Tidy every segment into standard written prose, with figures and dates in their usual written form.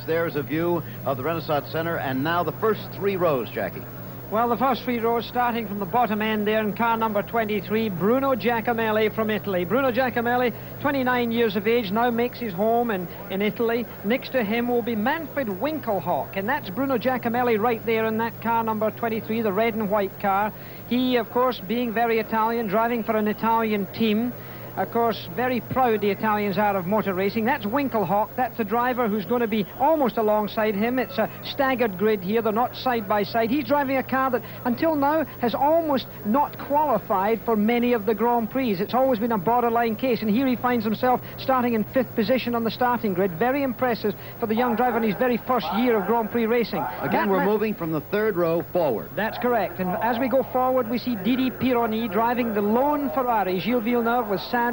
there's a view of the Renaissance Center, and now the first 3 rows, Jackie. Well, the first 3 rows starting from the bottom end there in car number 23, Bruno Giacomelli from Italy. Bruno Giacomelli, 29 years of age, now makes his home in Italy. Next to him will be Manfred Winkelhock, and that's Bruno Giacomelli right there in that car number 23, the red and white car. He, of course, being very Italian, driving for an Italian team. Of course, very proud the Italians are of motor racing. That's Winkelhock. That's the driver who's going to be almost alongside him. It's a staggered grid here. They're not side by side. He's driving a car that, until now, has almost not qualified for many of the Grand Prix. It's always been a borderline case, and here he finds himself starting in 5th position on the starting grid. Very impressive for the young driver in his very first year of Grand Prix racing. Again, we're moving from the 3rd row forward. That's correct. And as we go forward, we see Didi Pironi driving the lone Ferrari. Gilles Villeneuve was sadly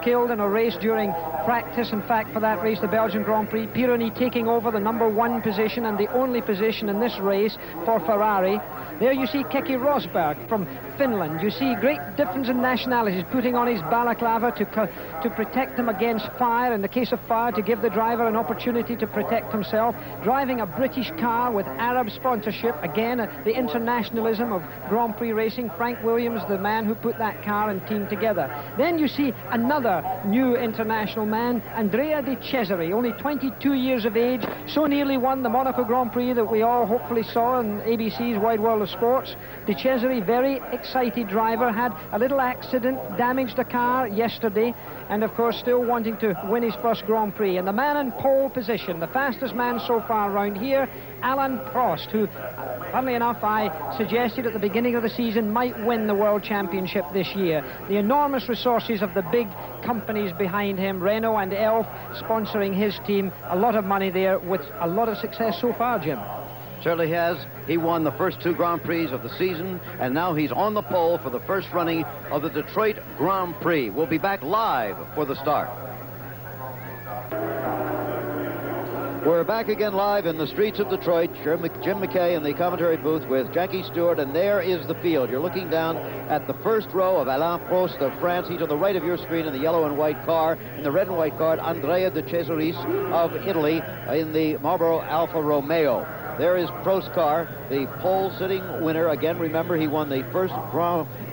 killed in a race during practice. In fact, for that race, the Belgian Grand Prix, Pironi taking over the number 1 position and the only position in this race for Ferrari. There you see Keke Rosberg from Finland. You see great difference in nationalities, putting on his balaclava to protect him against fire. In the case of fire, to give the driver an opportunity to protect himself. Driving a British car with Arab sponsorship. Again, the internationalism of Grand Prix racing. Frank Williams, the man who put that car and team together. Then you see another new international man, Andrea De Cesare, only 22 years of age. So nearly won the Monaco Grand Prix that we all hopefully saw on ABC's Wide World of Sports. De Cesare, very excited driver, had a little accident, damaged a car yesterday, and of course still wanting to win his first Grand Prix. And the man in pole position, the fastest man so far around here, Alain Prost, who, funnily enough, I suggested at the beginning of the season might win the World Championship this year. The enormous resources of the big companies behind him, Renault and Elf, sponsoring his team, a lot of money there with a lot of success so far, Jim. Certainly has. He won the first 2 Grand Prix of the season, and now he's on the pole for the first running of the Detroit Grand Prix. We'll be back live for the start. We're back again live in the streets of Detroit. Jim McKay in the commentary booth with Jackie Stewart, and there is the field. You're looking down at the first row of Alain Prost of France. He's on the right of your screen in the yellow and white car. In the red and white car, Andrea De Cesaris of Italy in the Marlboro Alfa Romeo. There is Prost's car, the pole-sitting winner. Again, remember, he won the first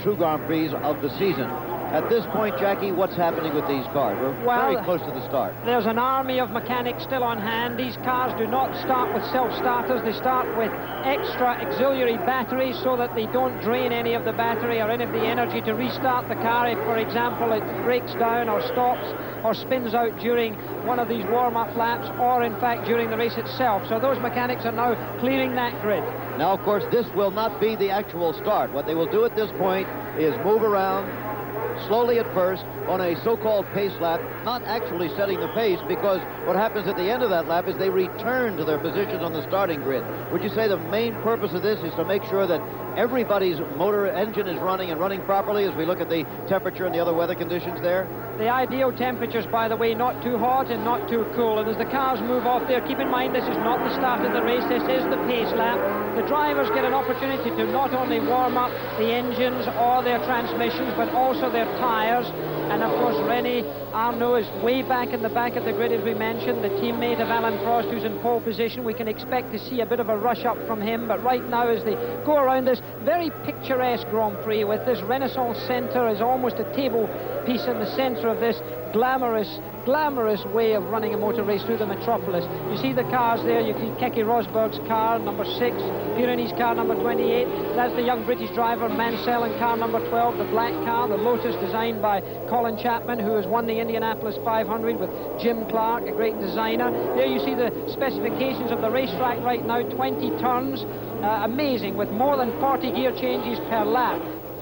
2 Grand Prix of the season. At this point, Jackie, what's happening with these cars? We're very close to the start. There's an army of mechanics still on hand. These cars do not start with self-starters. They start with extra auxiliary batteries so that they don't drain any of the battery or any of the energy to restart the car if, for example, it breaks down or stops or spins out during one of these warm-up laps or, in fact, during the race itself. So those mechanics are now clearing that grid. Now, of course, this will not be the actual start. What they will do at this point is move around slowly at first on a so-called pace lap, not actually setting the pace, because what happens at the end of that lap is they return to their positions on the starting grid. Would you say the main purpose of this is to make sure that everybody's motor engine is running and running properly as we look at the temperature and the other weather conditions there? The ideal temperatures, by the way, not too hot and not too cool. And as the cars move off there, keep in mind this is not the start of the race, this is the pace lap. The drivers get an opportunity to not only warm up the engines or their transmissions, but also their tires. And of course, René Arnoux is way back in the back of the grid, as we mentioned, the teammate of Alain Prost, who's in pole position. We can expect to see a bit of a rush up from him, but right now, as they go around this very picturesque Grand Prix with this Renaissance Centre as almost a table piece in the centre of this glamorous way of running a motor race through the metropolis. You see the cars there. You see Keke Rosberg's car, number 6, Pironi's car, number 28. That's the young British driver, Mansell, in car number 12, the black car, the Lotus, designed by Colin Chapman, who has won the Indianapolis 500 with Jim Clark, a great designer. There you see the specifications of the racetrack right now, 20 turns. Amazing, with more than 40 gear changes per lap.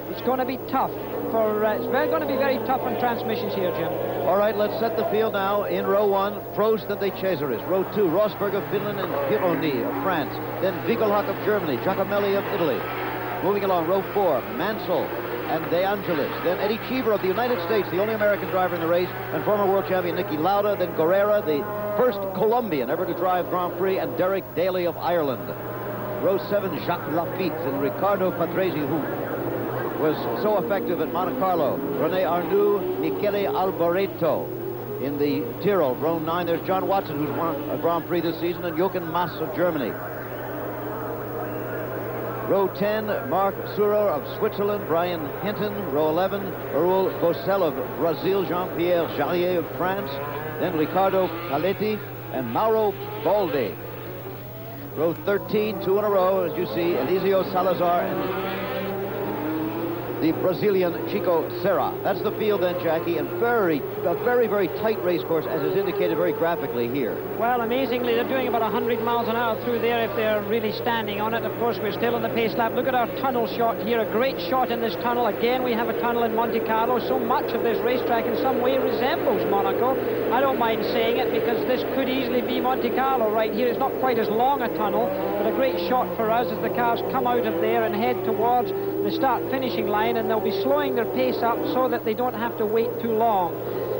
It's going to be tough. It's going to be very tough on transmissions here, Jim. All right, let's set the field now. In row 1, Prost and De Cesaris. Row 2, Rosberg of Finland and Pironi of France. Then Winkelhock of Germany, Giacomelli of Italy. Moving along, row 4, Mansell and De Angelis. Then Eddie Cheever of the United States, the only American driver in the race, and former world champion Niki Lauda. Then Guerrera, the first Colombian ever to drive Grand Prix, and Derek Daly of Ireland. Row 7, Jacques Lafitte and Riccardo Patrese, who was so effective at Monte Carlo. René Arnoux, Michele Alboreto. in the Tyrrell. Row 9, there's John Watson, who's won a Grand Prix this season, and Jochen Mass of Germany. Row 10, Marc Surer of Switzerland, Brian Hinton. Row 11, Raoul Bossel of Brazil, Jean-Pierre Jarier of France, then Ricardo Paletti and Mauro Baldi. Row 13, 2 in a row, as you see, Eliseo Salazar and the Brazilian Chico Serra. That's the field then, Jackie, and a very, very tight race course, as is indicated very graphically here. Well, amazingly, they're doing about 100 miles an hour through there if they're really standing on it. Of course, we're still in the pace lap. Look at our tunnel shot here, a great shot in this tunnel. Again, we have a tunnel in Monte Carlo. So much of this racetrack in some way resembles Monaco. I don't mind saying it because this could easily be Monte Carlo right here. It's not quite as long a tunnel, but a great shot for us as the cars come out of there and head towards the start-finishing line, and they'll be slowing their pace up so that they don't have to wait too long.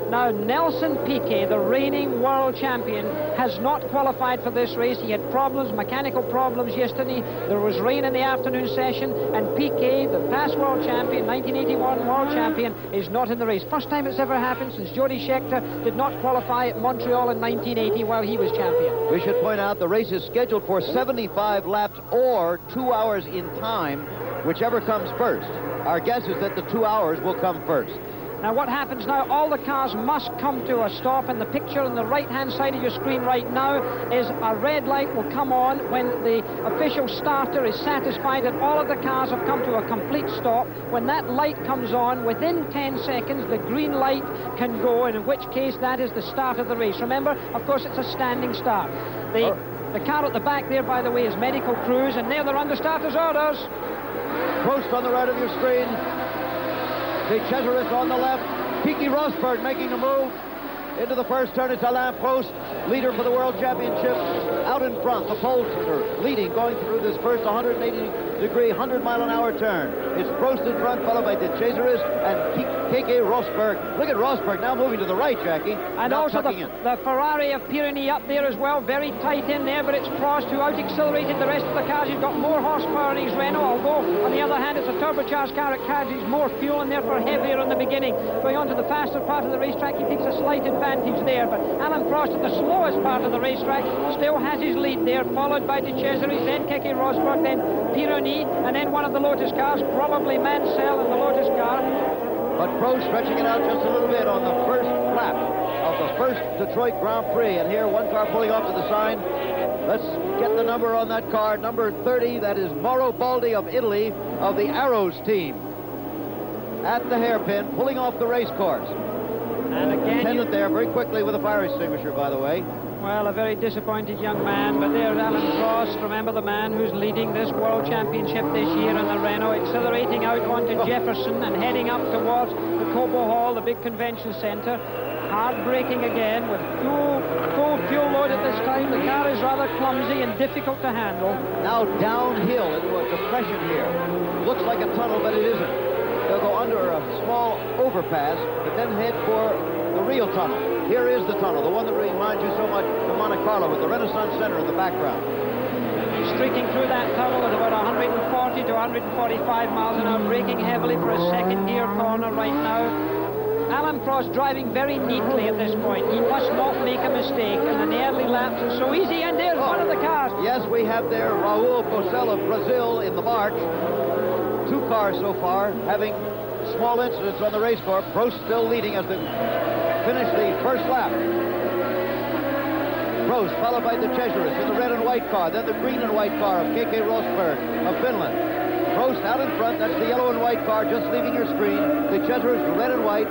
Now, Nelson Piquet, the reigning world champion, has not qualified for this race. He had problems, mechanical problems yesterday. There was rain in the afternoon session, and Piquet, the past world champion, 1981 world champion, is not in the race. First time it's ever happened since Jody Scheckter did not qualify at Montreal in 1980 while he was champion. We should point out the race is scheduled for 75 laps or 2 hours in time, whichever comes first. Our guess is that the 2 hours will come first. Now what happens now, all the cars must come to a stop, and the picture on the right-hand side of your screen right now is a red light will come on when the official starter is satisfied that all of the cars have come to a complete stop. When that light comes on, within 10 seconds, the green light can go, and in which case that is the start of the race. Remember, of course, it's a standing start. The car at the back there, by the way, is medical crews, and they're under starter's orders. Prost on the right of your screen. De Cesaris on the left. Keke Rosberg making the move into the first turn. It's Alain Prost, leader for the World Championship, out in front. The Polster leading, going through this first 180-degree, 100-mile-an-hour turn. It's Prost in front, followed by De Cesaris and Keke Rosberg. Look at Rosberg now moving to the right, Jackie. And also the Ferrari of Pironi up there as well, very tight in there, but it's Prost who out-accelerated the rest of the cars. He's got more horsepower in his Renault, although on the other hand it's a turbocharged car. It carries more fuel and therefore heavier in the beginning. Going on to the faster part of the racetrack, he takes a slight advantage there, but Alain Prost at the slowest part of the racetrack still has his lead there, followed by De Cesaris, then Keke Rosberg, then Pironi, and then one of the Lotus cars, probably Mansell in the Lotus car. But Prost stretching it out just a little bit on the first lap of the first Detroit Grand Prix. And here, one car pulling off to the side. Let's get the number on that car, number 30. That is Mauro Baldi of Italy, of the Arrows team. At the hairpin, pulling off the race course. And again, attendant there very quickly with a fire extinguisher, by the way. Well, a very disappointed young man, but there's Alain Prost, remember the man who's leading this World Championship this year in the Renault, accelerating out onto Jefferson and heading up towards the Cobo Hall, the big convention center. Hard braking again with full fuel load at this time. The car is rather clumsy and difficult to handle. Now downhill into a depression here. Looks like a tunnel, but it isn't. They'll go under a small overpass, but then head for the real tunnel. Here is the tunnel, the one that reminds you so much of Monte Carlo with the Renaissance Center in the background. Streaking through that tunnel at about 140 to 145 miles an hour, braking heavily for a second gear corner right now. Alain Prost driving very neatly at this point. He must not make a mistake, and in the early laps it's so easy, and there's one of the cars. Yes, we have there Raul Bossel of Brazil in the march. 2 cars so far having small incidents on the race course. Prost still leading as they finish the first lap. Prost followed by De Cesaris in the red and white car, then the green and white car of Keke Rosberg of Finland. Prost out in front, that's the yellow and white car just leaving your screen. De Cesaris red and white.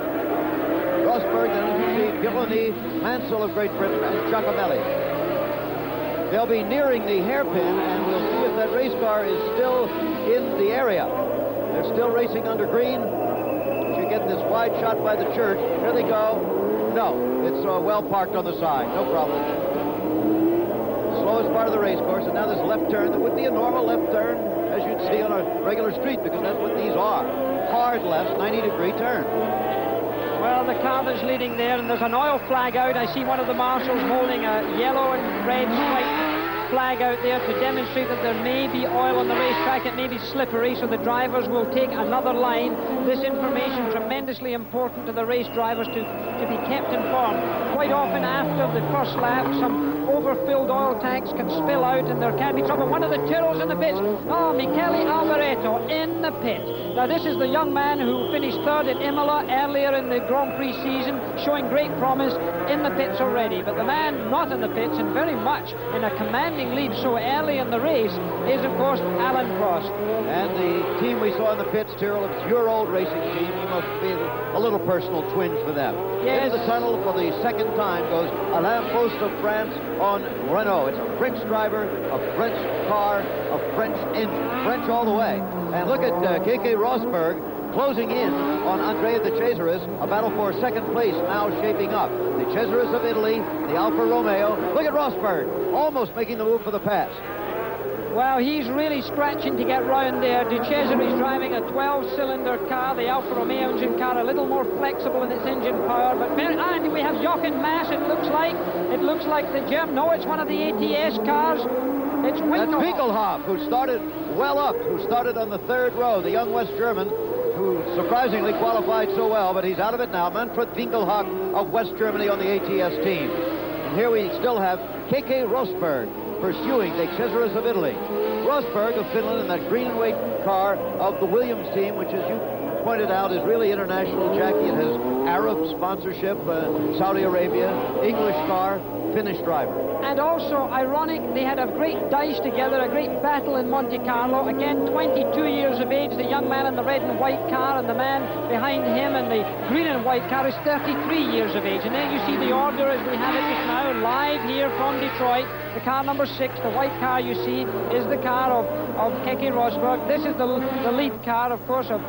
Rosberg, then as you see, Pironi, Mansell of Great Britain, and Giacomelli. They'll be nearing the hairpin, and we'll see if that race car is still in the area. They're still racing under green. You get this wide shot by the church. Here they go. No, it's well parked on the side. No problem. Slowest part of the race course, and now this left turn that would be a normal left turn, as you'd see on a regular street, because that's what these are. Hard left, 90-degree turn. Well, the car that's leading there, and there's an oil flag out. I see one of the marshals holding a yellow and red stripe flag out there to demonstrate that there may be oil on the racetrack. It may be slippery, so the drivers will take another line. This information tremendously important to the race drivers to be kept informed. Quite often after the first lap, some overfilled oil tanks can spill out and there can be trouble. One of the Tyrrells in the pits. Oh, Michele Alboreto in the pit. Now this is the young man who finished third at Imola earlier in the Grand Prix season, showing great promise, in the pits already. But the man not in the pits and very much in a commanding lead so early in the race is, of course, Alain Prost. And the team we saw in the pits, Tyrrell, it's your old racing team. You must feel a little personal twinge for them. Yes. Into the tunnel for the second time goes Alain Prost of France on Renault. It's a French driver, a French car, a French engine. French all the way. And look at Keke Rosberg closing in on Andrea De Cesaris. A battle for second place now shaping up. De Cesaris of Italy, the Alfa Romeo. Look at Rosberg, almost making the move for the pass. Well, he's really scratching to get round there. De Cesaris driving a 12-cylinder car, the Alfa Romeo engine car, a little more flexible in its engine power. But and we have Jochen Mass. It looks like the German. No, it's one of the ATS cars. It's Winkelhoff. That's Winkelhoff, who started well up, who started on the third row, the young West German, who surprisingly qualified so well, but he's out of it now. Manfred Winkelhoff of West Germany on the ATS team. And here we still have Keke Rosberg pursuing De Cesaris of Italy. Rosberg of Finland in that green and white car of the Williams team, which, as you pointed out, is really international, Jackie. It has Arab sponsorship, Saudi Arabia, English car, Finnish driver. And also, ironic, they had a great dice together, a great battle in Monte Carlo. Again, 22 years of age, the young man in the red and white car, and the man behind him in the green and white car is 33 years of age. And there you see the order as we have it just now, live here from Detroit. The car number 6, the white car you see, is the car of Keke Rosberg. This is the lead car, of course, of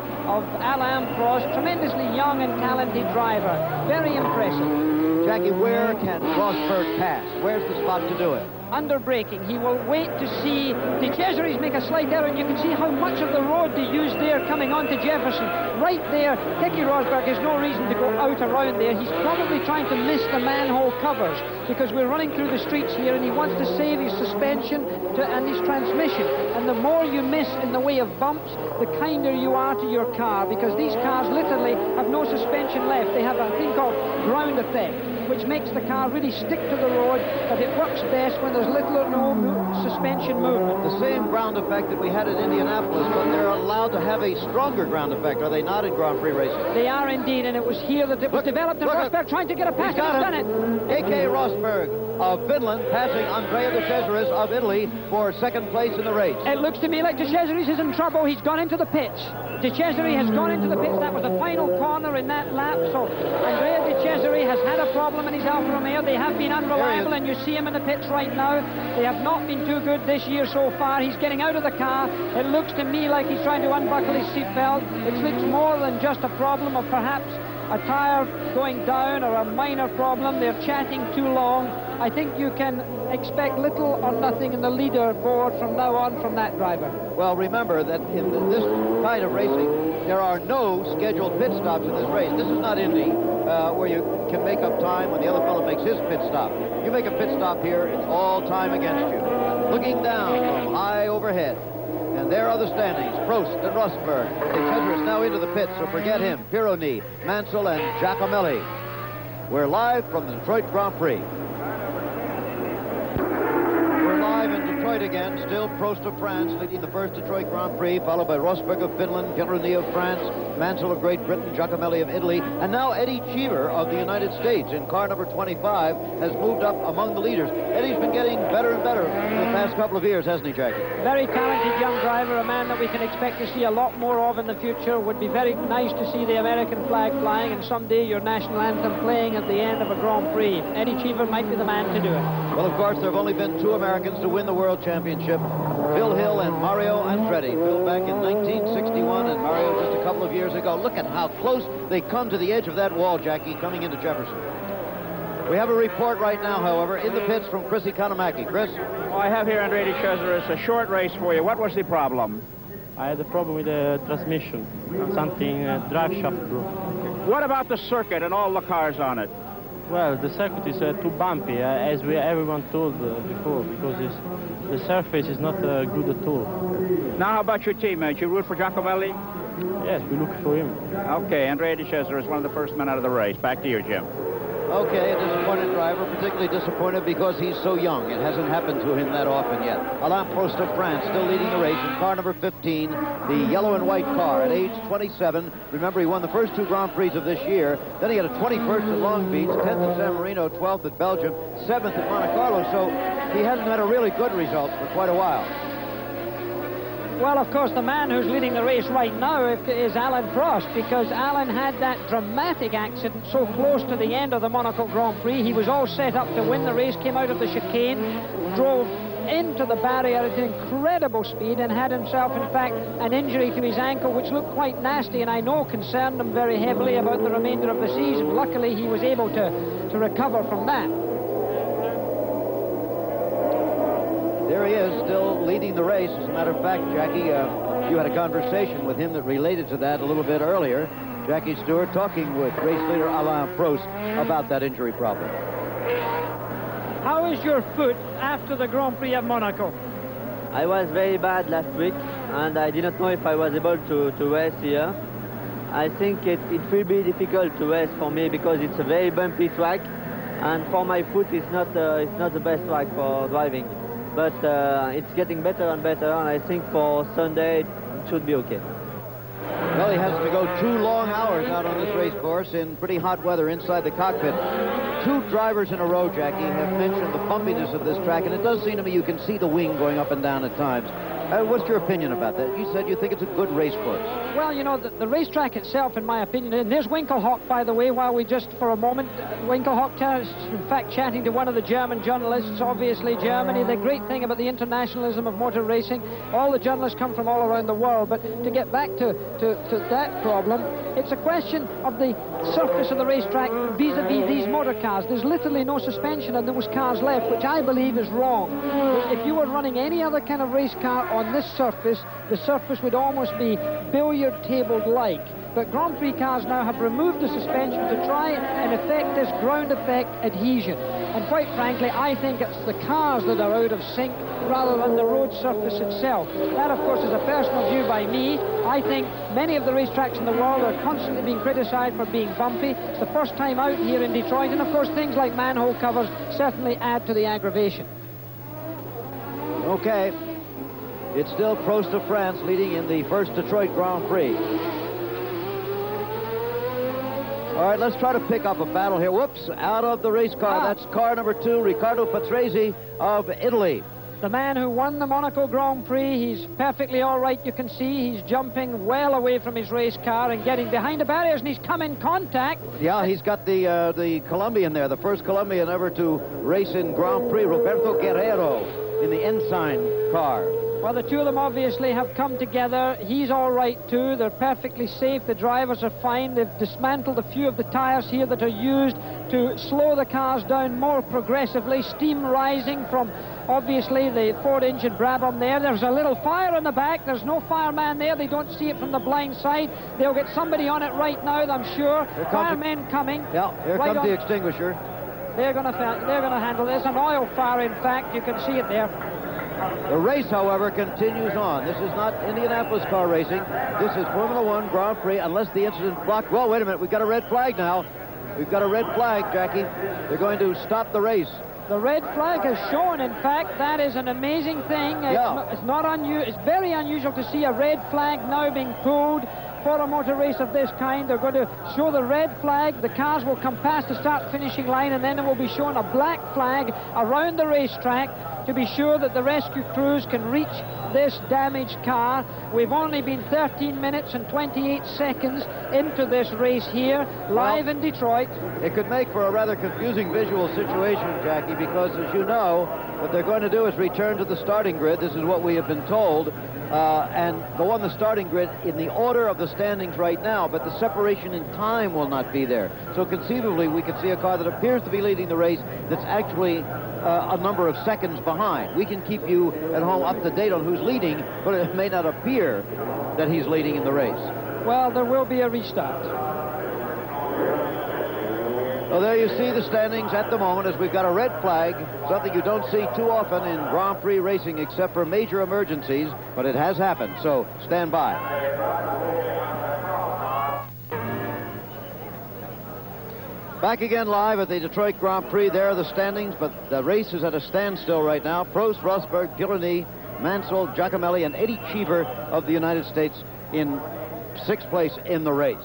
Alain Prost. Tremendously young and talented driver. Very impressive. Jackie, where can Rosberg pass? Where's the spot to do it? Under braking. He will wait to see De Cesaris make a slight error, and you can see how much of the road they use there coming on to Jefferson. Right there, Keke Rosberg has no reason to go out around there. He's probably trying to miss the manhole covers because we're running through the streets here, and he wants to save his suspension and his transmission. And the more you miss in the way of bumps, the kinder you are to your car, because these cars literally have no suspension left. They have a thing called ground effect, which makes the car really stick to the road, but it works best when there's little or no suspension movement. The same ground effect that we had at Indianapolis, but they're allowed to have a stronger ground effect, are they not, in Grand Prix racing? They are indeed, and it was here that it was developed, and Rosberg trying to get a pass, and he's done it. Keke Rosberg of Finland passing Andrea De Cesaris of Italy for second place in the race. It looks to me like De Cesaris is in trouble. He's gone into the pits. De Cesaris has gone into the pits. That was the final corner in that lap, so Andrea De Cesaris has had a problem in his Alfa Romeo. They have been unreliable, and you see him in the pits right now. They have not been too good this year so far. He's getting out of the car. It looks to me like he's trying to unbuckle his seatbelt. It looks more than just a problem of perhaps a tire going down or a minor problem. They're chatting too long. I think you can expect little or nothing in the leaderboard from now on from that driver. Well, remember that in this kind of racing, there are no scheduled pit stops in this race. This is not Indy, where you can make up time when the other fellow makes his pit stop. You make a pit stop here, it's all time against you. Looking down from high overhead, and there are the standings. Prost and Rosberg. De Cesaris now into the pits, so forget him. Pironi, Mansell, and Giacomelli. We're live from the Detroit Grand Prix. Live in Detroit again, still Prost of France leading the first Detroit Grand Prix, followed by Rosberg of Finland, Pironi of France, Mansell of Great Britain, Giacomelli of Italy, and now Eddie Cheever of the United States in car number 25 has moved up among the leaders. Eddie's been getting better and better in the past couple of years, hasn't he, Jackie? Very talented young driver, a man that we can expect to see a lot more of in the future. Would be very nice to see the American flag flying and someday your national anthem playing at the end of a Grand Prix. Eddie Cheever might be the man to do it. Well, of course, there have only been 2 Americans to win the World Championship, Phil Hill and Mario Andretti. Phil back in 1961 and Mario just a couple of years ago. Look at how close they come to the edge of that wall, Jackie, coming into Jefferson. We have a report right now, however, in the pits from Chris Economaki. Chris? Oh, I have here Andrea De Cesaris, a short race for you. What was the problem? I had a problem with the transmission, something drive shaft broke. What about the circuit and all the cars on it? Well, the circuit is too bumpy, as everyone told before, because the surface is not good at all. Now, how about your teammate? You root for Giacomelli? Yes, we look for him. Okay, Andrea De Cesaris is one of the first men out of the race. Back to you, Jim. Okay, a disappointed driver, particularly disappointed because he's so young. It hasn't happened to him that often yet. Alain Prost of France still leading the race in car number 15, the yellow and white car at age 27. Remember, he won the first 2 Grand Prix of this year. Then he had a 21st at Long Beach, 10th at San Marino, 12th at Belgium, 7th at Monte Carlo. So he hasn't had a really good result for quite a while. Well, of course, the man who's leading the race right now is Alain Prost, because Alain had that dramatic accident so close to the end of the Monaco Grand Prix. He was all set up to win the race, came out of the chicane, drove into the barrier at incredible speed and had himself, in fact, an injury to his ankle, which looked quite nasty and I know concerned him very heavily about the remainder of the season. Luckily, he was able to recover from that. There he is, still leading the race. As a matter of fact, Jackie, you had a conversation with him that related to that a little bit earlier. Jackie Stewart talking with race leader Alain Prost about that injury problem. How is your foot after the Grand Prix of Monaco? I was very bad last week, and I didn't know if I was able to race here. I think it will be difficult to race for me because it's a very bumpy track, and for my foot it's not the best track for driving. But it's getting better and better, and I think for Sunday it should be okay. Well, he has to go 2 long hours out on this race course in pretty hot weather inside the cockpit. 2 drivers in a row, Jackie, have mentioned the bumpiness of this track, and it does seem to me you can see the wing going up and down at times. What's your opinion about that? You said you think it's a good race course. Well, you know, the racetrack itself, in my opinion, and there's Winkelhock, by the way, while we just, for a moment, Winkelhock, in fact, chatting to one of the German journalists, obviously Germany. The great thing about the internationalism of motor racing, all the journalists come from all around the world, but to get back to that problem, it's a question of the surface of the racetrack vis-a-vis these motor cars. There's literally no suspension on those cars left, which I believe is wrong. If you were running any other kind of race car on this surface, the surface would almost be billiard table-like. But Grand Prix cars now have removed the suspension to try and effect this ground effect adhesion. And quite frankly, I think it's the cars that are out of sync rather than the road surface itself. That, of course, is a personal view by me. I think many of the racetracks in the world are constantly being criticized for being bumpy. It's the first time out here in Detroit, and of course things like manhole covers certainly add to the aggravation. Okay. It's still Prost of France leading in the first Detroit Grand Prix. All right, let's try to pick up a battle here. Whoops, out of the race car. That's car number 2, Riccardo Patrese of Italy. The man who won the Monaco Grand Prix, he's perfectly all right, you can see. He's jumping well away from his race car and getting behind the barriers, and he's come in contact. Yeah, he's got the Colombian there, the first Colombian ever to race in Grand Prix, Roberto Guerrero, in the Ensign car. Well, the two of them obviously have come together. He's all right, too. They're perfectly safe. The drivers are fine. They've dismantled a few of the tires here that are used to slow the cars down more progressively. Steam rising from, obviously, the Ford-engine Brabham there. There's a little fire in the back. There's no fireman there. They don't see it from the blind side. They'll get somebody on it right now, I'm sure. Firemen coming. Yeah, here right comes the extinguisher. They're going to handle this. An oil fire, in fact. You can see it there. The race, however, continues on. This is not Indianapolis car racing. This is Formula One Grand Prix, unless the incident blocked. Well, wait a minute. We've got a red flag now. We've got a red flag, Jackie. They're going to stop the race. The red flag has shown, in fact. That is an amazing thing. Yeah. It's not unusual. It's very unusual to see a red flag now being pulled for a motor race of this kind. They're going to show the red flag. The cars will come past the start-finishing line, and then there will be shown a black flag around the racetrack to be sure that the rescue crews can reach this damaged car. We've only been 13 minutes and 28 seconds into this race here, live in Detroit. It could make for a rather confusing visual situation, Jackie, because, as you know, what they're going to do is return to the starting grid. This is what we have been told. And go on the starting grid in the order of the standings right now, but the separation in time will not be there. So conceivably, we could see a car that appears to be leading the race that's actually a number of seconds behind. We can keep you at home up to date on who's leading, but it may not appear that he's leading in the race. Well, there will be a restart. Well, there you see the standings at the moment as we've got a red flag, something you don't see too often in Grand Prix racing except for major emergencies, but it has happened, so stand by. Back again live at the Detroit Grand Prix. There are the standings, but the race is at a standstill right now. Prost, Rosberg, Pironi, Mansell, Giacomelli, and Eddie Cheever of the United States in 6th place in the race.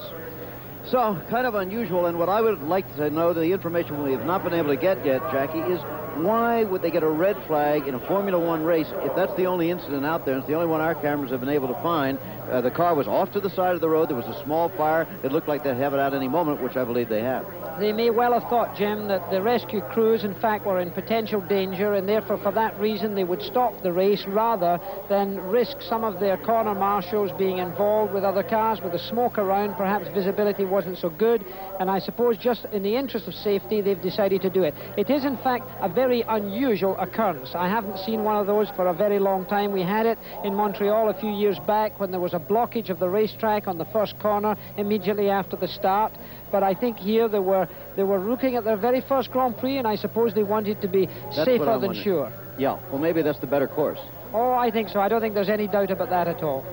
So, kind of unusual, and what I would like to know, the information we have not been able to get yet, Jackie, is why would they get a red flag in a Formula One race if that's the only incident out there? It's the only one our cameras have been able to find. The car was off to the side of the road. There was a small fire. It looked like they'd have it out any moment, which I believe they have. They may well have thought, Jim, that the rescue crews, in fact, were in potential danger, and therefore, for that reason, they would stop the race rather than risk some of their corner marshals being involved with other cars. With the smoke around, perhaps visibility wasn't so good, and I suppose just in the interest of safety, they've decided to do it. It is, in fact, a very unusual occurrence. I haven't seen one of those for a very long time. We had it in Montreal a few years back when there was a blockage of the racetrack on the first corner immediately after the start. But I think here they were looking at their very first Grand Prix, and I suppose they wanted to be safer than sure. Yeah, well, maybe that's the better course. Oh, I think so. I don't think there's any doubt about that at all.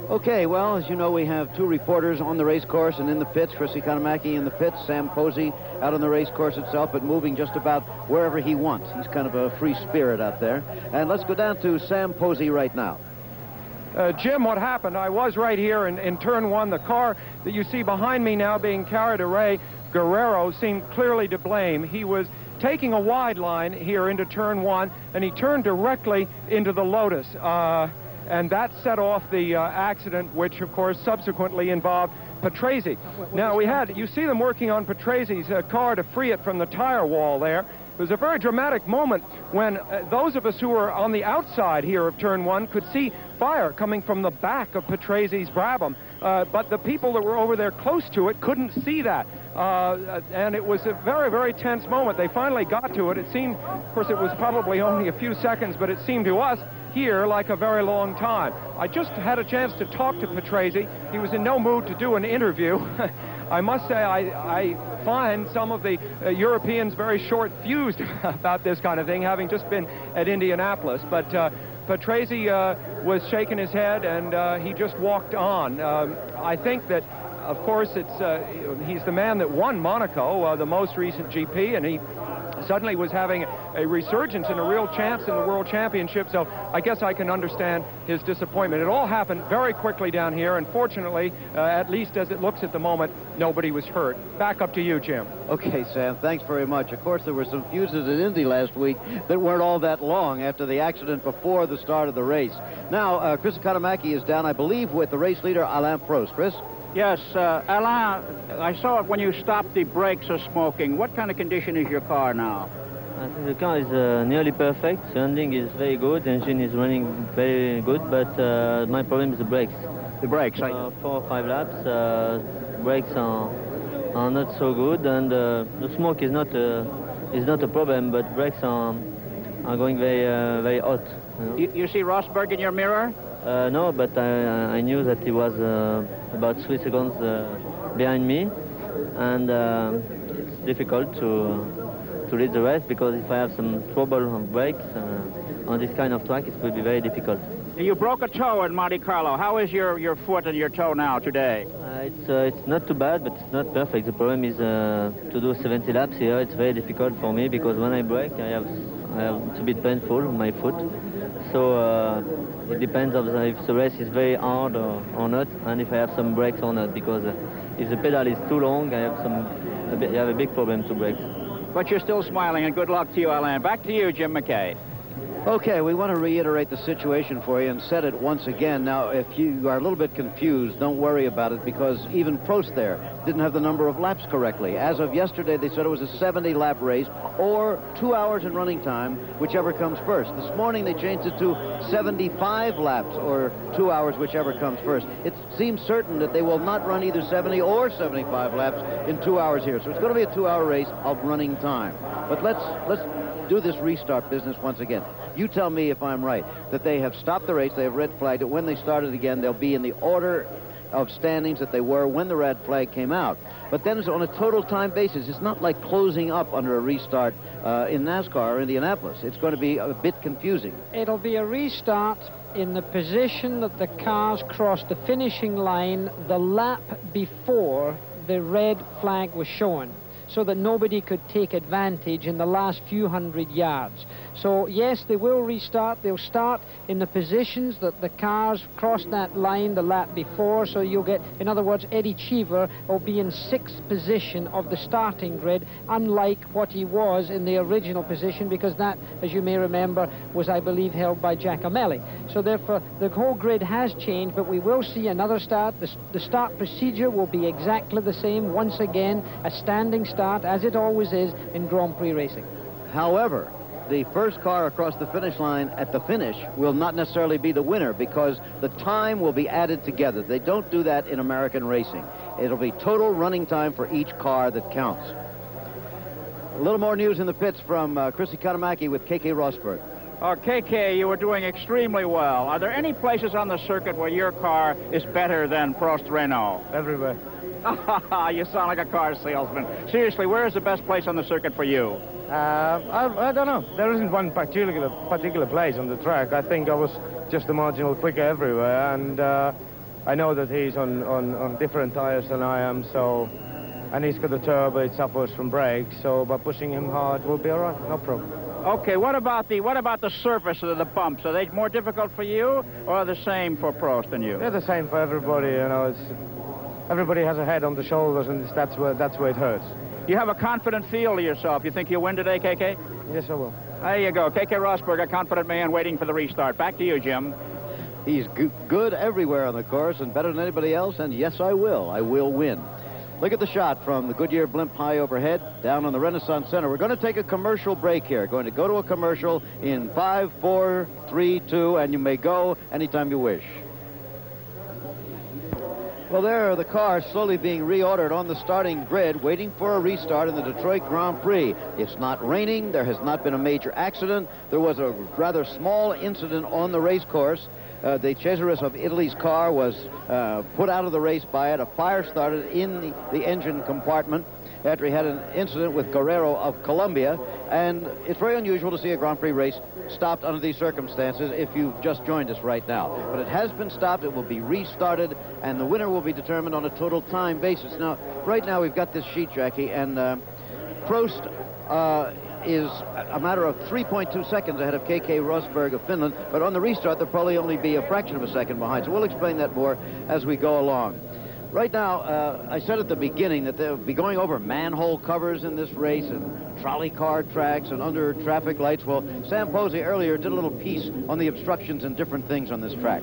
Okay, well, as you know, we have 2 reporters on the race course and in the pits. Chris Economaki in the pits, Sam Posey out on the race course itself, but moving just about wherever he wants. He's kind of a free spirit out there. And let's go down to Sam Posey right now. Jim, what happened? I was right here in turn 1. The car that you see behind me now being carried away, Guerrero, seemed clearly to blame. He was taking a wide line here into turn 1, and he turned directly into the Lotus. And that set off the accident, which, of course, subsequently involved Patrese. Now, you see them working on Patrese's car to free it from the tire wall there. It was a very dramatic moment when those of us who were on the outside here of turn 1 could see fire coming from the back of Patrese's Brabham. But the people that were over there close to it couldn't see that. And it was a very, very tense moment. They finally got to it. It seemed, of course, it was probably only a few seconds, but it seemed to us here like a very long time. I just had a chance to talk to Patrese. He was in no mood to do an interview. I must say I find some of the Europeans very short-fused about this kind of thing, having just been at Indianapolis. But Patrese was shaking his head, and he just walked on. I think that, of course, he's the man that won Monaco, the most recent GP, and he suddenly was having a resurgence and a real chance in the World Championship, so I guess I can understand his disappointment. It all happened very quickly down here, and fortunately, at least as it looks at the moment, nobody was hurt. Back up to you, Jim. Okay, Sam, thanks very much. Of course, there were some fuses at Indy last week that weren't all that long after the accident before the start of the race. Now, Chris Economaki is down, I believe, with the race leader, Alain Prost. Chris? Yes, Alain, I saw it when you stopped the brakes of smoking. What kind of condition is your car now? I think the car is nearly perfect. The handling is very good. The engine is running very good, but my problem is the brakes. The brakes? 4 or 5 laps, brakes are not so good, and the smoke is not a problem, but brakes are going very hot. You know? You see Rosberg in your mirror? No, but I knew that he was about 3 seconds behind me, and it's difficult to lead the race, because if I have some trouble on brakes on this kind of track, it will be very difficult. You broke a toe in Monte Carlo. How is your foot and your toe now today? It's not too bad, but it's not perfect. The problem is to do 70 laps here. It's very difficult for me, because when I brake, it's a bit painful on my foot. So it depends on if the race is very hard or not, and if I have some brakes or not, because if the pedal is too long, I have a big problem to brake. But you're still smiling, and good luck to you, Alain. Back to you, Jim McKay. Okay, we want to reiterate the situation for you and set it once again. Now, if you are a little bit confused, don't worry about it, because even Prost there didn't have the number of laps correctly. As of yesterday, they said it was a 70-lap race, or 2 hours in running time, whichever comes first. This morning, they changed it to 75 laps, or 2 hours, whichever comes first. It seems certain that they will not run either 70 or 75 laps in 2 hours here. So it's going to be a 2-hour race of running time. But let's do this restart business once again. You tell me if I'm right, that they have stopped the race, they have red flagged it. When they start it again, they'll be in the order of standings that they were when the red flag came out. But then it's on a total time basis. It's not like closing up under a restart in NASCAR or Indianapolis. It's going to be a bit confusing. It'll be a restart in the position that the cars crossed the finishing line the lap before the red flag was shown, so that nobody could take advantage in the last few hundred yards. So yes, they will restart. They'll start in the positions that the cars crossed that line the lap before, so you'll get, in other words, Eddie Cheever will be in 6th position of the starting grid, unlike what he was in the original position, because that, as you may remember, was, I believe, held by Jack O'Malley. So therefore, the whole grid has changed, but we will see another start. The start procedure will be exactly the same. Once again, a standing start, as it always is in Grand Prix racing. However, the first car across the finish line at the finish will not necessarily be the winner, because the time will be added together. They don't do that in American racing. It'll be total running time for each car that counts. A little more news in the pits from Chrissy Katamaki with KK Rosberg. KK, you were doing extremely well. Are there any places on the circuit where your car is better than Prost Renault? Everywhere. You sound like a car salesman. Seriously, where is the best place on the circuit for you? I don't know. There isn't one particular place on the track. I think I was just a marginal quicker everywhere, and I know that he's on different tires than I am, so, and he's got a turbo, it suffers from brakes, so by pushing him hard we'll be all right, no problem. Okay, what about the surface of the bumps? Are they more difficult for you, or the same for Prost and you? They're the same for everybody, you know. Everybody has a head on the shoulders, and that's where it hurts. You have a confident feel to yourself. You think you'll win today, KK? Yes, I will. There you go. KK Rosberg, a confident man waiting for the restart. Back to you, Jim. He's good everywhere on the course and better than anybody else, and yes, I will. I will win. Look at the shot from the Goodyear blimp high overhead down on the Renaissance Center. We're going to take a commercial break here. Going to go to a commercial in 5, 4, 3, 2, and you may go anytime you wish. Well, there are the cars slowly being reordered on the starting grid, waiting for a restart in the Detroit Grand Prix. It's not raining. There has not been a major accident. There was a rather small incident on the race course. The Cesaris of Italy's car was put out of the race by it. A fire started in the engine compartment after he had an incident with Guerrero of Colombia. And it's very unusual to see a Grand Prix race stopped under these circumstances if you've just joined us right now. But it has been stopped. It will be restarted, and the winner will be determined on a total time basis. Now, right now we've got this sheet, Jackie, and Prost is a matter of 3.2 seconds ahead of KK Rosberg of Finland, but on the restart there'll probably only be a fraction of a second behind, so we'll explain that more as we go along. Right now, I said at the beginning that they'll be going over manhole covers in this race and trolley car tracks and under traffic lights. Well, Sam Posey earlier did a little piece on the obstructions and different things on this track.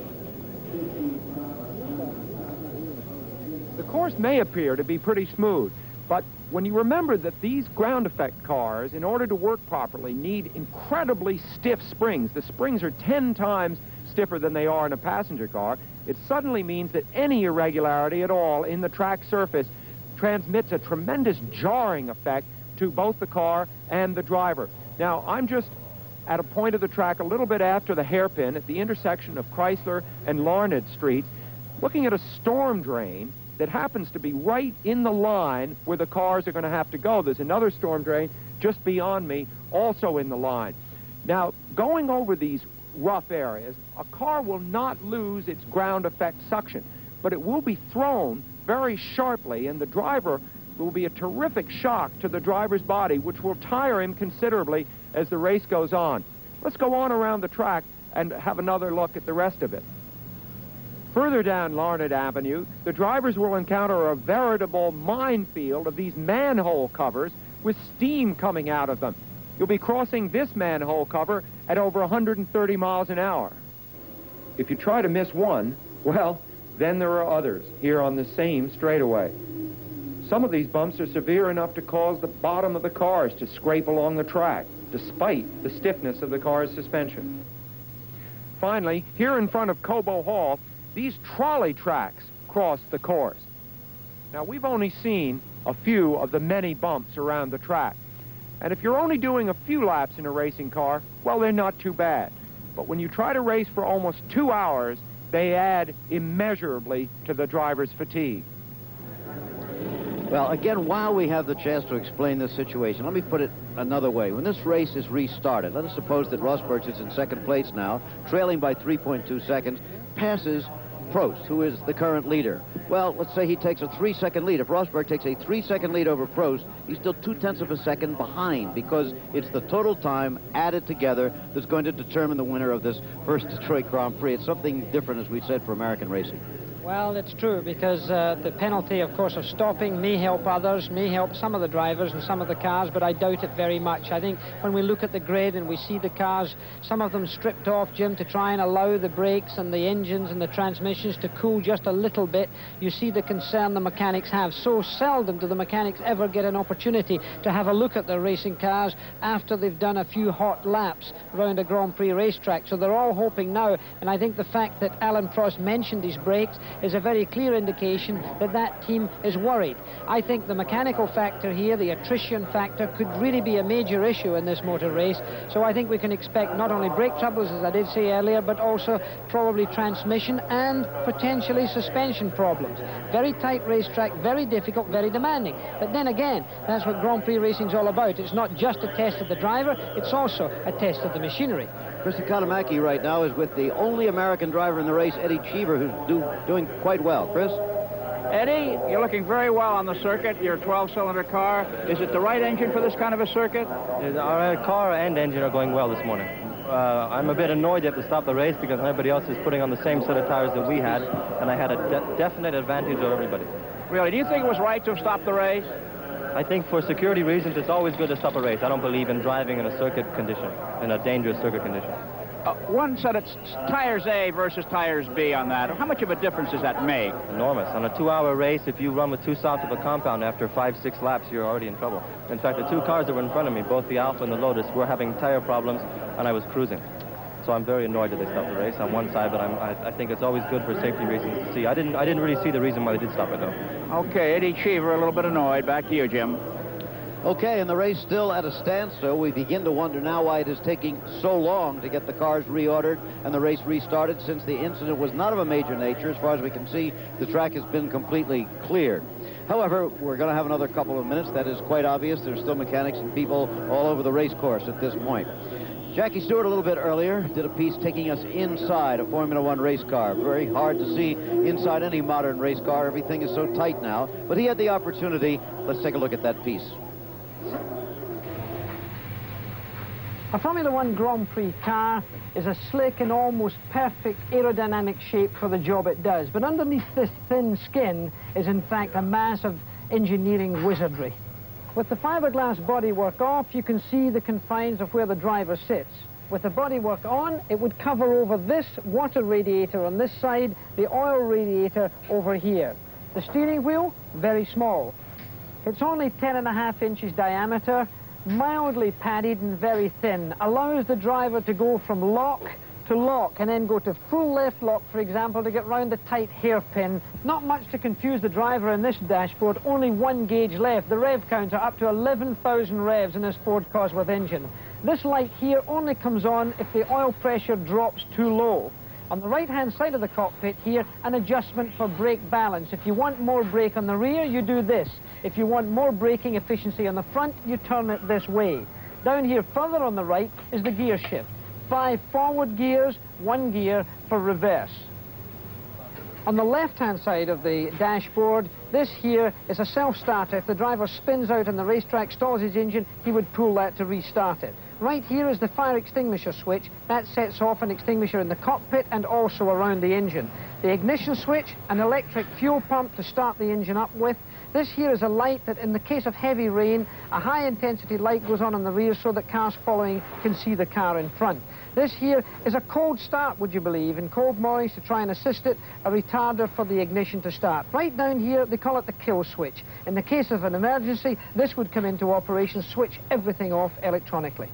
The course may appear to be pretty smooth, but when you remember that these ground effect cars, in order to work properly, need incredibly stiff springs. The springs are 10 times stiffer than they are in a passenger car. It suddenly means that any irregularity at all in the track surface transmits a tremendous jarring effect to both the car and the driver. Now, I'm just at a point of the track a little bit after the hairpin at the intersection of Chrysler and Larned Streets, looking at a storm drain that happens to be right in the line where the cars are going to have to go. There's another storm drain just beyond me, also in the line. Now, going over these rough areas, a car will not lose its ground effect suction, but it will be thrown very sharply, and the driver will be a terrific shock to the driver's body, which will tire him considerably as the race goes on. Let's go on around the track and have another look at the rest of it. Further down Larned Avenue, the drivers will encounter a veritable minefield of these manhole covers with steam coming out of them. You'll be crossing this manhole cover at over 130 miles an hour. If you try to miss one, well, then there are others here on the same straightaway. Some of these bumps are severe enough to cause the bottom of the cars to scrape along the track, despite the stiffness of the car's suspension. Finally, here in front of Cobo Hall, these trolley tracks cross the course. Now, we've only seen a few of the many bumps around the track. And if you're only doing a few laps in a racing car, well, they're not too bad. But when you try to race for almost 2 hours they add immeasurably to the driver's fatigue. Well, again, while we have the chance to explain this situation, let me put it another way. When this race is restarted, let us suppose that Rosberg is in second place now, trailing by 3.2 seconds, passes Prost, who is the current leader. Well, let's say he takes a 3-second lead. If Rosberg takes a 3-second lead over Prost, he's still 0.2 of a second behind, because it's the total time added together that's going to determine the winner of this first Detroit Grand Prix. It's something different, as we said, for American racing. Well, it's true, because the penalty, of course, of stopping may help others, may help some of the drivers and some of the cars, but I doubt it very much. I think when we look at the grid and we see the cars, some of them stripped off, Jim, to try and allow the brakes and the engines and the transmissions to cool just a little bit, you see the concern the mechanics have. So seldom do the mechanics ever get an opportunity to have a look at their racing cars after they've done a few hot laps around a Grand Prix racetrack. So they're all hoping now, and I think the fact that Alain Prost mentioned his brakes is a very clear indication that that team is worried. I think the mechanical factor here, the attrition factor, could really be a major issue in this motor race. So I think we can expect not only brake troubles, as I did say earlier, but also probably transmission and potentially suspension problems. Very tight racetrack, very difficult, very demanding. But then again, that's what Grand Prix racing is all about. It's not just a test of the driver, it's also a test of the machinery. Chris Economaki right now is with the only American driver in the race, Eddie Cheever, who's doing quite well. Chris? Eddie, you're looking very well on the circuit. Your 12-cylinder car. Is it the right engine for this kind of a circuit? Our car and engine are going well this morning. I'm a bit annoyed at to stop the race because everybody else is putting on the same set of tires that we had, and I had a definite advantage over everybody. Really? Do you think it was right to have stopped the race? I think for security reasons, it's always good to stop a race. I don't believe in driving in a circuit condition, in a dangerous circuit condition. One said it's tires A versus tires B on that. How much of a difference does that make? Enormous. On a 2-hour race, if you run with too soft of a compound after 5-6 laps, you're already in trouble. In fact, the two cars that were in front of me, both the Alfa and the Lotus, were having tire problems, and I was cruising. So I'm very annoyed that they stopped the race on one side, but I think it's always good for safety reasons to see. I didn't really see the reason why they did stop it, though. Okay, Eddie Cheever, a little bit annoyed. Back to you, Jim. Okay, and the race still at a standstill. We begin to wonder now why it is taking so long to get the cars reordered and the race restarted, since the incident was not of a major nature. As far as we can see, the track has been completely cleared. However, we're going to have another couple of minutes. That is quite obvious. There's still mechanics and people all over the race course at this point. Jackie Stewart, a little bit earlier, did a piece taking us inside a Formula One race car. Very hard to see inside any modern race car. Everything is so tight now. But he had the opportunity. Let's take a look at that piece. A Formula One Grand Prix car is a slick and almost perfect aerodynamic shape for the job it does. But underneath this thin skin is in fact a mass of engineering wizardry. With the fiberglass bodywork off, you can see the confines of where the driver sits. With the bodywork on, it would cover over this water radiator on this side, the oil radiator over here. The steering wheel, very small. It's only 10.5 inches diameter, mildly padded and very thin, allows the driver to go from lock to lock and then go to full left lock, for example, to get round the tight hairpin. Not much to confuse the driver in this dashboard, only one gauge left, the rev counter up to 11,000 revs in this Ford Cosworth engine. This light here only comes on if the oil pressure drops too low. On the right-hand side of the cockpit here, an adjustment for brake balance. If you want more brake on the rear, you do this. If you want more braking efficiency on the front, you turn it this way. Down here further on the right is the gear shift. 5 forward gears, 1 gear for reverse. On the left-hand side of the dashboard, this here is a self-starter. If the driver spins out on the racetrack, stalls his engine, he would pull that to restart it. Right here is the fire extinguisher switch. That sets off an extinguisher in the cockpit and also around the engine. The ignition switch, an electric fuel pump to start the engine up with. This here is a light that, in the case of heavy rain, a high-intensity light goes on the rear so that cars following can see the car in front. This here is a cold start, would you believe, in cold mornings to try and assist it, a retarder for the ignition to start. Right down here, they call it the kill switch. In the case of an emergency, this would come into operation, switch everything off electronically.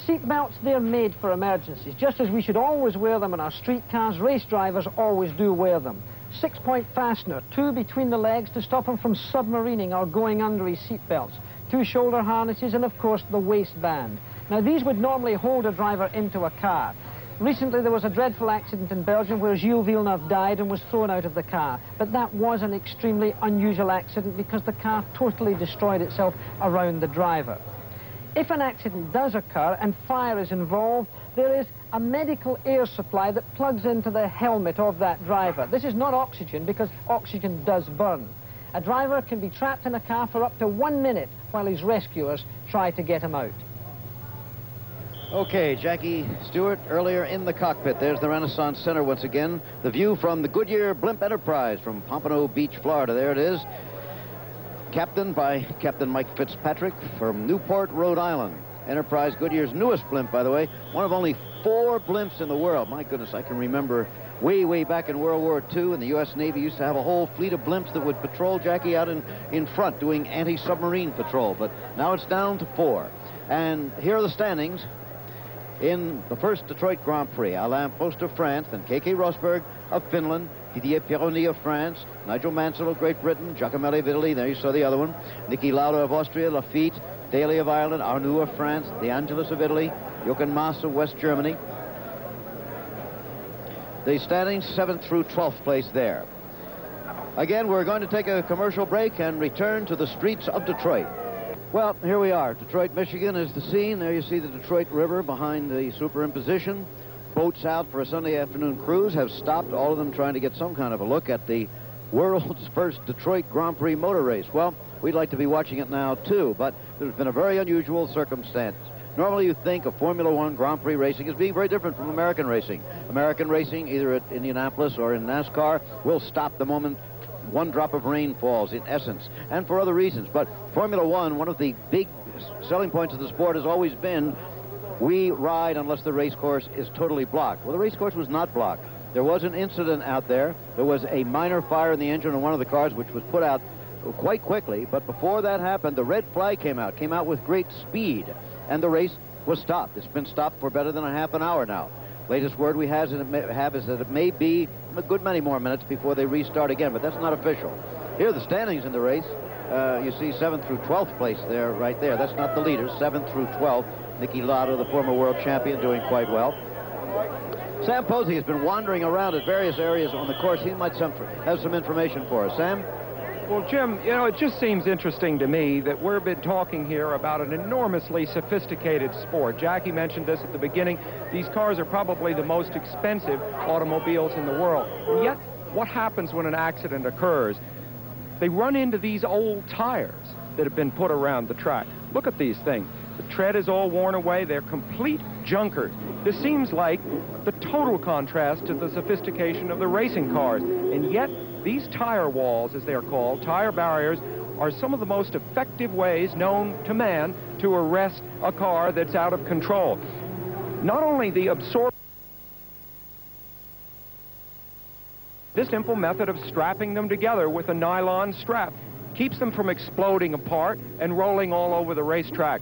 Seat belts, they're made for emergencies. Just as we should always wear them in our street cars, race drivers always do wear them. 6-point fastener, 2 between the legs to stop them from submarining or going under his seat belts. 2 shoulder harnesses and, of course, the waistband. Now, these would normally hold a driver into a car. Recently, there was a dreadful accident in Belgium where Gilles Villeneuve died and was thrown out of the car. But that was an extremely unusual accident because the car totally destroyed itself around the driver. If an accident does occur and fire is involved, there is a medical air supply that plugs into the helmet of that driver. This is not oxygen because oxygen does burn. A driver can be trapped in a car for up to 1 minute while his rescuers try to get him out. Okay, Jackie Stewart earlier in the cockpit. There's the Renaissance Center once again. The view from the Goodyear Blimp Enterprise from Pompano Beach, Florida. There it is. Captained by Captain Mike Fitzpatrick from Newport, Rhode Island. Enterprise, Goodyear's newest blimp, by the way. One of only 4 blimps in the world. My goodness, I can remember way back in World War II, and the U.S. Navy used to have a whole fleet of blimps that would patrol Jackie out in front doing anti-submarine patrol. But now it's down to 4. And here are the standings. In the first Detroit Grand Prix, Alain Prost of France, then Keke Rosberg of Finland, Didier Pironi of France, Nigel Mansell of Great Britain, Giacomelli of Italy, there you saw the other one, Niki Lauda of Austria, Lafitte, Daly of Ireland, Arnoux of France, De Angelis of Italy, Jochen Mass of West Germany. The standings 7th through 12th place there. Again, we're going to take a commercial break and return to the streets of Detroit. Well, here we are. Detroit, Michigan is the scene. There you see the Detroit River behind the superimposition. Boats out for a Sunday afternoon cruise have stopped, all of them trying to get some kind of a look at the world's first Detroit Grand Prix motor race. Well, we'd like to be watching it now, too, but there's been a very unusual circumstance. Normally you think of Formula One Grand Prix racing as being very different from American racing. American racing, either at Indianapolis or in NASCAR, will stop the moment 1 drop of rain falls, in essence, and for other reasons. But Formula One, one of the big selling points of the sport has always been we ride unless the race course is totally blocked. Well, the race course was not blocked. There was an incident out there. There was a minor fire in the engine of one of the cars, which was put out quite quickly. But before that happened, the red flag came out with great speed, and the race was stopped. It's been stopped for better than a half an hour now. Latest word we have is that it may be a good many more minutes before they restart again, but that's not official. Here are the standings in the race. You see 7th through 12th place there, right there. That's not the leaders, 7th through 12th. Niki Lauda, the former world champion, doing quite well. Sam Posey has been wandering around at various areas on the course. He might have some information for us. Sam? Well, Jim, you know, it just seems interesting to me that we've been talking here about an enormously sophisticated sport. Jackie mentioned this at the beginning. These cars are probably the most expensive automobiles in the world. And yet, what happens when an accident occurs? They run into these old tires that have been put around the track. Look at these things. The tread is all worn away. They're complete junkers. This seems like the total contrast to the sophistication of the racing cars. And yet, these tire walls, as they're called, tire barriers, are some of the most effective ways known to man to arrest a car that's out of control. Not only the this simple method of strapping them together with a nylon strap keeps them from exploding apart and rolling all over the racetrack.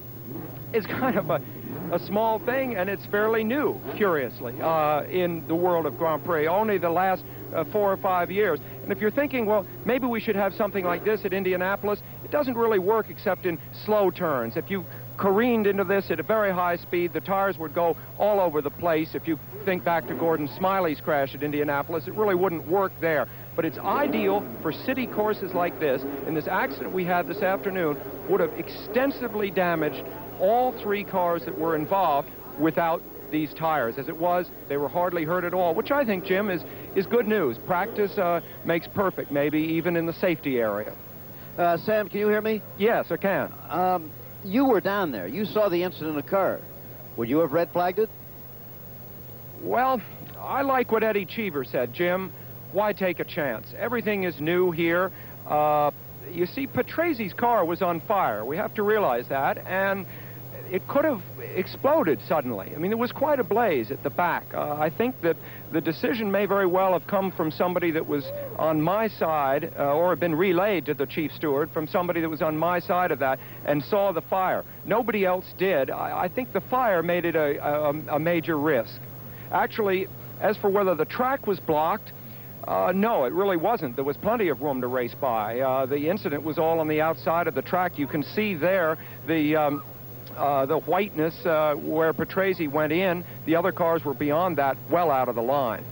It's kind of a small thing, and it's fairly new, curiously, in the world of Grand Prix, only the last 4 or 5 years. And if you're thinking, well, maybe we should have something like this at Indianapolis, it doesn't really work except in slow turns. If you careened into this at a very high speed, the tires would go all over the place. If you think back to Gordon Smiley's crash at Indianapolis, it really wouldn't work there. But it's ideal for city courses like this, and this accident we had this afternoon would have extensively damaged all 3 cars that were involved without these tires. As it was, they were hardly hurt at all, which I think, Jim, is good news. Practice makes perfect, maybe even in the safety area. Sam, can you hear me? Yes, I can. You were down there. You saw the incident occur. Would you have red flagged it? Well, I like what Eddie Cheever said, Jim. Why take a chance? Everything is new here. You see, Patrese car was on fire. We have to realize that, and it could have exploded suddenly. I mean, there was quite a blaze at the back. I think that the decision may very well have come from somebody that was on my side, or had been relayed to the chief steward from somebody that was on my side of that and saw the fire. Nobody else did. I think the fire made it a major risk. Actually, as for whether the track was blocked, no, it really wasn't. There was plenty of room to race by. The incident was all on the outside of the track. You can see there the the whiteness where Patrese went in. The other cars were beyond that, well out of the line.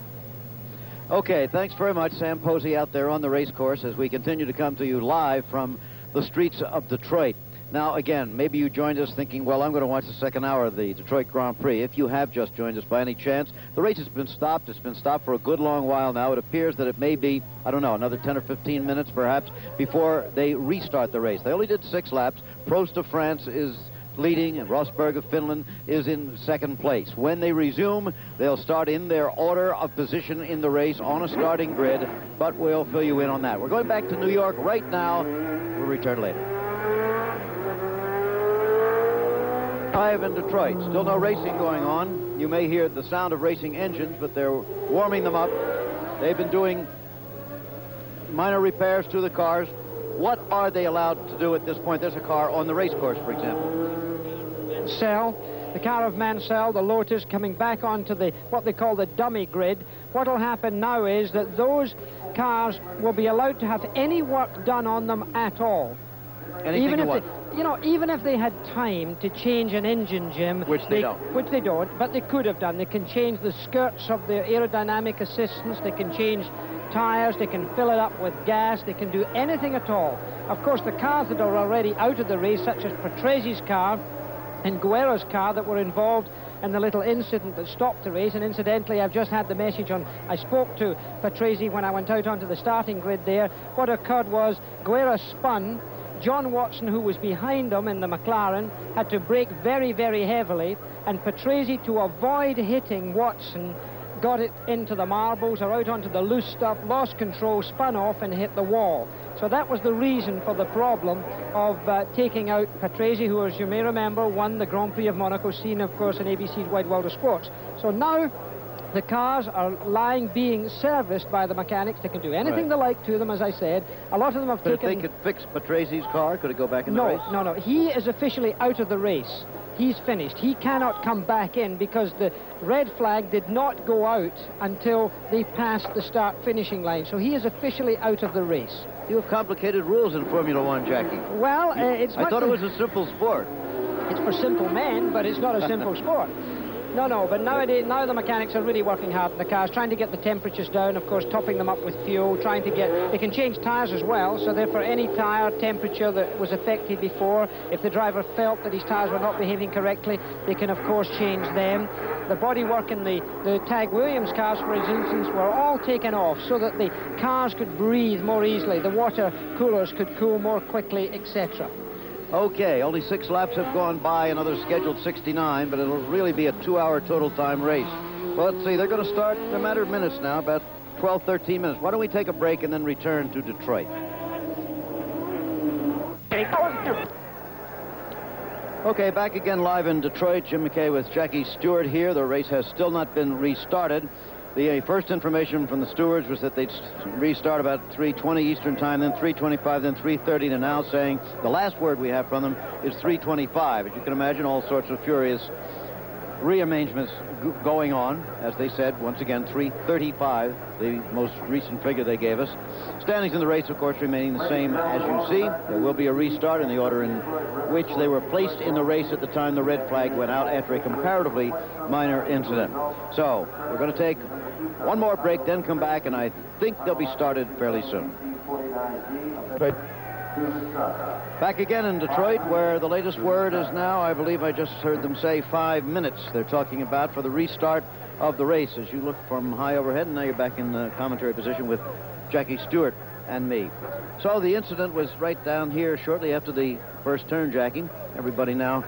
Okay, thanks very much, Sam Posey, out there on the race course as we continue to come to you live from the streets of Detroit. Now, again, maybe you joined us thinking, well, I'm going to watch the second hour of the Detroit Grand Prix. If you have just joined us by any chance, the race has been stopped. It's been stopped for a good long while now. It appears that it may be, I don't know, another 10 or 15 minutes perhaps before they restart the race. They only did 6 laps. Prost of France is leading, and Rosberg of Finland is in second place. When they resume, they'll start in their order of position in the race on a starting grid, but we'll fill you in on that. We're going back to New York right now. We'll return later. Live in Detroit. Still no racing going on. You may hear the sound of racing engines, but they're warming them up. They've been doing minor repairs to the cars. What are they allowed to do at this point? There's a car on the race course, for example. Mansell, the car of Mansell, the Lotus, coming back onto the what they call the dummy grid. What will happen now is that those cars will be allowed to have any work done on them at all. Anything even if what? even if they had time to change an engine, Jim, which they don't, but they could have done. They can change the skirts of the aerodynamic assistance. They can change tires. They can fill it up with gas. They can do anything at all. Of course, the cars that are already out of the race, such as Patrese's car and Guerra's car that were involved in the little incident that stopped the race. And incidentally, I've just had the message on, I spoke to Patrese when I went out onto the starting grid there. What occurred was Guerra spun. John Watson, who was behind him in the McLaren, had to brake very, very heavily, and Patrese, to avoid hitting Watson, got it into the marbles or out onto the loose stuff, lost control, spun off and hit the wall. So that was the reason for the problem of taking out Patrese, who, as you may remember, won the Grand Prix of Monaco, seen, of course, in ABC's Wide World of Sports. So now the cars are being serviced by the mechanics. They can do anything they like to them, as I said. A lot of them have taken... But if they could fix Patrese's car, could it go back in the race? No. He is officially out of the race. He's finished. He cannot come back in because the red flag did not go out until they passed the start-finishing line. So he is officially out of the race. You have complicated rules in Formula One, Jackie. Well, I thought it was a simple sport. It's for simple men, but it's not a simple sport. No, but nowadays, now the mechanics are really working hard on the cars, trying to get the temperatures down, of course, topping them up with fuel, trying to get... They can change tires as well, so therefore any tire temperature that was affected before, if the driver felt that his tires were not behaving correctly, they can, of course, change them. The bodywork in the Tag Williams cars, for instance, were all taken off so that the cars could breathe more easily, the water coolers could cool more quickly, etc. Okay, only 6 laps have gone by, another scheduled 69, but it'll really be a 2-hour total time race. Well, let's see, they're going to start in a matter of minutes now, about 12, 13 minutes. Why don't we take a break and then return to Detroit? Okay, back again live in Detroit. Jim McKay with Jackie Stewart here. The race has still not been restarted. The first information from the stewards was that they'd restart about 3:20 Eastern time, then 3:25, then 3:30, and now saying the last word we have from them is 3:25. As you can imagine, all sorts of furious rearrangements going on. As they said, once again, 3:35, the most recent figure they gave us. Standings in the race, of course, remaining the same as you see. There will be a restart in the order in which they were placed in the race at the time the red flag went out after a comparatively minor incident. So we're going to take one more break, then come back, and I think they'll be started fairly soon. Back again in Detroit, where the latest word is now, I believe I just heard them say 5 minutes they're talking about for the restart of the race. As you look from high overhead, and now you're back in the commentary position with Jackie Stewart and me. So the incident was right down here shortly after the first turn, Jackie. Everybody now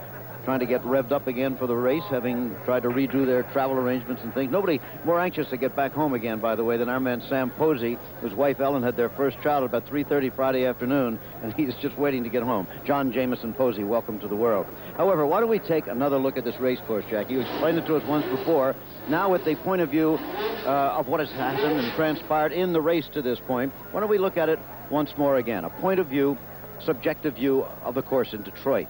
trying to get revved up again for the race, having tried to redo their travel arrangements and things. Nobody more anxious to get back home again, by the way, than our man Sam Posey, whose wife Ellen had their first child at about 3:30 Friday afternoon, and he's just waiting to get home. John Jameson Posey, welcome to the world. However, why don't we take another look at this race course, Jackie? You explained it to us once before. Now with the point of view of what has happened and transpired in the race to this point, why don't we look at it once more again? A point of view, subjective view of the course in Detroit.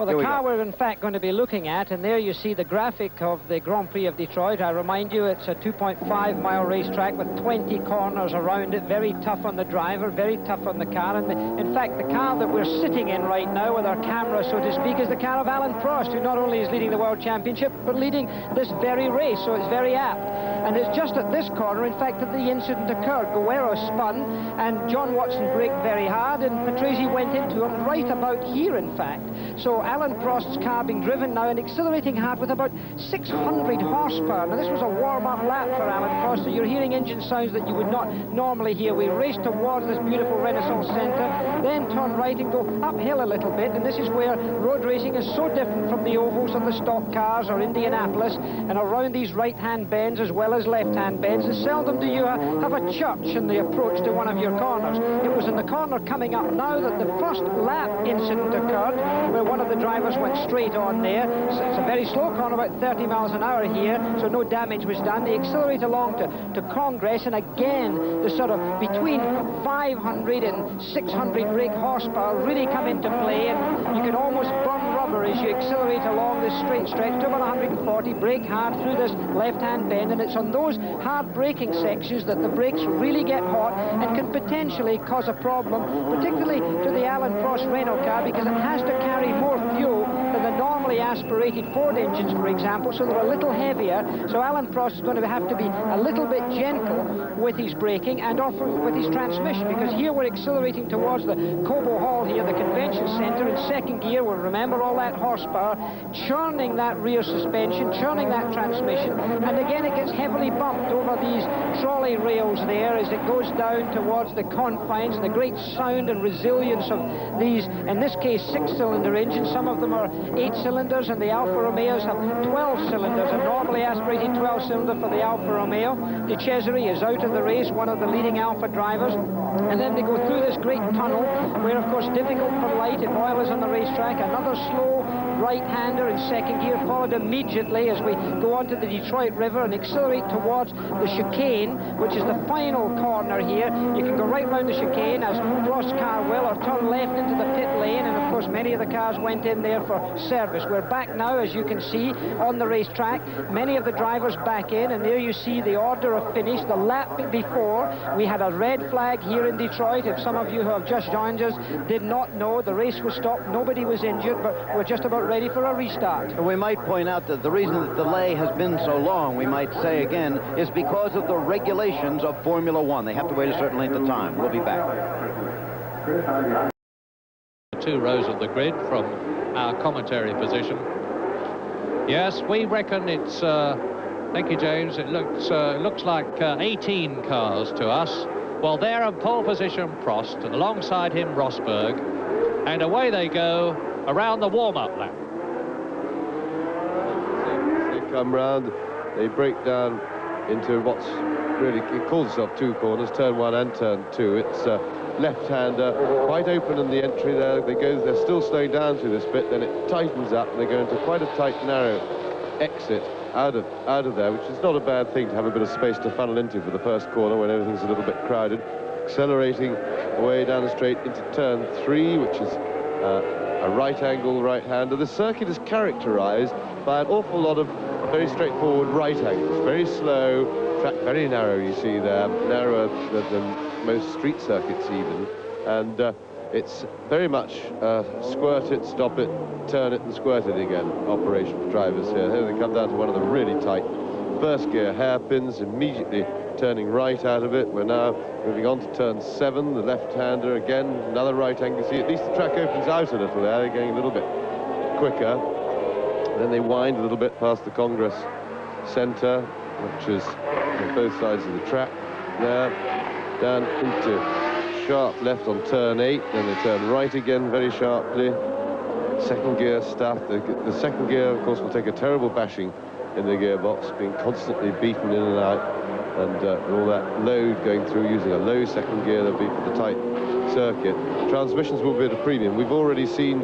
Well, the car we're in fact going to be looking at, and there you see the graphic of the Grand Prix of Detroit. I remind you, it's a 2.5-mile racetrack with 20 corners around it. Very tough on the driver, very tough on the car. And in fact, the car that we're sitting in right now with our camera, so to speak, is the car of Alan Prost, who not only is leading the World Championship, but leading this very race, so it's very apt. And it's just at this corner, in fact, that the incident occurred. Guerrero spun, and John Watson braked very hard, and Patrese went into him right about here, in fact. So Alan Prost's car being driven now and accelerating hard with about 600 horsepower. Now, this was a warm-up lap for Alan Prost, so you're hearing engine sounds that you would not normally hear. We raced towards this beautiful Renaissance Centre, then turn right and go uphill a little bit, and this is where road racing is so different from the ovals of the stock cars or Indianapolis, and around these right-hand bends as well as left-hand bends, and seldom do you have a church in the approach to one of your corners. It was in the corner coming up now that the first lap incident occurred, where one of the drivers went straight on there. So it's a very slow corner, about 30 miles an hour here, so no damage was done. They accelerate along to Congress, and again, the sort of between 500 and 600 brake horsepower really come into play, and you can almost burn rubber as you accelerate along this straight stretch to about 140, brake hard through this left-hand bend, and it's on those hard braking sections that the brakes really get hot and can potentially cause a problem, particularly to the Alan Prost Renault car, because it has to carry more fuel than the normally aspirated Ford engines, for example, so they're a little heavier. So Alan Prost is going to have to be a little bit gentle with his braking and often with his transmission, because here we're accelerating towards the Cobo Hall here, the convention center, in second gear. We'll remember all that horsepower, churning that rear suspension, churning that transmission, and again it gets heavily bumped over these trolley rails there as it goes down towards the confines, and the great sound and resilience of these, in this case, 6-cylinder engines. Some of them are 8 cylinders, and the Alfa Romeos have 12 cylinders, a normally aspirated 12-cylinder for the Alfa Romeo. De Cesare is out of the race, one of the leading Alfa drivers. And then they go through this great tunnel, where, of course, difficult for light if oil is on the racetrack. Another slow right-hander in second gear, followed immediately as we go onto the Detroit River and accelerate towards the chicane, which is the final corner here. You can go right round the chicane, as Prost's car will, or turn left into the pit lane, and of course many of the cars went in there for service. We're back now, as you can see, on the racetrack. Many of the drivers back in, and there you see the order of finish. The lap before, we had a red flag here in Detroit. If some of you who have just joined us did not know, the race was stopped. Nobody was injured, but we're just about ready for a restart. We might point out that the reason the delay has been so long, we might say again, is because of the regulations of Formula One. They have to wait a certain length of time. We'll be back. 2 rows of the grid from our commentary position. Yes, we reckon it's, thank you, James, it looks like 18 cars to us. Well, there in pole position, Prost, alongside him, Rosberg, and away they go around the warm-up lap. They come round, they break down into what's really, it calls itself 2 corners, turn 1 and turn 2. It's left-hander, quite open in the entry there. They're still slowing down through this bit, then it tightens up, and they go into quite a tight, narrow exit out of there, which is not a bad thing to have a bit of space to funnel into for the first corner when everything's a little bit crowded. Accelerating away down the straight into turn 3, which is a right-angle right-hander. The circuit is characterized by an awful lot of very straightforward right angles, very slow, track very narrow, you see there, narrower than most street circuits even, and it's very much squirt it, stop it, turn it and squirt it again operation for drivers here. Here they come down to one of the really tight first gear hairpins, immediately turning right out of it. We're now moving on to turn 7, the left-hander again, another right angle. See, at least the track opens out a little there, they're going a little bit quicker. Then they wind a little bit past the Congress Center, which is on both sides of the track there, down into sharp left on turn 8, then they turn right again very sharply. Second gear stuff. The second gear, of course, will take a terrible bashing in the gearbox, being constantly beaten in and out, and all that load going through using a low second gear that'll be for the tight circuit. Transmissions will be at a premium. We've already seen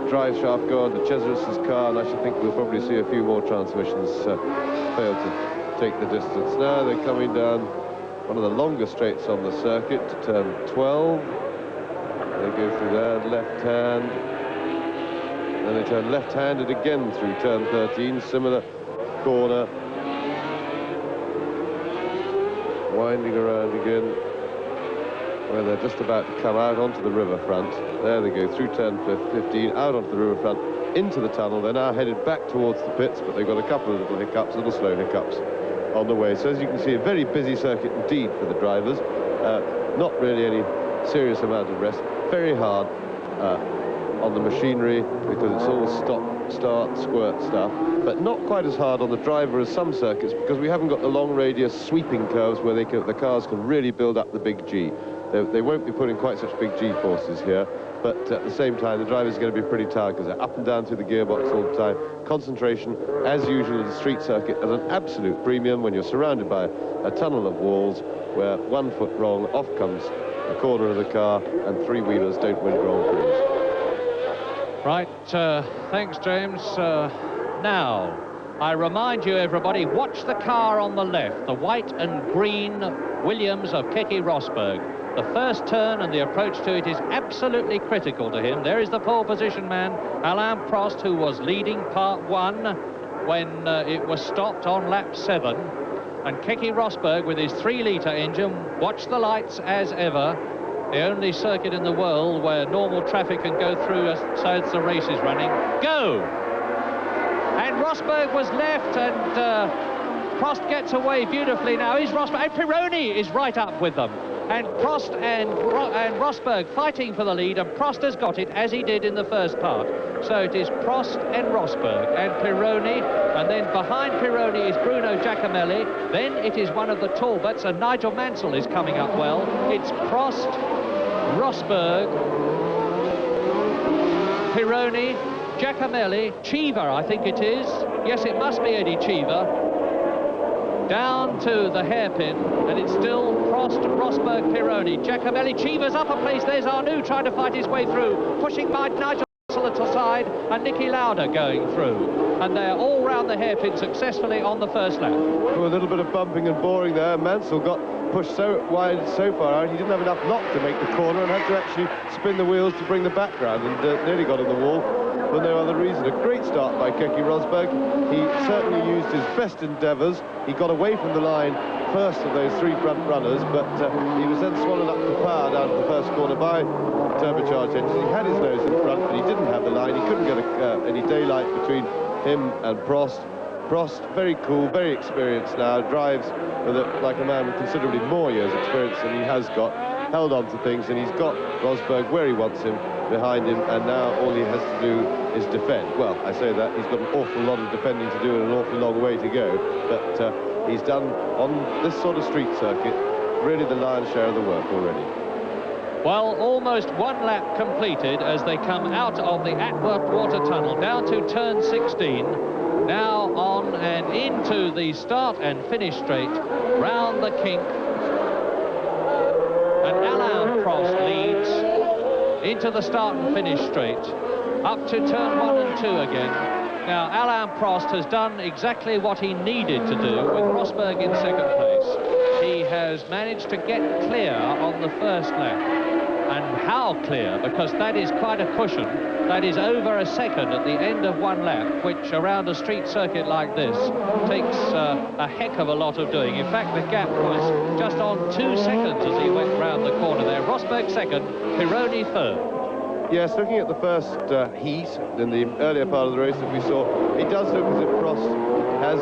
drive shaft go on to Cesare's car, and I should think we'll probably see a few more transmissions fail to take the distance. Now they're coming down one of the longer straights on the circuit to turn 12. They go through there, left hand. Then they turn left-handed again through turn 13, similar corner. Winding around again, where they're just about to come out onto the riverfront. There they go, through turn 15, out onto the riverfront, into the tunnel. They're now headed back towards the pits, but they've got a couple of little hiccups, little slow hiccups on the way. So as you can see, a very busy circuit indeed for the drivers. Not really any serious amount of rest. Very hard on the machinery because it's all stop, start, squirt stuff, but not quite as hard on the driver as some circuits because we haven't got the long radius sweeping curves where the cars can really build up the big G. They won't be putting quite such big G forces here, but at the same time the drivers are going to be pretty tired because they're up and down through the gearbox all the time. Concentration, as usual in the street circuit, at an absolute premium when you're surrounded by a tunnel of walls where 1 foot wrong, off comes the corner of the car, and three-wheelers don't win Grand Prix. Right, thanks, James. Now, I remind you, everybody, watch the car on the left, the white and green Williams of Keke Rosberg. The first turn and the approach to it is absolutely critical to him. There is the pole position man, Alain Prost, who was leading part 1 when it was stopped on lap 7. And Keke Rosberg with his 3-litre engine, watch the lights as ever. The only circuit in the world where normal traffic can go through as the race is running. Go! And Rosberg was left, and Prost gets away beautifully now. Is Rosberg, and Pironi is right up with them. And Prost and Rosberg fighting for the lead, and Prost has got it as he did in the first part. So it is Prost and Rosberg and Pironi, and then behind Pironi is Bruno Giacomelli. Then it is one of the Talbots, and Nigel Mansell is coming up well. It's Prost, Rosberg, Pironi, Giacomelli, Cheever, I think it is. Yes, it must be Eddie Cheever. Down to the hairpin, and it's still Prost, Rosberg, Pironi. Giacomelli, Cheever's up a place. There's Arnoux trying to fight his way through, pushing by Nigel Mansell at the side, and Niki Lauda going through. And they're all round the hairpin successfully on the first lap. Oh, a little bit of bumping and boring there. Mansell got pushed so wide so far out, he didn't have enough knock to make the corner and had to actually spin the wheels to bring the back round, and nearly got on the wall for no other reason. A great start by Keke Rosberg. He certainly used his best endeavours. He got away from the line first of those 3 front runners, but he was then swallowed up for power down to the first corner by turbocharged engines. He had his nose in front, but he didn't have the line. He couldn't get any daylight between him and Prost. Prost, very cool, very experienced now, drives with like a man with considerably more years experience than he has got, held on to things, and he's got Rosberg where he wants him, behind him, and now all he has to do is defend. Well, I say that, he's got an awful lot of defending to do and an awful long way to go, but he's done, on this sort of street circuit, really the lion's share of the work already. Well, almost 1 lap completed as they come out of the Atworth Water Tunnel down to turn 16. Now on and into the start and finish straight, round the kink. And Alain Prost leads into the start and finish straight, up to turn 1 and 2 again. Now, Alain Prost has done exactly what he needed to do with Rosberg in second place. He has managed to get clear on the first lap. And how clear, because that is quite a cushion. That is over a second at the end of 1 lap, which around a street circuit like this takes a heck of a lot of doing. In fact, the gap was just on 2 seconds as he went round the corner there. Rosberg second, Pironi third. Yes, looking at the first heat in the earlier part of the race that we saw, it does look as if Prost has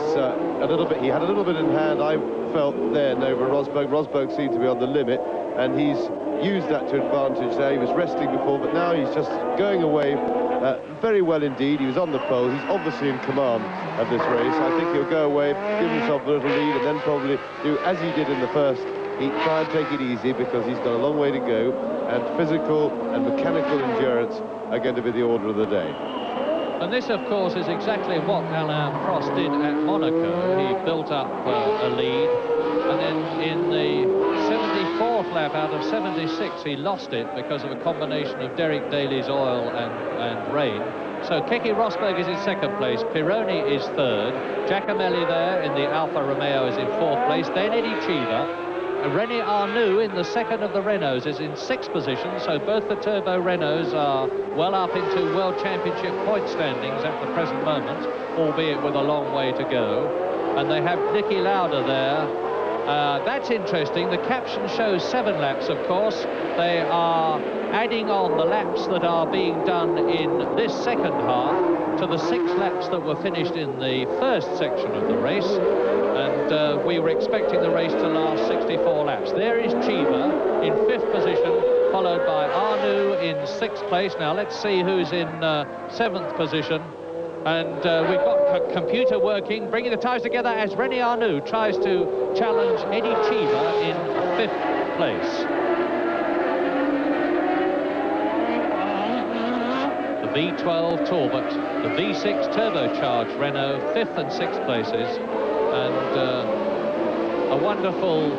he had a little bit in hand, I felt then, over Rosberg. Rosberg seemed to be on the limit, and he's used that to advantage there. He was resting before, but now he's just going away very well indeed. He was on the pole. He's obviously in command of this race. I think he'll go away, give himself a little lead, and then probably do as he did in the first heat, try and take it easy, because he's got a long way to go, and physical and mechanical endurance are going to be the order of the day. And this, of course, is exactly what Alain Prost did at Monaco. He built up a lead, and then in the 74th lap out of 76, he lost it because of a combination of Derek Daly's oil and rain. So Keke Rosberg is in second place, Pironi is third, Giacomelli there in the Alfa Romeo is in fourth place, then Eddie Cheever, René Arnoux in the second of the Renaults is in 6th position, so both the turbo Renaults are well up into World Championship point standings at the present moment, albeit with a long way to go. And they have Niki Lauda there. That's interesting. The caption shows 7 laps, of course. They are adding on the laps that are being done in this second half to the 6 laps that were finished in the first section of the race. And we were expecting the race to last 64 laps. There is Cheever in 5th position, followed by Arnoux in 6th place. Now let's see who's in 7th position. And we've got computer working, bringing the tyres together as René Arnoux tries to challenge Eddie Cheever in 5th place. The V12 Talbot, the V6 turbocharged Renault, 5th and 6th places. And a wonderful,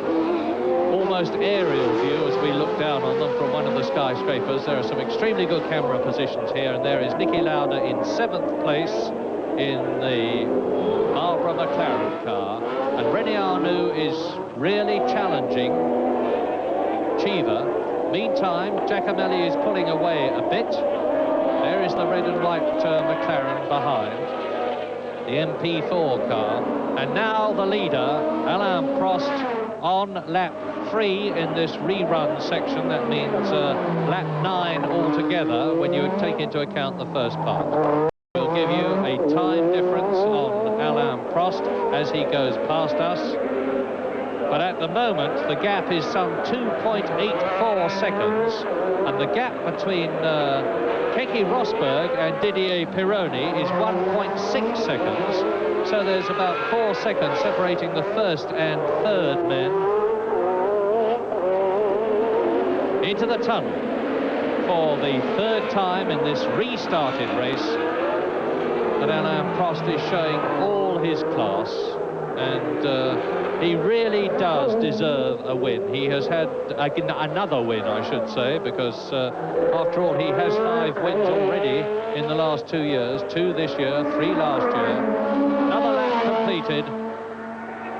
almost aerial view as we look down on them from one of the skyscrapers. There are some extremely good camera positions here, and there is Niki Lauda in 7th place in the Marlboro McLaren car, and René Arnoux is really challenging Cheever. Meantime, Giacomelli is pulling away a bit. There is the red and white McLaren behind, the MP4 car, and now the leader, Alain Prost, on lap 3 in this rerun section. That means lap 9 altogether when you take into account the first part. We'll give you a time difference on Alain Prost as he goes past us. But at the moment, the gap is some 2.84 seconds, and the gap between Keke Rosberg and Didier Pironi is 1.6 seconds. So there's about 4 seconds separating the first and third men. Into the tunnel for the 3rd time in this restarted race. And Alain Prost is showing all his class, and he really does deserve a win. He has had another win, I should say, because after all, he has 5 wins already in the last 2 years, 2 this year, 3 last year. Another lap completed.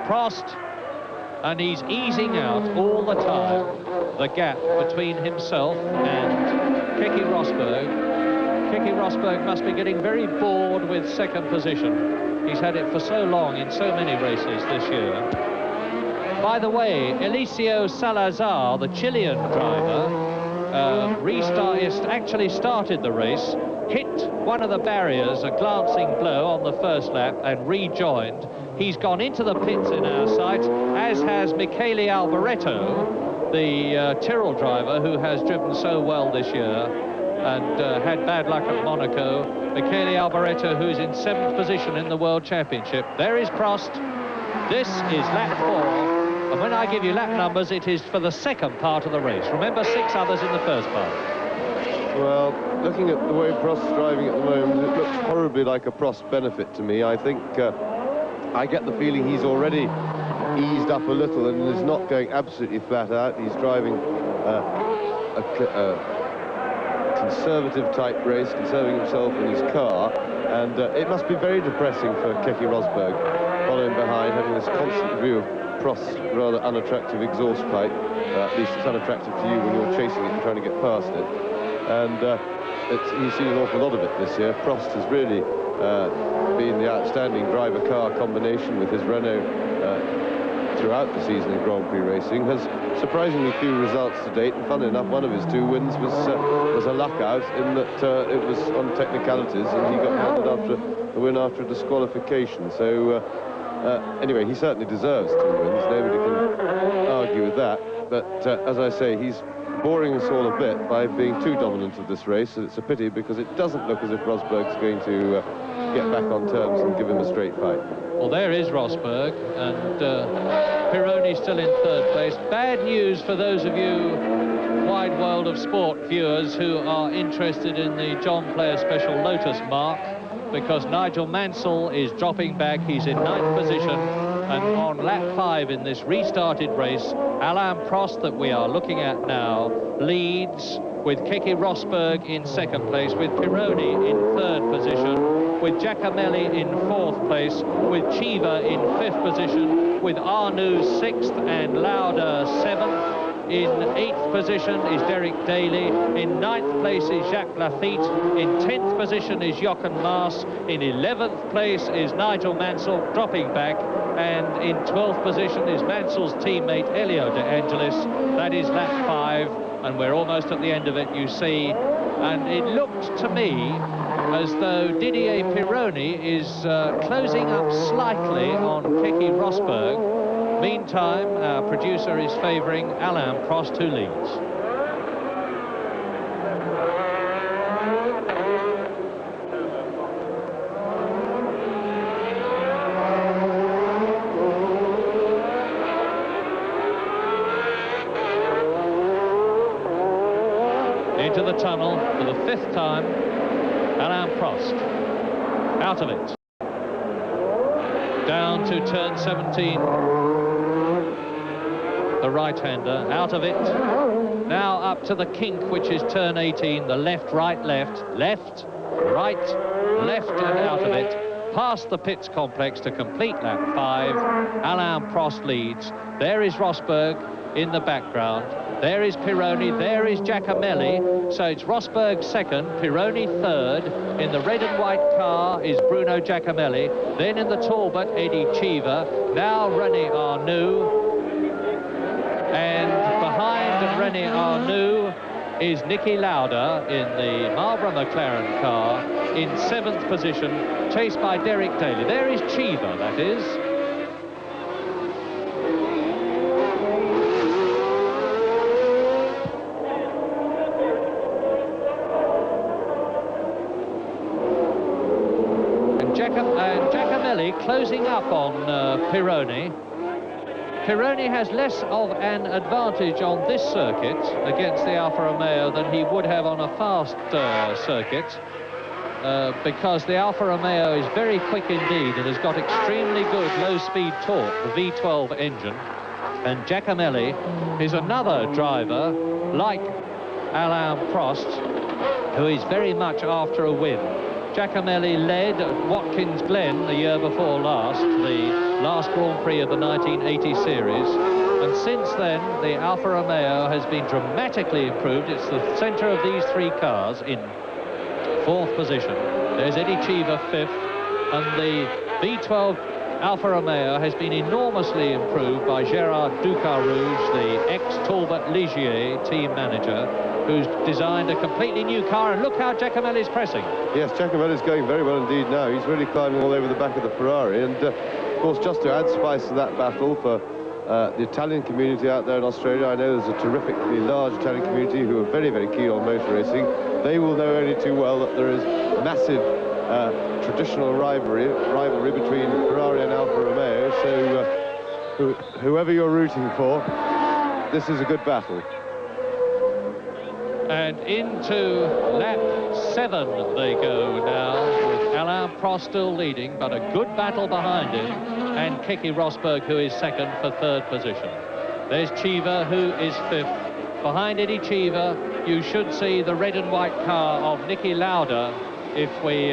Prost, and he's easing out all the time the gap between himself and Keke Rosberg. Keke Rosberg must be getting very bored with 2nd position. He's had it for so long in so many races this year. By the way, Eliseo Salazar, the Chilean driver, actually started the race, hit one of the barriers, a glancing blow on the first lap, and rejoined. He's gone into the pits in our sight, as has Michele Alboreto, the Tyrrell driver who has driven so well this year and had bad luck at Monaco. Michele Alboreto, who's in 7th position in the World Championship. There is Prost. This is lap 4. And when I give you lap numbers, it is for the 2nd part of the race. Remember, 6 others in the first part. Well, looking at the way Prost's driving at the moment, it looks horribly like a Prost benefit to me. I think I get the feeling he's already eased up a little and is not going absolutely flat out. He's driving a conservative type race, conserving himself in his car, and it must be very depressing for Keke Rosberg following behind, having this constant view of Prost's rather unattractive exhaust pipe. At least it's unattractive to you when you're chasing it and trying to get past it. And he's seen an awful lot of it this year. Prost has really been the outstanding driver-car combination with his Renault throughout the season in Grand Prix racing. Has surprisingly few results to date, and funnily enough, one of his 2 wins was a luck out in that it was on technicalities and he got handed after the win after a disqualification. So anyway, he certainly deserves 2 wins. Nobody can argue with that. But as I say, he's boring us all a bit by being too dominant of this race, and it's a pity because it doesn't look as if Rosberg's going to get back on terms and give him a straight fight. Well, there is Rosberg, and Pironi still in 3rd place. Bad news for those of you wide world of sport viewers who are interested in the John Player Special Lotus mark, because Nigel Mansell is dropping back. He's in 9th position, and on lap 5 in this restarted race, Alain Prost, that we are looking at now, leads with Keke Rosberg in 2nd place, with Pironi in 3rd position, with Giacomelli in 4th place, with Cheever in 5th position, with Arnoux 6th and Lauda 7th. In 8th position is Derek Daly. In 9th place is Jacques Lafitte. In 10th position is Jochen Maas. In 11th place is Nigel Mansell, dropping back. And in 12th position is Mansell's teammate, Elio De Angelis. That is lap 5, and we're almost at the end of it, you see. And it looked to me as though Didier Pironi is closing up slightly on Keke Rosberg. Meantime, our producer is favouring Alain Prost, who leads. Into the tunnel for the 5th time, Alain Prost. Out of it. Down to turn 17. The right-hander, out of it. Now up to the kink, which is turn 18, the left, right, left, left, right, left, and out of it. Past the pits complex to complete lap 5. Alain Prost leads. There is Rosberg in the background. There is Pironi, there is Giacomelli. So it's Rosberg 2nd, Pironi 3rd. In the red and white car is Bruno Giacomelli. Then in the Talbot, Eddie Cheever. Now René Arnoux. And behind René Arnoux is Niki Lauda in the Marlboro McLaren car in 7th position, chased by Derek Daly. There is Cheever, that is. And Giacomelli closing up on Pironi. Pironi has less of an advantage on this circuit against the Alfa Romeo than he would have on a fast circuit because the Alfa Romeo is very quick indeed and has got extremely good low-speed torque, the V12 engine. And Giacomelli is another driver like Alain Prost, who is very much after a win. Giacomelli led at Watkins Glen the year before last, the last Grand Prix of the 1980 series, and since then the Alfa Romeo has been dramatically improved. It's the centre of these 3 cars in 4th position. There's Eddie Cheever 5th, and the V12 Alfa Romeo has been enormously improved by Gérard Ducarouge, the ex-Talbot Ligier team manager, who's designed a completely new car, and look how Giacomelli's pressing. Yes, Giacomelli's going very well indeed now. He's really climbing all over the back of the Ferrari, and of course, just to add spice to that battle for the Italian community out there in Australia, I know there's a terrifically large Italian community who are very, very keen on motor racing. They will know only too well that there is massive traditional rivalry between Ferrari and Alfa Romeo, so whoever you're rooting for, this is a good battle. And into lap 7 they go now, with Alain Prost still leading, but a good battle behind him, and Keke Rosberg, who is 2nd for 3rd position. There's Cheever, who is 5th. Behind Eddie Cheever, you should see the red and white car of Niki Lauda if we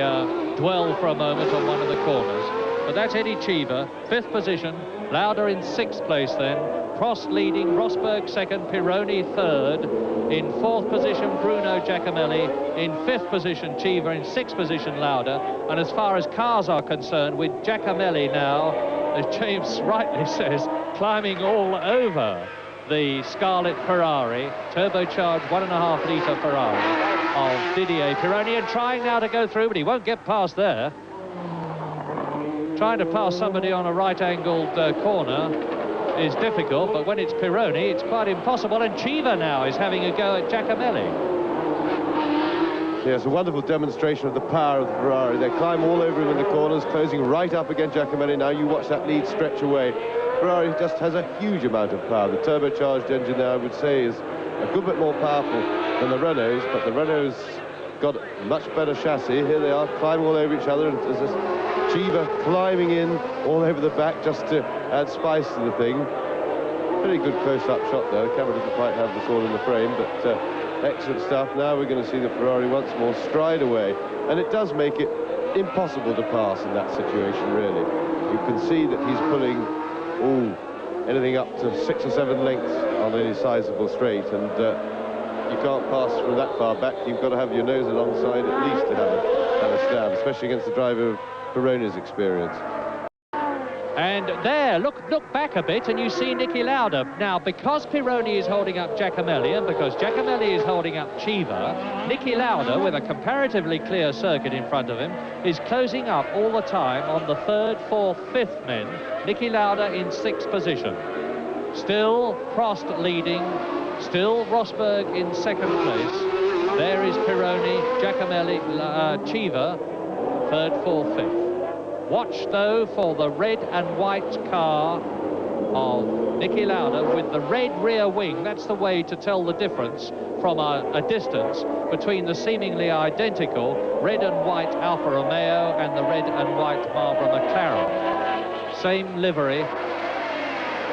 dwell for a moment on one of the corners. But that's Eddie Cheever, 5th position, Lauda in 6th place then. Prost leading, Rosberg 2nd, Pironi 3rd. In 4th position, Bruno Giacomelli. In 5th position, Cheever. In 6th position, Lauda. And as far as cars are concerned, with Giacomelli now, as James rightly says, climbing all over the Scarlet Ferrari, turbocharged 1.5-litre Ferrari of Didier Pironi, and trying now to go through, but he won't get past there. Trying to pass somebody on a right-angled corner is difficult, but when it's Pironi, it's quite impossible, and Cheever now is having a go at Giacomelli. Yes, a wonderful demonstration of the power of the Ferrari. They climb all over him in the corners, closing right up against Giacomelli. Now you watch that lead stretch away. Ferrari just has a huge amount of power. The turbocharged engine there, I would say, is a good bit more powerful than the Renault's, but the Renault's got a much better chassis. Here they are, climbing all over each other, and there's this Cheever climbing in all over the back just to add spice to the thing. Very good close-up shot there. The camera doesn't quite have this all in the frame, but excellent stuff. Now we're going to see the Ferrari once more stride away, and it does make it impossible to pass in that situation, really. You can see that he's pulling anything up to 6 or 7 lengths on any sizable straight, and you can't pass from that far back. You've got to have your nose alongside at least to have a stab, especially against the driver of Pironi's experience. And there, look back a bit and you see Niki Lauda. Now, because Pironi is holding up Giacomelli and because Giacomelli is holding up Cheever, Niki Lauda, with a comparatively clear circuit in front of him, is closing up all the time on the 3rd, 4th, 5th men. Niki Lauda in 6th position. Still Prost leading, still Rosberg in 2nd place. There is Pironi, Giacomelli, Cheever, 3rd, 4th, 5th. Watch, though, for the red and white car of Niki Lauda with the red rear wing. That's the way to tell the difference from a distance between the seemingly identical red and white Alfa Romeo and the red and white Marlboro McLaren. Same livery,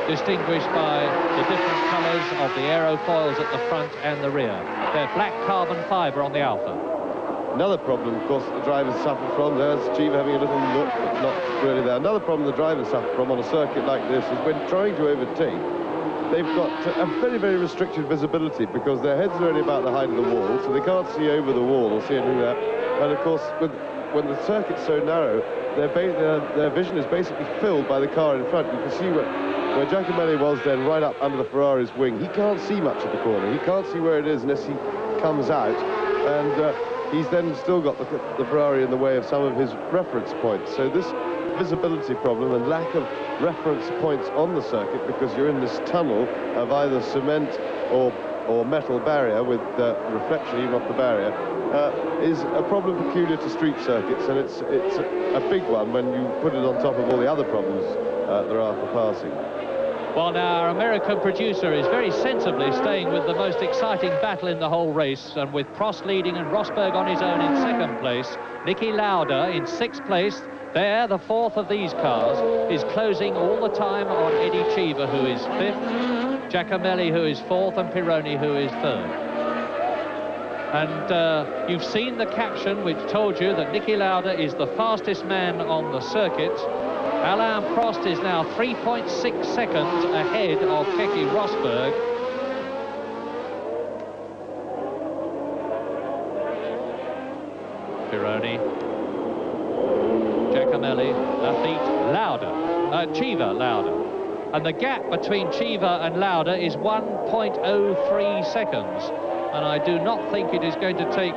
distinguished by the different colours of the aerofoils at the front and the rear. They're black carbon fibre on the Alfa. Another problem, of course, that the drivers suffer from, there's Cheever having a little look, but not really there. Another problem the drivers suffer from on a circuit like this is when trying to overtake, they've got a very, very restricted visibility because their heads are only about the height of the wall, so they can't see over the wall or see anything there. And of course, when the circuit's so narrow, their vision is basically filled by the car in front. You can see where Giacomelli was then, right up under the Ferrari's wing. He can't see much of the corner. He can't see where it is unless he comes out. And he's then still got the Ferrari in the way of some of his reference points. So this visibility problem and lack of reference points on the circuit, because you're in this tunnel of either cement or metal barrier with reflection even off the barrier, is a problem peculiar to street circuits, and it's a big one when you put it on top of all the other problems there are for passing. Well, now, our American producer is very sensibly staying with the most exciting battle in the whole race, and with Prost leading and Rosberg on his own in 2nd place, Niki Lauda in 6th place. There, the 4th of these cars, is closing all the time on Eddie Cheever, who is 5th, Giacomelli, who is 4th, and Pironi, who is 3rd. And you've seen the caption which told you that Niki Lauda is the fastest man on the circuit. Alain Prost is now 3.6 seconds ahead of Keke Rosberg. Pironi, Giacomelli, Lafitte, Lauda, Cheever, Lauda. And the gap between Cheever and Lauda is 1.03 seconds. And I do not think it is going to take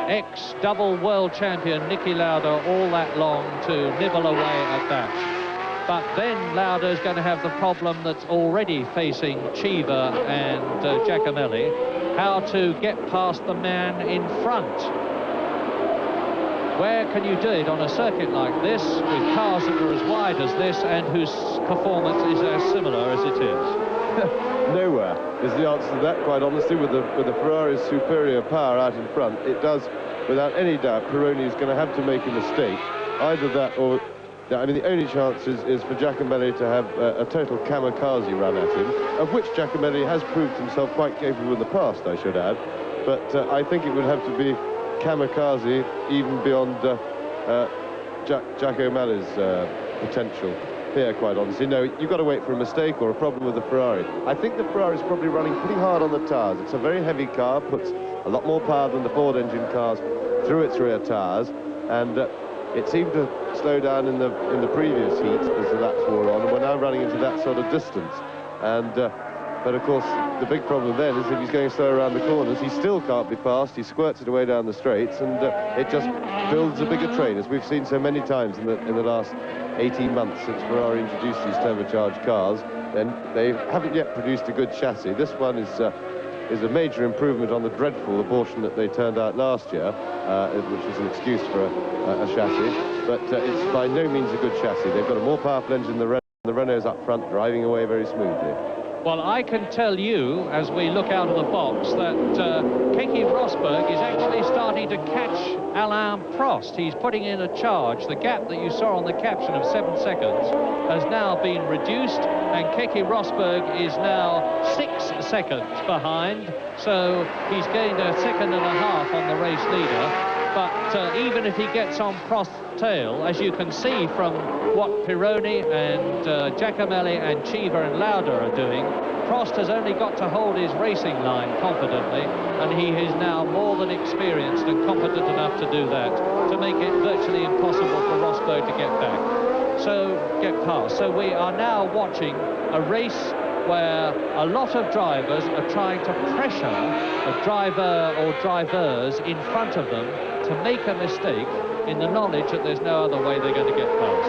ex-double world champion Niki Lauda all that long to nibble away at that. But then Lauda is going to have the problem that's already facing Cheever and Giacomelli, how to get past the man in front. Where can you do it on a circuit like this, with cars that are as wide as this and whose performance is as similar as it is? Nowhere is the answer to that, quite honestly. With the Ferrari's superior power out in front, it does, without any doubt, Pironi is going to have to make a mistake. Either that or, I mean, the only chance is for Giacomelli to have a total kamikaze run at him, of which Giacomelli has proved himself quite capable in the past, I should add. But I think it would have to be kamikaze even beyond Giacomelli's potential. Here, quite honestly. No, you've got to wait for a mistake or a problem with the Ferrari. I think the Ferrari is probably running pretty hard on the tyres. It's a very heavy car, puts a lot more power than the Ford engine cars through its rear tyres, and it seemed to slow down in the previous heat as the laps wore on, and we're now running into that sort of distance. And but of course, the big problem then is if he's going slow around the corners, he still can't be passed. He squirts it away down the straights, and it just builds a bigger train, as we've seen so many times in the last 18 months since Ferrari introduced these turbocharged cars. Then they haven't yet produced a good chassis. This one is a major improvement on the dreadful abortion that they turned out last year, which was an excuse for a chassis. But it's by no means a good chassis. They've got a more powerful engine than the Renault's up front, driving away very smoothly. Well, I can tell you, as we look out of the box, that Keke Rosberg is actually starting to catch Alain Prost. He's putting in a charge. The gap that you saw on the caption of 7 seconds has now been reduced, and Keke Rosberg is now 6 seconds behind. So he's gained a second and a half on the race leader. but even if he gets on Prost's tail, as you can see from what Pironi and Giacomelli and Cheever and Lauda are doing, Prost has only got to hold his racing line confidently, and he is now more than experienced and competent enough to do that, to make it virtually impossible for Rosberg to get past. So we are now watching a race where a lot of drivers are trying to pressure a driver or drivers in front of them to make a mistake in the knowledge that there's no other way they're going to get past.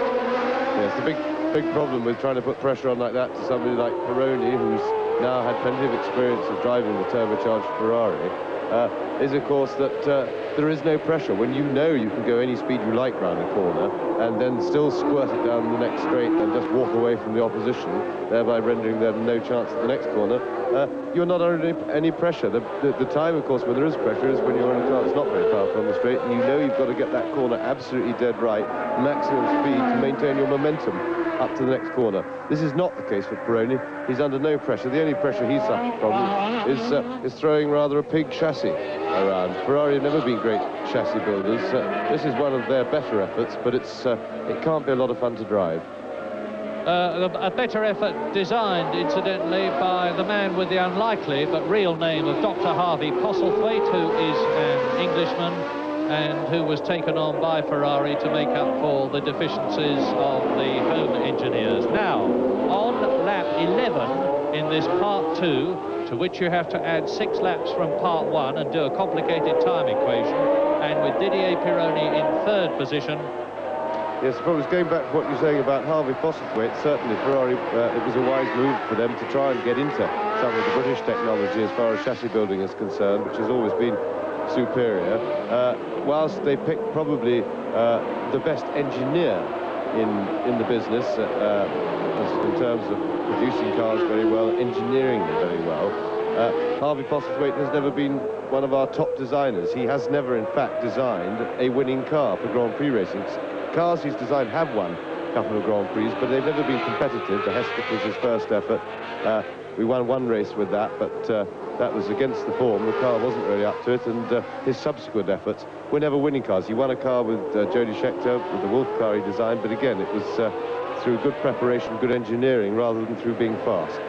Yes, the big problem with trying to put pressure on like that to somebody like Pironi, who's now had plenty of experience of driving the turbocharged Ferrari, is of course that there is no pressure. When you know you can go any speed you like round a corner and then still squirt it down the next straight and just walk away from the opposition, thereby rendering them no chance at the next corner, you're not under any pressure. The time, of course, when there is pressure is when you're in a car that's not very powerful on the straight, and you know you've got to get that corner absolutely dead right, maximum speed to maintain your momentum up to the next corner. This is not the case for Pironi. He's under no pressure. The only pressure he's suffered from is throwing rather a pig chassis around. Ferrari have never been great chassis builders. This is one of their better efforts, but it can't be a lot of fun to drive. A better effort designed, incidentally, by the man with the unlikely but real name of Dr. Harvey Postlethwaite, who is an Englishman and who was taken on by Ferrari to make up for the deficiencies of the home engineers. Now, on lap 11 in this part 2, to which you have to add 6 laps from part 1 and do a complicated time equation, and with Didier Pironi in 3rd position. Yes, but I was going back to what you're saying about Harvey Postlethwaite. Certainly Ferrari, it was a wise move for them to try and get into some of the British technology as far as chassis building is concerned, which has always been superior, whilst they picked probably the best engineer in the business in terms of producing cars very well, engineering them very well. Harvey Postlethwaite has never been one of our top designers. He has never, in fact, designed a winning car for Grand Prix racing. Cars he's designed have won a couple of Grand Prix, but they've never been competitive. The Hesketh was his first effort. We won one race with that, but that was against the form. The car wasn't really up to it, and his subsequent efforts were never winning cars. He won a car with Jody Scheckter, with the Wolf car he designed, but again, it was through good preparation, good engineering, rather than through being fast,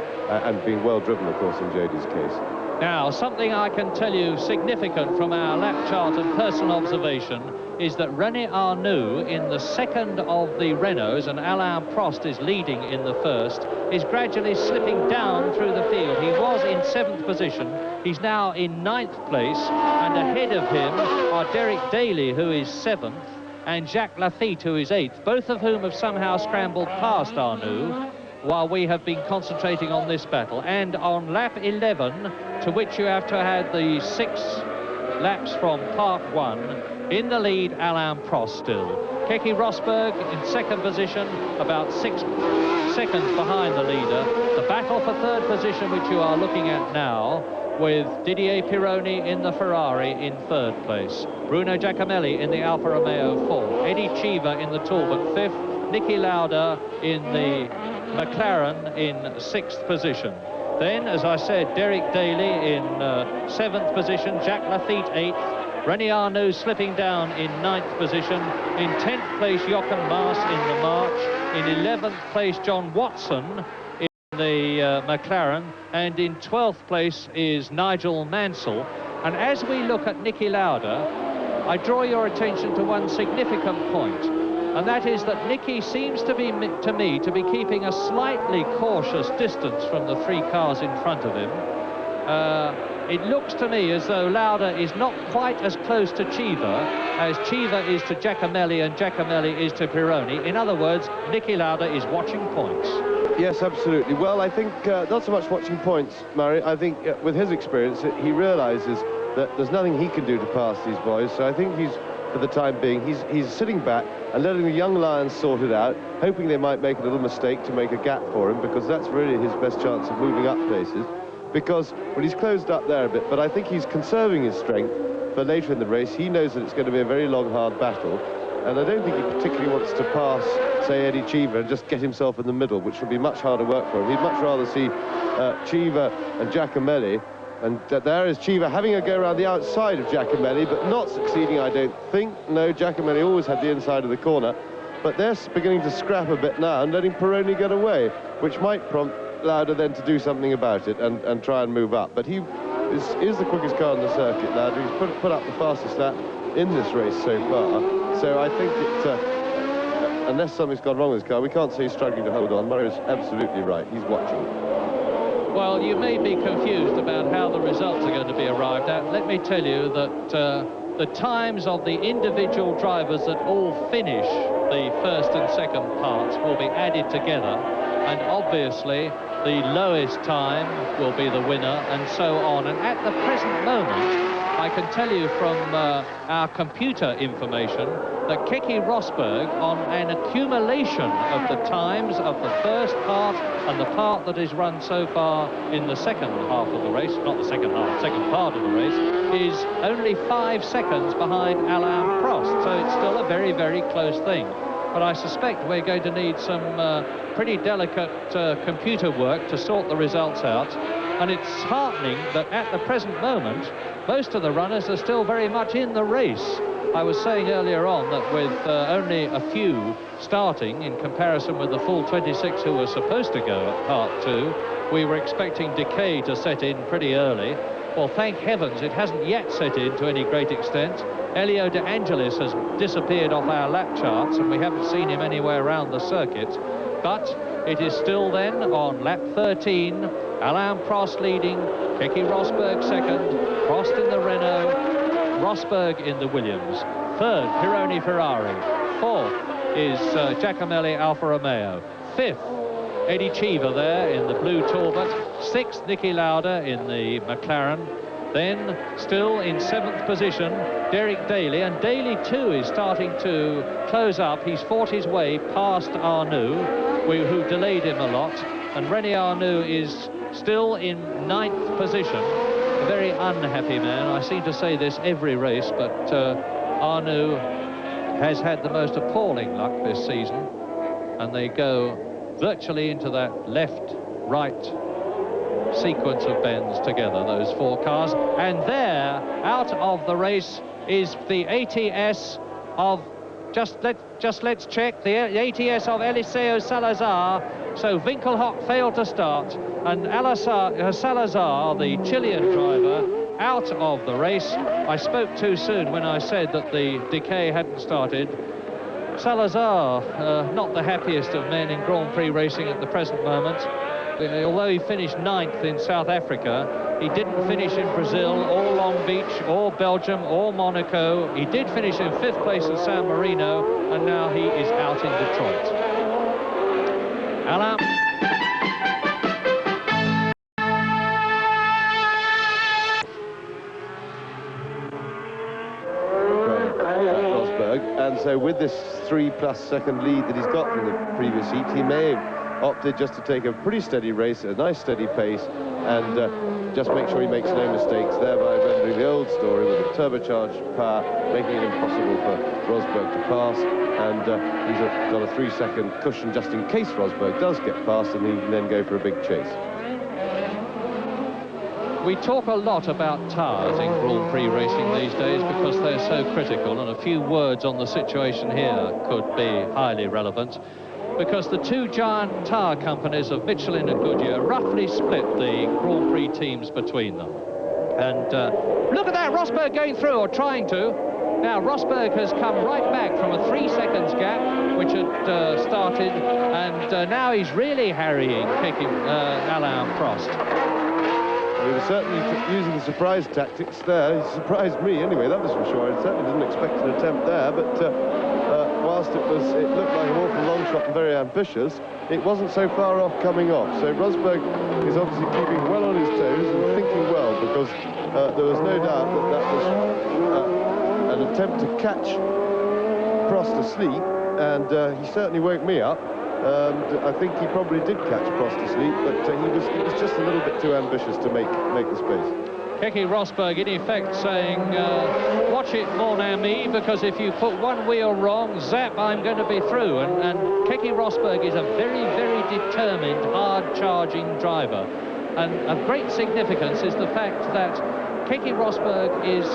and being well driven, of course, in Jody's case. Now, something I can tell you significant from our lap chart and personal observation is that René Arnoux, in the second of the Renaults, and Alain Prost is leading in the first, is gradually slipping down through the field. He was in 7th position. He's now in 9th place, and ahead of him are Derek Daly, who is 7th, and Jacques Laffite, who is 8th, both of whom have somehow scrambled past Arnoux, while we have been concentrating on this battle. And on lap 11, to which you have to add the 6 laps from part 1, in the lead, Alain Prost still. Keke Rosberg in 2nd position, about 6 seconds behind the leader. The battle for 3rd position, which you are looking at now, with Didier Pironi in the Ferrari in 3rd place. Bruno Giacomelli in the Alfa Romeo 4th. Eddie Cheever in the Talbot 5th. Niki Lauda in the McLaren in 6th position. Then, as I said, Derek Daly in 7th position, Jacques Laffite 8th, René Arnoux slipping down in 9th position, in 10th place Jochen Maas in the March, in 11th place John Watson in the McLaren, and in 12th place is Nigel Mansell. And as we look at Niki Lauda, I draw your attention to one significant point, and that is that Niki seems to be, to me, to be keeping a slightly cautious distance from the 3 cars in front of him. It looks to me as though Lauda is not quite as close to Cheever as Cheever is to Giacomelli and Giacomelli is to Pironi. In other words, Niki Lauda is watching points. Yes, absolutely. Well, I think not so much watching points, Murray. I think with his experience, he realises that there's nothing he can do to pass these boys. So I think he's, for the time being, he's sitting back and letting the young lions sort it out, hoping they might make a little mistake to make a gap for him, because that's really his best chance of moving up places. Because, well, he's closed up there a bit, but I think he's conserving his strength for later in the race. He knows that it's going to be a very long, hard battle, and I don't think he particularly wants to pass, say, Eddie Cheever and just get himself in the middle, which would be much harder work for him. He'd much rather see Cheever and Giacomelli And there is Cheever having a go around the outside of Giacomelli, but not succeeding, I don't think. No, Giacomelli always had the inside of the corner. But they're beginning to scrap a bit now and letting Pironi get away, which might prompt Lauda then to do something about it and try and move up. But he is the quickest car on the circuit, Lauda. He's put up the fastest lap in this race so far. So I think unless something's gone wrong with his car, we can't say he's struggling to hold on. Murray's absolutely right. He's watching. Well, you may be confused about how the results are going to be arrived at. Let me tell you that the times of the individual drivers that all finish the first and second parts will be added together, and obviously the lowest time will be the winner, and so on. And at the present moment, I can tell you from our computer information that Keke Rosberg, on an accumulation of the times of the first part and the part that is run so far in the second half of the race, not the second half, second part of the race, is only 5 seconds behind Alain Prost. So it's still a very, very close thing. But I suspect we're going to need some pretty delicate computer work to sort the results out. And it's heartening that at the present moment, most of the runners are still very much in the race. I was saying earlier on that with only a few starting in comparison with the full 26 who were supposed to go at part 2, we were expecting decay to set in pretty early. Well, thank heavens it hasn't yet set in to any great extent. Elio De Angelis has disappeared off our lap charts and we haven't seen him anywhere around the circuit. But it is still then on lap 13, Alain Prost leading, Keke Rosberg second, Prost in the Renault, Rosberg in the Williams. Third, Pironi Ferrari. Fourth is Giacomelli Alfa Romeo. Fifth, Eddie Cheever there in the blue Talbot. Sixth, Niki Lauda in the McLaren. Then, still in 7th position, Derek Daly. And Daly, too, is starting to close up. He's fought his way past Arnoux, who delayed him a lot. And René Arnoux is still in 9th position. A very unhappy man. I seem to say this every race, but Arnoux has had the most appalling luck this season. And they go virtually into that left-right sequence of bends together, those 4 cars. And there, out of the race, is the ATS of, let's check, the ATS of Eliseo Salazar. So Winkelhock failed to start, and Salazar, the Chilean driver, out of the race. I spoke too soon when I said that the decay hadn't started. Salazar, not the happiest of men in Grand Prix racing at the present moment. Although he finished 9th in South Africa, he didn't finish in Brazil or Long Beach or Belgium or Monaco. He did finish in 5th place at San Marino, and now he is out in Detroit. Alain. Rosberg, and so with this 3+ second lead that he's got from the previous heat, he may have opted just to take a pretty steady race at a nice steady pace and just make sure he makes no mistakes, thereby rendering the old story with a turbocharged power, making it impossible for Rosberg to pass. And he's got a 3-second cushion just in case Rosberg does get past, and he can then go for a big chase. We talk a lot about tyres in Grand Prix racing these days because they're so critical, and a few words on the situation here could be highly relevant, because the 2 giant tyre companies of Michelin and Goodyear roughly split the Grand Prix teams between them. And look at that, Rosberg going through, or trying to. Now, Rosberg has come right back from a 3 seconds gap, which had started, and now he's really harrying, kicking Alain Prost. He was certainly using the surprise tactics there. He surprised me anyway, that was for sure. I certainly didn't expect an attempt there, but whilst it looked like an awful long shot and very ambitious, it wasn't so far off coming off. So Rosberg is obviously keeping well on his toes and thinking well, because there was no doubt that was an attempt to catch Prost asleep, and he certainly woke me up. I think he probably did catch Prost asleep, but he was just a little bit too ambitious to make the space. Keke Rosberg in effect saying, watch it, mon ami, because if you put one wheel wrong, zap, I'm going to be through. And Keke Rosberg is a very, very determined, hard-charging driver. And of great significance is the fact that Keke Rosberg is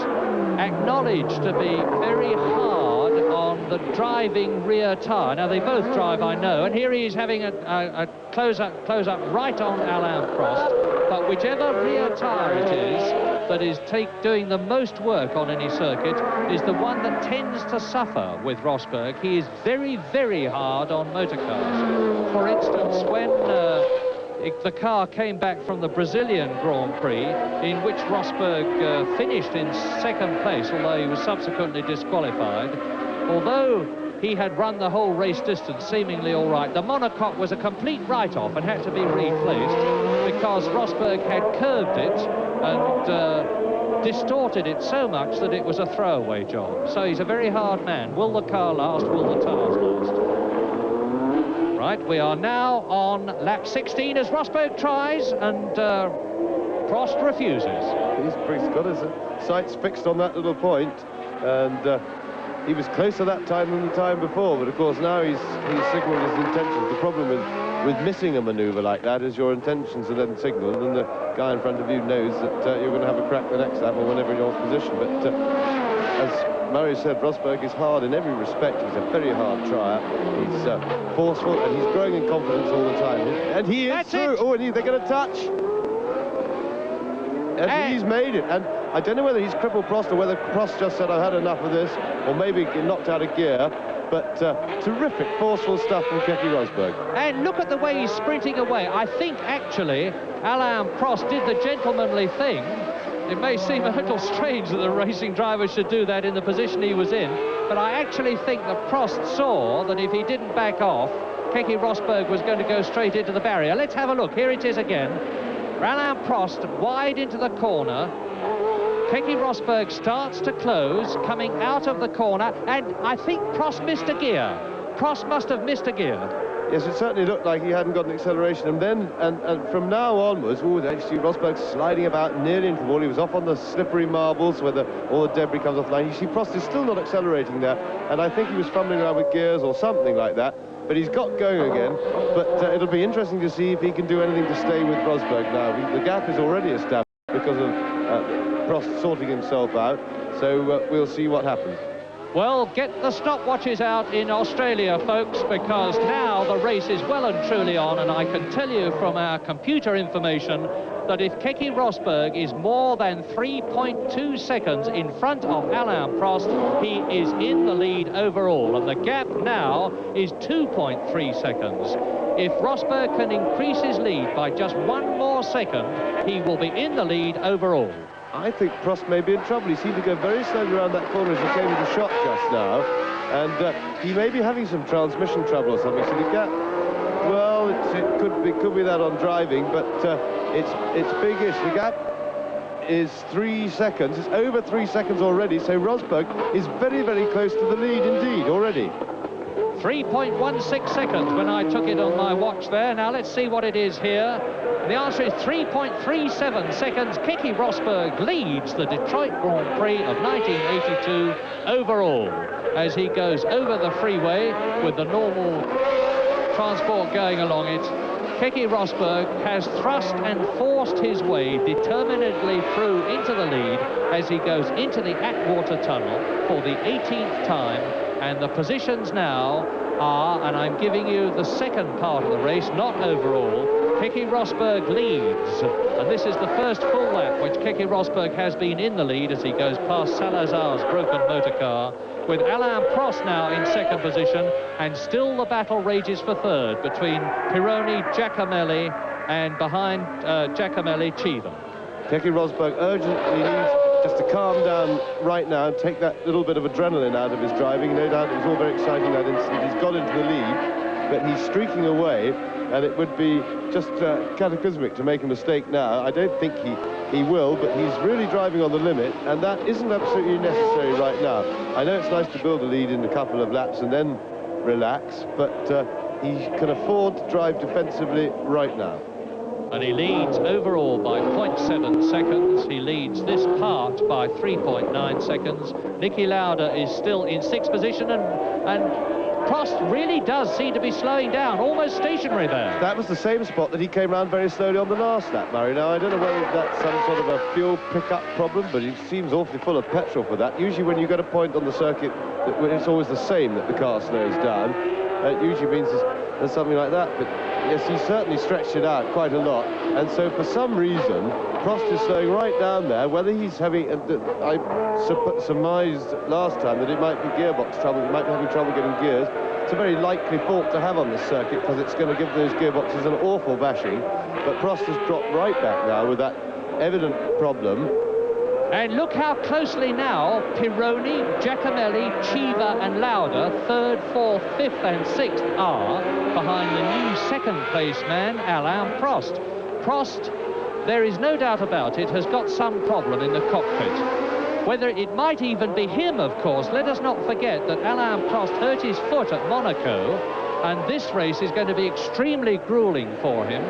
acknowledged to be very hard on the driving rear tyre. Now, they both drive, I know, and here he is having a close-up right on Alain Prost. But whichever rear tyre it is that is doing the most work on any circuit is the one that tends to suffer with Rosberg. He is very, very hard on motor cars. For instance, when the car came back from the Brazilian Grand Prix, in which Rosberg finished in second place, although he was subsequently disqualified. Although he had run the whole race distance seemingly all right, the monocoque was a complete write-off and had to be replaced because Rosberg had curved it and distorted it so much that it was a throwaway job. So he's a very hard man. Will the car last? Will the tyres last? Right, we are now on lap 16 as Rosberg tries, and Prost refuses. He's got his sights fixed on that little point, and he was closer that time than the time before, but of course now he's signalled his intentions. The problem with missing a manoeuvre like that is your intentions are then signalled, and the guy in front of you knows that you're going to have a crack the next lap or whenever you're in position. But as Murray said, Rosberg is hard in every respect. He's a very hard trier. He's forceful, and he's growing in confidence all the time. And he is through. Oh, and they're going to touch. And he's made it. And I don't know whether he's crippled Prost or whether Prost just said, I've had enough of this, or maybe knocked out of gear. But terrific, forceful stuff from Keke Rosberg. And look at the way he's sprinting away. I think, actually, Alain Prost did the gentlemanly thing. It may seem a little strange that the racing driver should do that in the position he was in, but I actually think that Prost saw that if he didn't back off, Keke Rosberg was going to go straight into the barrier. Let's have a look. Here it is again. Alain Prost wide into the corner. Keke Rosberg starts to close, coming out of the corner, and I think Prost missed a gear. Prost must have missed a gear. Yes, it certainly looked like he hadn't got an acceleration, and then and from now onwards, you see Rosberg sliding about nearly into the wall. He was off on the slippery marbles where all the debris comes off the line. You see Prost is still not accelerating there, and I think he was fumbling around with gears or something like that, but he's got going again. But it'll be interesting to see if he can do anything to stay with Rosberg now. The gap is already established because of Prost sorting himself out, so we'll see what happens. Well, get the stopwatches out in Australia, folks, because now the race is well and truly on, and I can tell you from our computer information that if Keke Rosberg is more than 3.2 seconds in front of Alain Prost, he is in the lead overall, and the gap now is 2.3 seconds. If Rosberg can increase his lead by just one more second, he will be in the lead overall. I think Prost may be in trouble. He seemed to go very slowly around that corner as he came into shot just now, and he may be having some transmission trouble or something. So the gap, well, it could be that on driving, but it's big-ish. The gap is 3 seconds. It's over 3 seconds already. So Rosberg is very, very close to the lead indeed already. 3.16 seconds when I took it on my watch there. Now let's see what it is here. The answer is 3.37 seconds. Keke Rosberg leads the Detroit Grand Prix of 1982 overall as he goes over the freeway with the normal transport going along it. Keke Rosberg has thrust and forced his way determinedly through into the lead as he goes into the Atwater Tunnel for the 18th time, and the positions now are, and I'm giving you the second part of the race, not overall, Keke Rosberg leads, and this is the first full lap which Keke Rosberg has been in the lead as he goes past Salazar's broken motor car, with Alain Prost now in second position, and still the battle rages for third between Pironi, Giacomelli, and behind Giacomelli, Cheatham. Keke Rosberg urgently needs just to calm down right now and take that little bit of adrenaline out of his driving. No doubt it was all very exciting that instant. He's got into the lead, but he's streaking away, and it would be just cataclysmic to make a mistake now. I don't think he will, but he's really driving on the limit, and that isn't absolutely necessary right now. I know it's nice to build a lead in a couple of laps and then relax, but he can afford to drive defensively right now. And he leads overall by 0.7 seconds. He leads this part by 3.9 seconds. Niki Lauda is still in sixth position, and Prost really does seem to be slowing down, almost stationary there. That was the same spot that he came round very slowly on the last lap, Murray. Now, I don't know whether that's some sort of a fuel pickup problem, but he seems awfully full of petrol for that. Usually when you get a point on the circuit, it's always the same that the car slows down. It usually means there's something like that, but yes, he certainly stretched it out quite a lot, and so for some reason, Prost is slowing right down there. Whether he's having, I surmised last time that it might be gearbox trouble, he might be having trouble getting gears. It's a very likely fault to have on this circuit because it's going to give those gearboxes an awful bashing, but Prost has dropped right back now with that evident problem. And look how closely now Pironi, Giacomelli, Cheever and Lauda, 3rd, 4th, 5th and 6th are behind the new second-place man, Alain Prost. Prost, there is no doubt about it, has got some problem in the cockpit. Whether it might even be him, of course, let us not forget that Alain Prost hurt his foot at Monaco, and this race is going to be extremely grueling for him.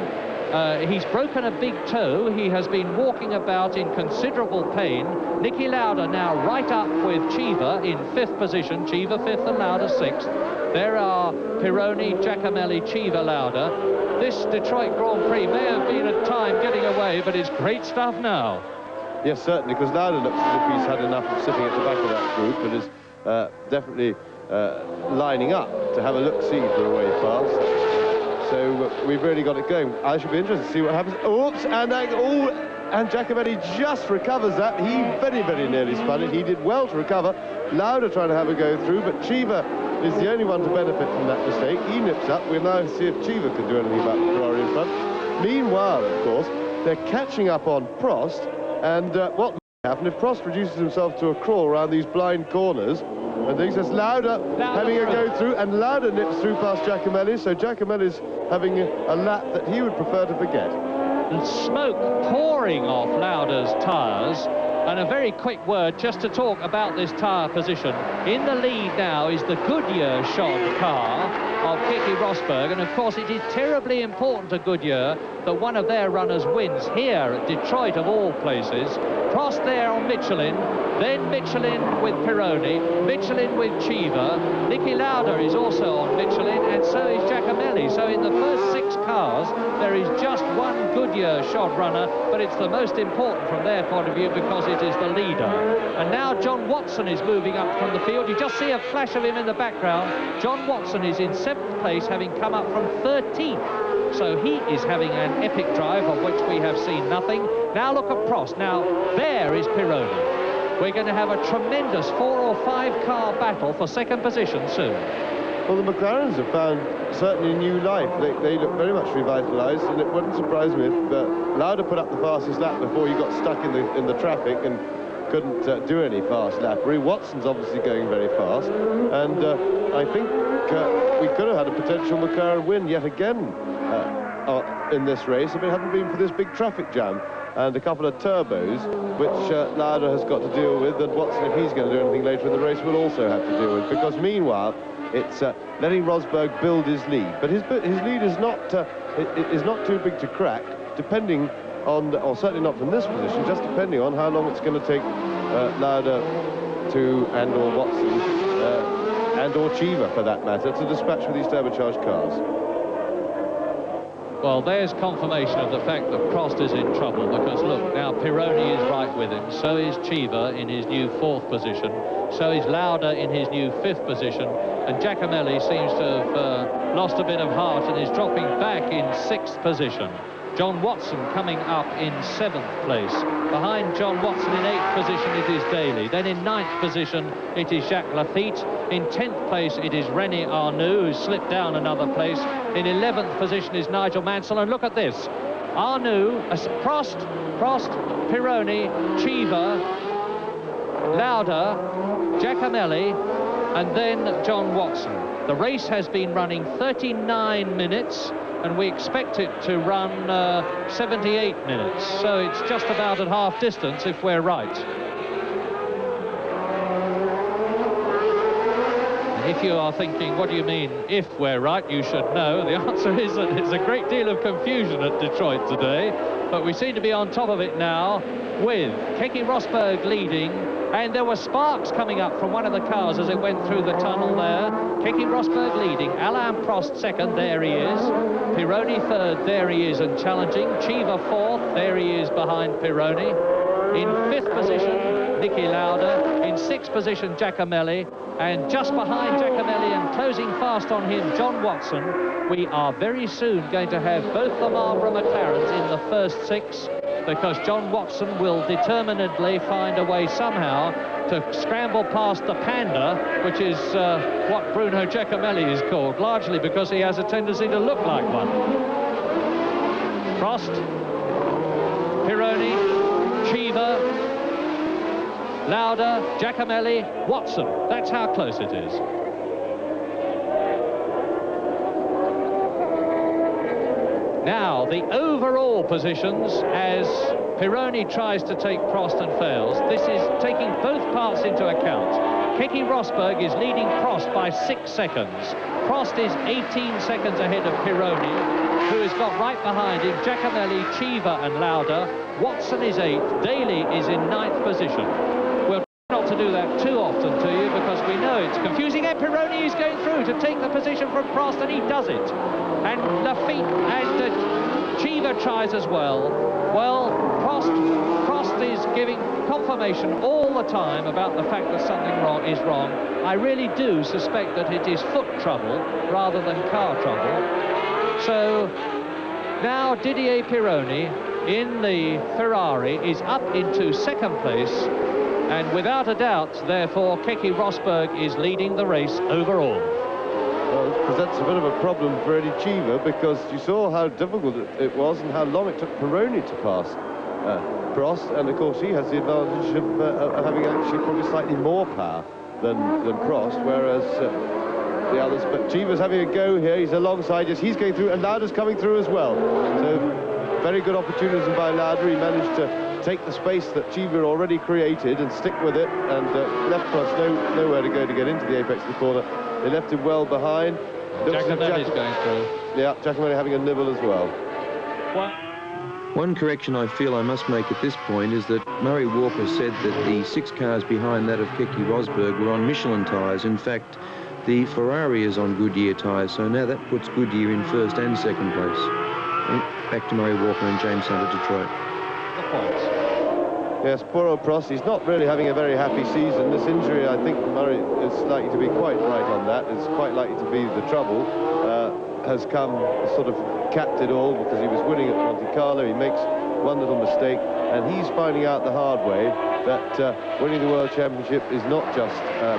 He's broken a big toe. He has been walking about in considerable pain. Niki Lauda now right up with Cheever in 5th position. Cheever 5th and Lauda 6th. There are Pironi, Giacomelli, Cheever, Lauda. This Detroit Grand Prix may have been at time getting away, but it's great stuff now. Yes, certainly, because Lauda looks as if he's had enough of sitting at the back of that group and is definitely lining up to have a look-see for a way past. So we've really got it going. I should be interested to see what happens. Oops, and Giacomelli just recovers that. He very, very nearly spun it. He did well to recover. Lauda trying to have a go through, but Cheever is the only one to benefit from that mistake. He nips up. We'll now see if Cheever can do anything about the Ferrari in front. Meanwhile, of course, they're catching up on Prost, and what might happen if Prost reduces himself to a crawl around these blind corners. And then says Lauda having a go through, and Lauda nips through past Giacomelli, so Giacomelli's having a lap that he would prefer to forget. And smoke pouring off Lauda's tyres. And a very quick word just to talk about this tyre position. In the lead now is the Goodyear shod car of Keke Rosberg, and of course it is terribly important to Goodyear that one of their runners wins here at Detroit of all places. Prost there on Michelin, then Michelin with Pironi, Michelin with Cheever. Niki Lauda is also on Michelin, and so is Giacomelli. So in the first 6 cars there is just one Goodyear shod runner, but it's the most important from their point of view because it is the leader. And now John Watson is moving up from the field. You just see a flash of him in the background. John Watson is in 7th place, having come up from 13th. So he is having an epic drive of which we have seen nothing. Now look at Prost. Now there is Pironi. We're going to have a tremendous 4 or 5 car battle for second position soon. Well, the McLarens have found certainly new life. They look very much revitalised, and it wouldn't surprise me if Lauda put up the fastest lap before he got stuck in the traffic and couldn't do any fast lappery. Watson's obviously going very fast, and I think we could have had a potential McLaren win yet again in this race if it hadn't been for this big traffic jam and a couple of turbos, which Lauda has got to deal with, and Watson, if he's going to do anything later in the race, will also have to deal with, because meanwhile it's letting Rosberg build his lead, but his lead is not too big to crack, depending on, or certainly not from this position, just depending on how long it's going to take Lauda and/or Watson and/or Cheever, for that matter, to dispatch with these turbocharged cars. Well, there's confirmation of the fact that Prost is in trouble, because look, now Pironi is right with him, so is Cheever in his new 4th position, so is Lauda in his new 5th position, and Giacomelli seems to have lost a bit of heart and is dropping back in 6th position. John Watson coming up in 7th place. Behind John Watson in 8th position it is Daly. Then in 9th position it is Jacques Lafitte. In 10th place it is René Arnoux, who slipped down another place. In 11th position is Nigel Mansell. And look at this. Arnoux, Prost, Pironi, Cheever, Lauda, Giacomelli, and then John Watson. The race has been running 39 minutes, and we expect it to run 78 minutes, so it's just about at half distance if we're right. And if you are thinking, what do you mean, if we're right, you should know, the answer is that there's a great deal of confusion at Detroit today, but we seem to be on top of it now, with Keke Rosberg leading, And there were sparks coming up from one of the cars as it went through the tunnel there. Keke Rosberg leading, Alain Prost second, there he is. Pironi third, there he is and challenging. Cheever fourth, there he is behind Pironi. In fifth position, Niki Lauda. In sixth position, Giacomelli. And just behind Giacomelli and closing fast on him, John Watson. We are very soon going to have both the Marlboro McLarens in the first six, because John Watson will determinedly find a way somehow to scramble past the Panda, which is what Bruno Giacomelli is called, largely because he has a tendency to look like one. Prost, Pironi, Cheever, Lauda, Giacomelli, Watson. That's how close it is. Now, the overall positions as Pironi tries to take Prost and fails. This is taking both parts into account. Keke Rosberg is leading Prost by 6 seconds. Prost is 18 seconds ahead of Pironi, who has got right behind him Giacomelli, Cheever and Lauda. Watson is 8th. Daly is in 9th position. We'll try not to do that too often to you because we know it's confusing. And Pironi is going through to take the position from Prost, and he does it. And Lafitte and Cheever tries as well. Well, Prost is giving confirmation all the time about the fact that something is wrong. I really do suspect that it is foot trouble rather than car trouble. So now Didier Pironi in the Ferrari is up into second place, and without a doubt, therefore, Keke Rosberg is leading the race overall. Well, it presents a bit of a problem for Eddie Cheever, because you saw how difficult it was and how long it took Pironi to pass Prost, and of course he has the advantage of having actually probably slightly more power than Prost, whereas the others. But Cheever's having a go here. He's alongside us. He's going through, and Lauda's coming through as well. So very good opportunism by Lauda. He managed to take the space that Cheever already created and stick with it, and left Prost nowhere to go to get into the apex of the corner. They left him well behind. Giacomelli's going through. Yeah, Giacomelli having a nibble as well. One correction I feel I must make at this point is that Murray Walker said that the 6 cars behind that of Keke Rosberg were on Michelin tyres. In fact, the Ferrari is on Goodyear tyres, so now that puts Goodyear in first and second place. Back to Murray Walker and James Hunt at Detroit. The points. Yes, poor old Prost, he's not really having a very happy season. This injury, I think Murray is likely to be quite right on that. It's quite likely to be the trouble. Has come, sort of capped it all, because he was winning at Monte Carlo. He makes one little mistake, and he's finding out the hard way that winning the World Championship is not just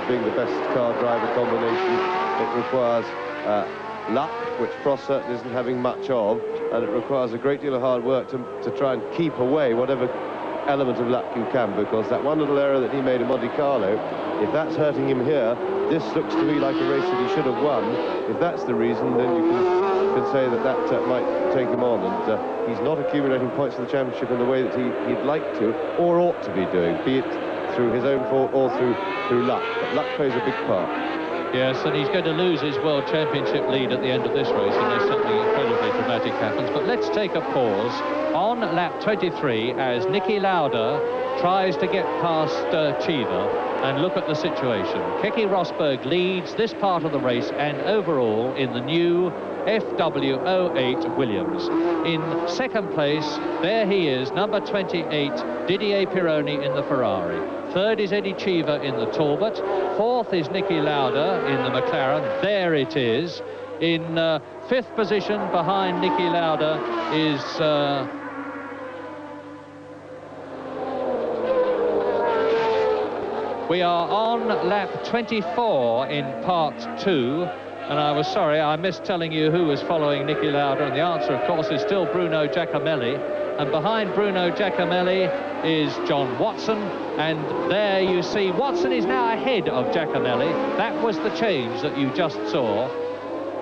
being the best car driver combination. It requires luck, which Prost certainly isn't having much of, and it requires a great deal of hard work to try and keep away whatever element of luck you can, because that one little error that he made in Monte Carlo, if that's hurting him here, this looks to me like a race that he should have won. If that's the reason, then you can say that might take him on, and he's not accumulating points in the championship in the way that he'd like to or ought to be doing, be it through his own fault or through luck. But luck plays a big part. Yes, and he's going to lose his World Championship lead at the end of this race unless something incredibly dramatic happens. But let's take a pause on lap 23 as Niki Lauda tries to get past Cheever, and look at the situation. Keke Rosberg leads this part of the race and overall in the new FW08 Williams. In second place, there he is, number 28, Didier Pironi in the Ferrari. Third is Eddie Cheever in the Talbot. Fourth is Niki Lauda in the McLaren. There it is. In fifth position behind Niki Lauda is... we are on lap 24 in part 2. And I was sorry, I missed telling you who was following Niki Lauda, and the answer, of course, is still Bruno Giacomelli. And behind Bruno Giacomelli is John Watson, and there you see Watson is now ahead of Giacomelli. That was the change that you just saw.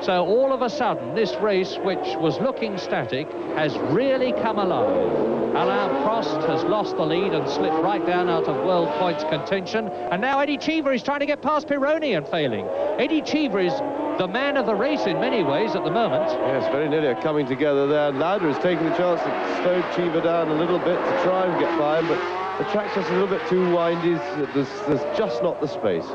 So all of a sudden, this race, which was looking static, has really come alive. Alain Prost has lost the lead and slipped right down out of world points contention. And now Eddie Cheever is trying to get past Pironi and failing. Eddie Cheever is the man of the race in many ways at the moment. Yes, very nearly are coming together there. Lauda is taking the chance to slow Cheever down a little bit to try and get by him, but the track's just a little bit too windy. There's just not the space.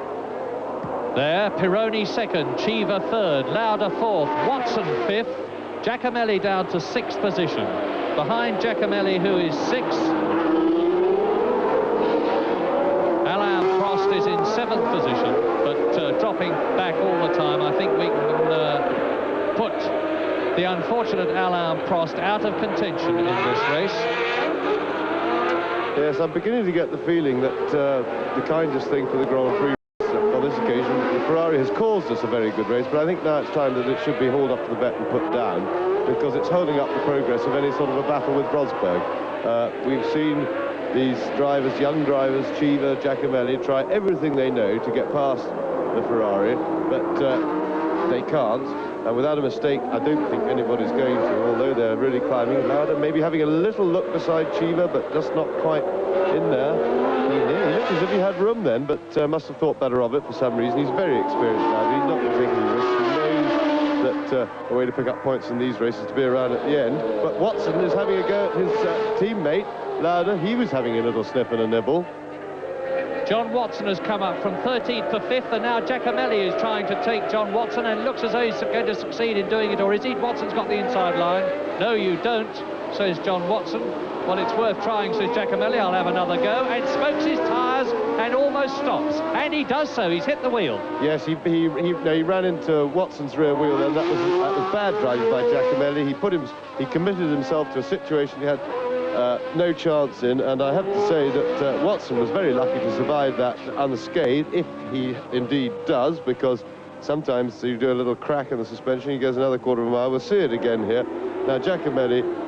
There, Pironi second, Cheever third, Lauda fourth, Watson fifth, Giacomelli down to sixth position. Behind Giacomelli, who is sixth, Alain Prost is in seventh position, but dropping back all the time. I think we can put the unfortunate Alain Prost out of contention in this race. Yes, I'm beginning to get the feeling that the kindest thing for the Grand Prix on this occasion, the Ferrari has caused us a very good race, but I think now it's time that it should be hauled up to the bet and put down, because it's holding up the progress of any sort of a battle with Rosberg. We've seen these drivers, young drivers, Cheever, Giacomelli, try everything they know to get past the Ferrari, but they can't. And without a mistake, I don't think anybody's going to, although they're really climbing. Lauda maybe having a little look beside Cheever, but just not quite in there. He looked as if he had room then, but must have thought better of it for some reason. He's very experienced now. He's not going to take any risks. He knows that the way to pick up points in these races is to be around at the end. But Watson is having a go at his teammate, Lauda. He was having a little sniff and a nibble. John Watson has come up from 13th to 5th, and now Giacomelli is trying to take John Watson, and looks as though he's going to succeed in doing it, or is he? Watson's got the inside line. No, you don't, says John Watson. Well, it's worth trying, says Giacomelli. I'll have another go, and smokes his tyres and almost stops. And he does so. He's hit the wheel. Yes, he ran into Watson's rear wheel, and that was bad driving by Giacomelli. He committed himself to a situation he had no chance in, and I have to say that Watson was very lucky to survive that unscathed, if he indeed does, because sometimes you do a little crack in the suspension, he goes another quarter of a mile. We'll see it again here. Now Giacomelli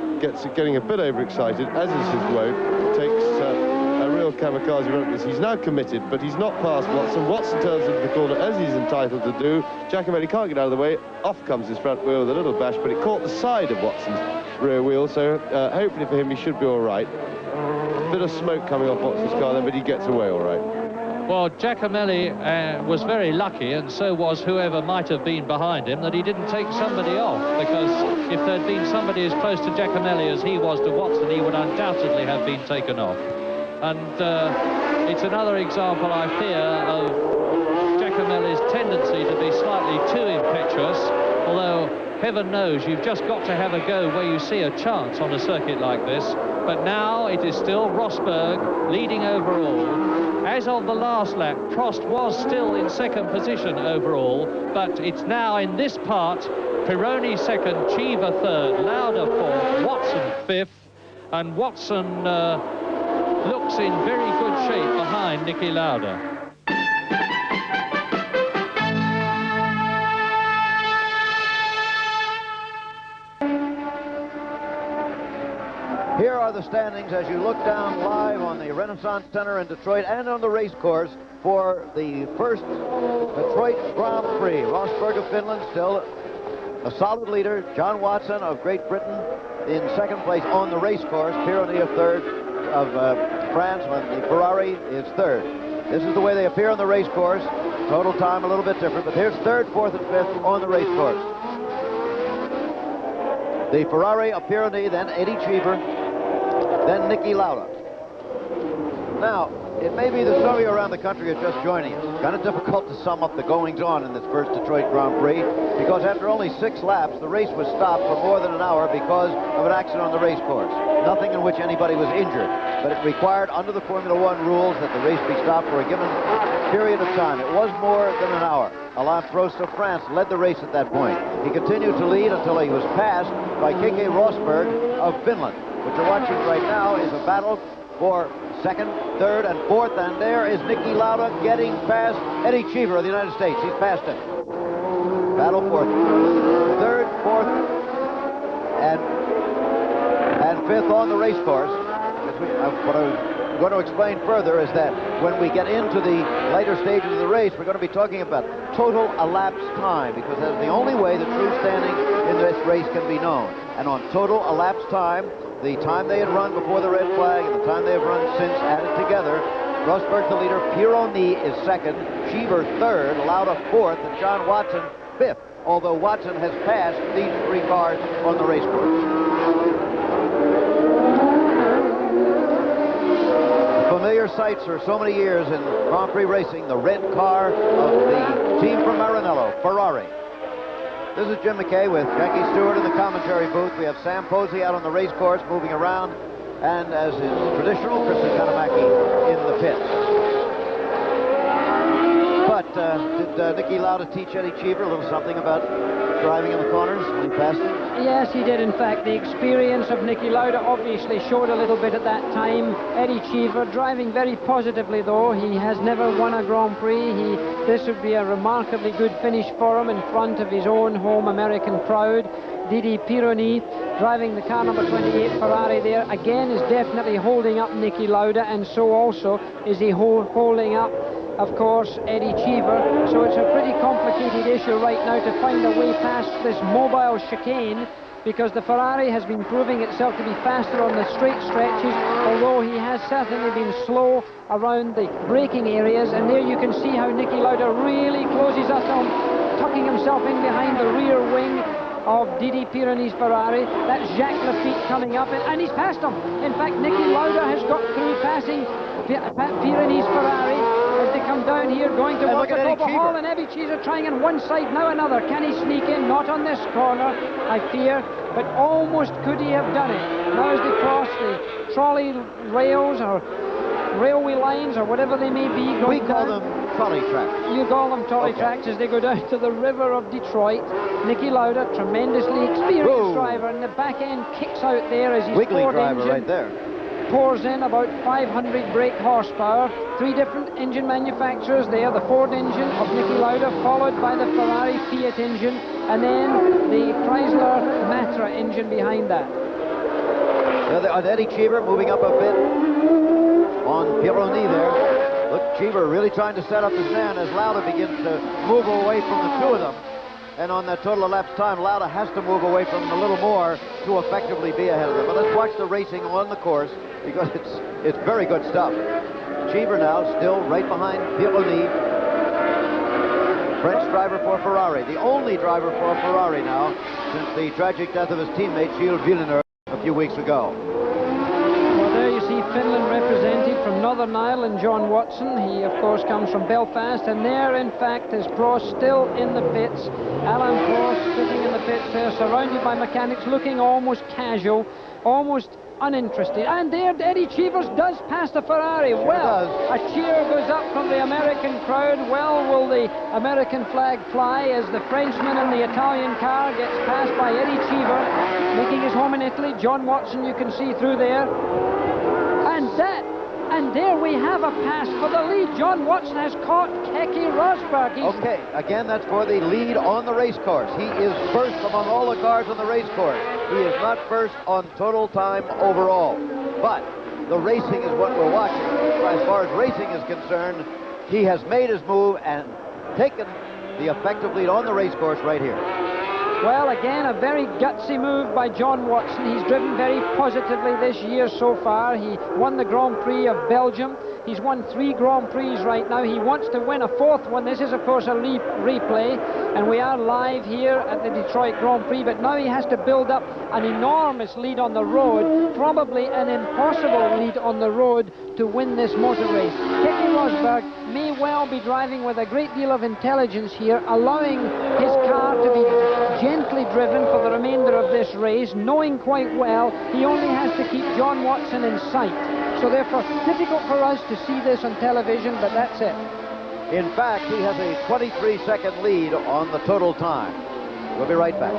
getting a bit overexcited, as is his wont, takes a real kamikaze run at this. He's now committed, but he's not past Watson. Watson turns into the corner, as he's entitled to do. Giacomelli can't get out of the way. Off comes his front wheel with a little bash, but it caught the side of Watson's rear wheel, so hopefully for him he should be all right. A bit of smoke coming off Watson's car then, but he gets away all right. Well, Giacomelli was very lucky, and so was whoever might have been behind him, that he didn't take somebody off, because if there'd been somebody as close to Giacomelli as he was to Watson, he would undoubtedly have been taken off. And it's another example, I fear, of Giacomelli's tendency to be slightly too impetuous, although heaven knows you've just got to have a go where you see a chance on a circuit like this. But now it is still Rosberg leading overall. As of the last lap, Prost was still in second position overall, but it's now in this part, Pironi second, Cheever third, Lauda fourth, Watson fifth, and Watson looks in very good shape behind Niki Lauda. Here are the standings as you look down live on the Renaissance Center in Detroit and on the race course for the first Detroit Grand Prix. Rosberg of Finland still a solid leader. John Watson of Great Britain in second place on the race course. Pironi of third of France, when the Ferrari is third. This is the way they appear on the race course. Total time a little bit different, but here's third, fourth, and fifth on the race course. The Ferrari of Pironi, then Eddie Cheever, then Niki Lauda. Now, it may be that some of you around the country are just joining us. Kind of difficult to sum up the goings-on in this first Detroit Grand Prix, because after only 6 laps, the race was stopped for more than an hour because of an accident on the race course. Nothing in which anybody was injured, but it required, under the Formula One rules, that the race be stopped for a given period of time. It was more than an hour. Alain Prost of France led the race at that point. He continued to lead until he was passed by Keke Rosberg of Finland. What you're watching right now is a battle for second, third, and fourth, and there is Niki Lauda getting past Eddie Cheever of the United States. He's passed him. Battle for third, fourth, and fifth on the race course. What I'm going to explain further is that when we get into the later stages of the race, we're going to be talking about total elapsed time, because that's the only way the true standing in this race can be known. And on total elapsed time, the time they had run before the red flag and the time they have run since added together, Rosberg's the leader, Pironi is second, Cheever third, Lauda fourth, and John Watson fifth, although Watson has passed these three cars on the race course. Familiar sights for so many years in Grand Prix racing, the red car of the team from Maranello, Ferrari. This is Jim McKay with Jackie Stewart in the commentary booth. We have Sam Posey out on the race course moving around, and as is traditional, Kristen Kanamaki in the pits. But did Nicky Lauda teach Eddie Cheever a little something about driving in the corners when he passed him? Yes, he did. In fact, the experience of Nicky Lauda obviously showed a little bit at that time. Eddie Cheever driving very positively, though. He has never won a Grand Prix. This would be a remarkably good finish for him in front of his own home American crowd. Didi Pironi driving the car number 28 Ferrari there again is definitely holding up Nicky Lauda, and so also is he holding up, of course, Eddie Cheever. So it's a pretty complicated issue right now to find a way past this mobile chicane, because the Ferrari has been proving itself to be faster on the straight stretches, although he has certainly been slow around the braking areas. And there you can see how Nicky Lauda really closes up on tucking himself in behind the rear wing of Didi Pironi's Ferrari. That's Jacques Lafitte coming up, and he's passed him. In fact, Nicky Lauda has got through passing Pironi's Ferrari as they come down here going towards the Hall, and Eddie Cheever trying on one side, now another. Can he sneak in? Not on this corner, I fear, but almost could he have done it. Now as they cross the trolley rails or railway lines or whatever they may be. We call them trolley tracks. You call them trolley tracks as they go down to the river of Detroit. Nicky Lauda, tremendously experienced driver, and the back end kicks out there as his Wiggly Ford driver engine right there. Pours in about 500 brake horsepower. Three different engine manufacturers there. The Ford engine of Nicky Lauda, followed by the Ferrari Fiat engine, and then the Chrysler Matra engine behind that. Eddie Cheever moving up a bit on Pironi there. Look, Cheever really trying to set up his man as Lauda begins to move away from the two of them. And on that total elapsed time, Lauda has to move away from them a little more to effectively be ahead of them. But let's watch the racing on the course, because it's very good stuff. Cheever now still right behind Pironi, French driver for Ferrari, the only driver for Ferrari now since the tragic death of his teammate Gilles Villeneuve a few weeks ago. Well, there you see Finland represented from Northern Ireland, John Watson. He, of course, comes from Belfast, and there, in fact, is Prost still in the pits. Alain Prost sitting in the pits there, surrounded by mechanics, looking almost casual, almost uninterested. And there, Eddie Cheever does pass the Ferrari. Well, a cheer goes up from the American crowd. Well, will the American flag fly as the Frenchman in the Italian car gets passed by Eddie Cheever, making his home in Italy. John Watson, you can see through there. And there we have a pass for the lead. John Watson has caught Keke Rosberg. Okay, again, that's for the lead on the race course. He is first among all the cars on the race course. He is not first on total time overall. But the racing is what we're watching. As far as racing is concerned, he has made his move and taken the effective lead on the race course right here. Well, again, a very gutsy move by John Watson. He's driven very positively this year so far. He won the Grand Prix of Belgium. He's won 3 Grand Prix right now. He wants to win a 4th one. This is, of course, a replay, and we are live here at the Detroit Grand Prix, but now he has to build up an enormous lead on the road, probably an impossible lead on the road to win this motor race. Keke Rosberg may well be driving with a great deal of intelligence here, allowing his car to be gently driven for the remainder of this race, knowing quite well he only has to keep John Watson in sight. So therefore, difficult for us to see this on television, but that's it. In fact, he has a 23-second lead on the total time. We'll be right back.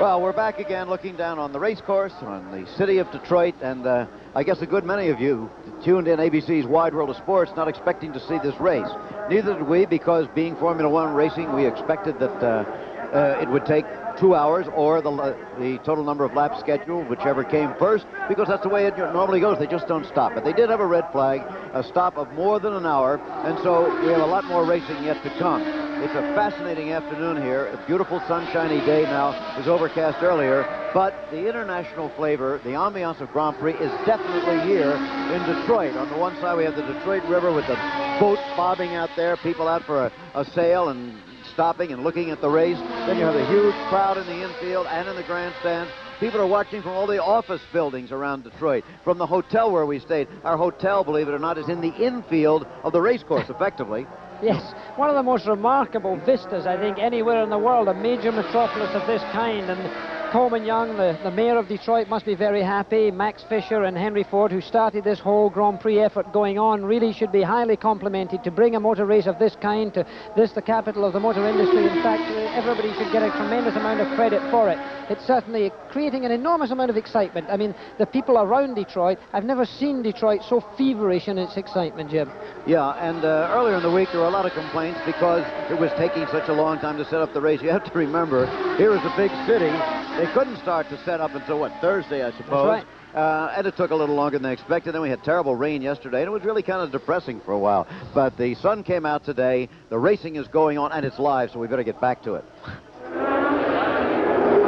Well, we're back again looking down on the race course on the city of Detroit, and I guess a good many of you tuned in ABC's Wide World of Sports not expecting to see this race. Neither did we, because being Formula One racing, we expected that it would take 2 hours or the total number of laps scheduled, whichever came first, because that's the way it normally goes. They just don't stop. But they did have a red flag, a stop of more than an hour, and so we have a lot more racing yet to come. It's a fascinating afternoon here. A beautiful sunshiny day now. It was overcast earlier, but the international flavor, the ambiance of Grand Prix is definitely here in Detroit. On the one side, we have the Detroit River with the boats bobbing out there, people out for a sail and stopping and looking at the race. Then you have a huge crowd in the infield and in the grandstands. People are watching from all the office buildings around Detroit, from the hotel where we stayed. Our hotel, believe it or not, is in the infield of the race course, effectively. Yes, one of the most remarkable vistas, I think, anywhere in the world, a major metropolis of this kind. And Coleman Young, the mayor of Detroit, must be very happy. Max Fisher and Henry Ford, who started this whole Grand Prix effort going on, really should be highly complimented to bring a motor race of this kind to this, the capital of the motor industry. In fact, everybody should get a tremendous amount of credit for it. It's certainly creating an enormous amount of excitement. I mean, the people around Detroit, I've never seen Detroit so feverish in its excitement, Jim. Yeah, and earlier in the week there were a lot of complaints because it was taking such a long time to set up the race. You have to remember, here is a big city. They couldn't start to set up until, what, Thursday, I suppose. That's right. And it took a little longer than expected. Then we had terrible rain yesterday, and it was really kind of depressing for a while. But the sun came out today. The racing is going on, and it's live, so we better get back to it.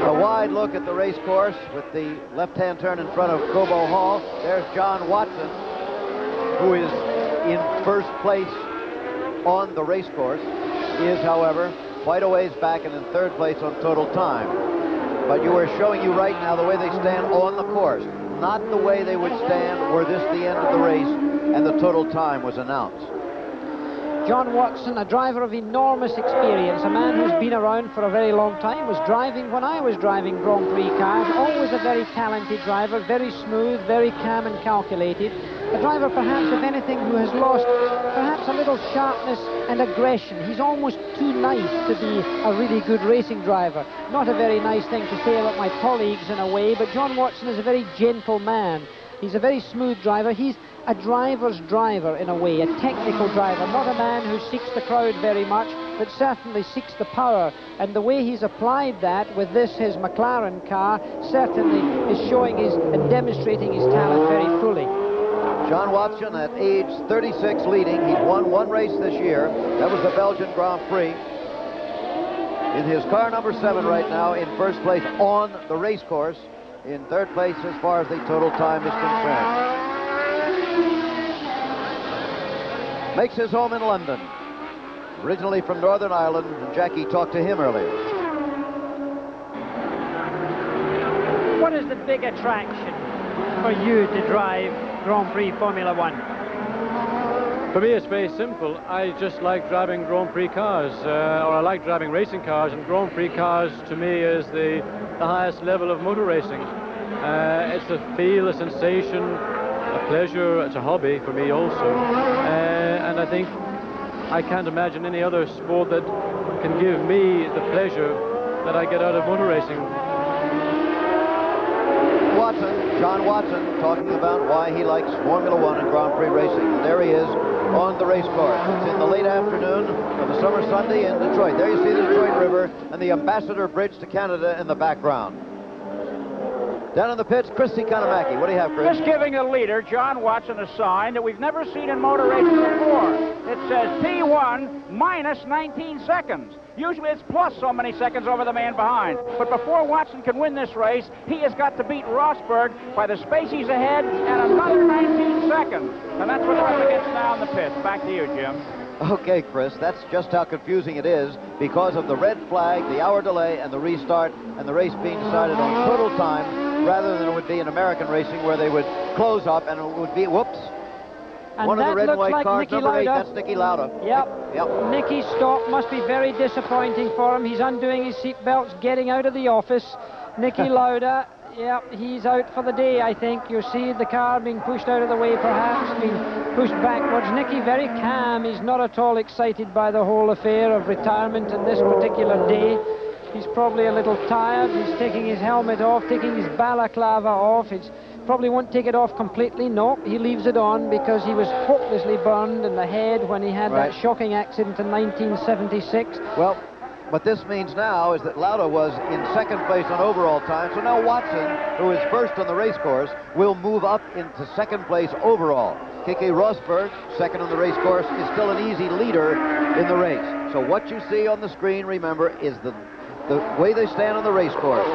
A wide look at the race course with the left-hand turn in front of Cobo Hall. There's John Watson, who is in first place on the race course. He is, however, quite a ways back and in third place on total time. But you are showing you right now the way they stand on the course, not the way they would stand were this the end of the race and the total time was announced. John Watson, a driver of enormous experience, a man who's been around for a very long time, was driving when I was driving Grand Prix cars, always a very talented driver, very smooth, very calm and calculated. A driver, perhaps, if anything, who has lost perhaps a little sharpness and aggression. He's almost too nice to be a really good racing driver. Not a very nice thing to say about my colleagues in a way, but John Watson is a very gentle man. He's a very smooth driver. He's a driver's driver in a way, a technical driver, not a man who seeks the crowd very much, but certainly seeks the power. And the way he's applied that with this, his McLaren car, certainly is showing his and demonstrating his talent very fully. John Watson at age 36 leading. He's won one race this year. That was the Belgian Grand Prix. In his car number 7 right now, in first place on the race course. In third place as far as the total time is concerned. Makes his home in London. Originally from Northern Ireland, and Jackie talked to him earlier. What is the big attraction for you to drive Grand Prix Formula One? For me, it's very simple. I just like driving Grand Prix cars, or I like driving racing cars, and Grand Prix cars to me is the highest level of motor racing. It's a feel, a sensation, a pleasure. It's a hobby for me also, and I think I can't imagine any other sport that can give me the pleasure that I get out of motor racing. John Watson, talking about why he likes Formula One and Grand Prix racing. And there he is on the race course. It's in the late afternoon of a summer Sunday in Detroit. There you see the Detroit River and the Ambassador Bridge to Canada in the background. Down in the pits, Christy Kanamaki. What do you have, Chris? Just giving the leader, John Watson, a sign that we've never seen in motor racing before. It says P1 minus 19 seconds. Usually it's plus so many seconds over the man behind. But before Watson can win this race, he has got to beat Rosberg by the space he's ahead and another 19 seconds. And that's what we're up against now in the pits. Back to you, Jim. Okay, Chris, that's just how confusing it is because of the red flag, the hour delay, and the restart, and the race being decided on total time rather than it would be in American racing where they would close up and it would be, whoops, and one of the red and white like cars, Nicky number 8, Lauda. that's Nicky Lauda. Yep. Yep. Nicky's stop must be very disappointing for him. He's undoing his seat belts, getting out of the office. Nicky Lauda, yep, he's out for the day, I think. You see the car being pushed out of the way, perhaps, being pushed backwards. Nicky very calm. He's not at all excited by the whole affair of retirement on this particular day. He's probably a little tired. He's taking his helmet off, taking his balaclava off. He's probably won't take it off completely. No, he leaves it on because he was hopelessly burned in the head when he had that shocking accident in 1976. Well, What this means now is that Lauda was in second place on overall time, so now Watson, who is first on the race course, will move up into second place overall. Keke Rosberg, second on the race course, is still an easy leader in the race. So what you see on the screen, remember, is the way they stand on the race course,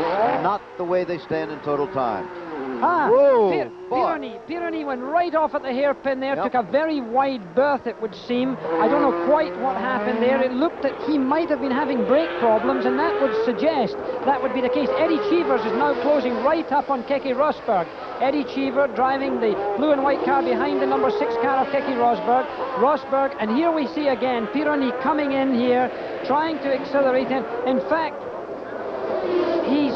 not the way they stand in total time. Pironi went right off at the hairpin there, took a very wide berth, it would seem. I don't know quite what happened there. It looked that he might have been having brake problems, and that would suggest that would be the case. Eddie Cheevers is now closing right up on Keke Rosberg. Eddie Cheever driving the blue and white car behind the number 6 car of Keke Rosberg. And here we see again Pironi coming in here, trying to accelerate him. In fact, he's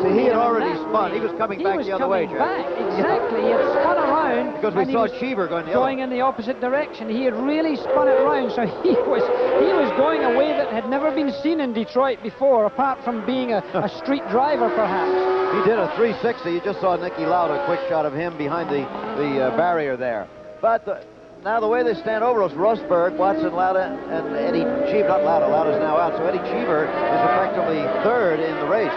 he had already spun. He was coming back the other way, Exactly. He had spun around. Because we saw Cheever going in the opposite direction. He had really spun it around, so he was going a way that had never been seen in Detroit before, apart from being a street driver, perhaps. He did a 360. You just saw Niki Lauda, a quick shot of him behind the barrier there. But now the way they stand over us, Rosberg, Watson, Lauda, and Eddie Cheever. Not Lauda. Lauda's now out. So Eddie Cheever is effectively third in the race.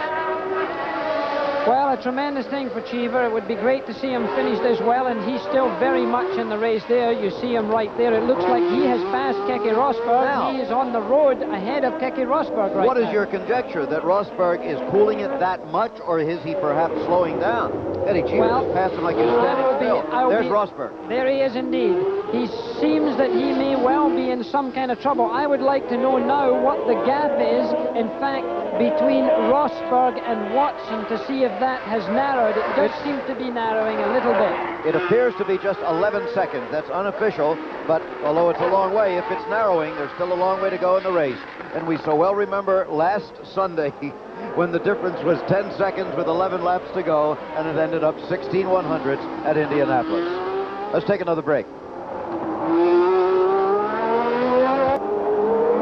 Well, a tremendous thing for Cheever. It would be great to see him finish this well, and he's still very much in the race there. You see him right there. It looks like he has passed Keke Rosberg. Now, he is on the road ahead of Keke Rosberg right now. What is your conjecture? That Rosberg is pulling it that much, or is he perhaps slowing down? Eddie Cheever just passed him like he was standing still. There's Rosberg. There he is indeed. He seems that he may well be in some kind of trouble. I would like to know now what the gap is, in fact, between Rosberg and Watson, to see if that has narrowed. It does seem to be narrowing a little bit. It appears to be just 11 seconds. That's unofficial, but although it's a long way, if it's narrowing, there's still a long way to go in the race. And we so well remember last Sunday when the difference was 10 seconds with 11 laps to go, and it ended up 16 100ths at Indianapolis. Let's take another break.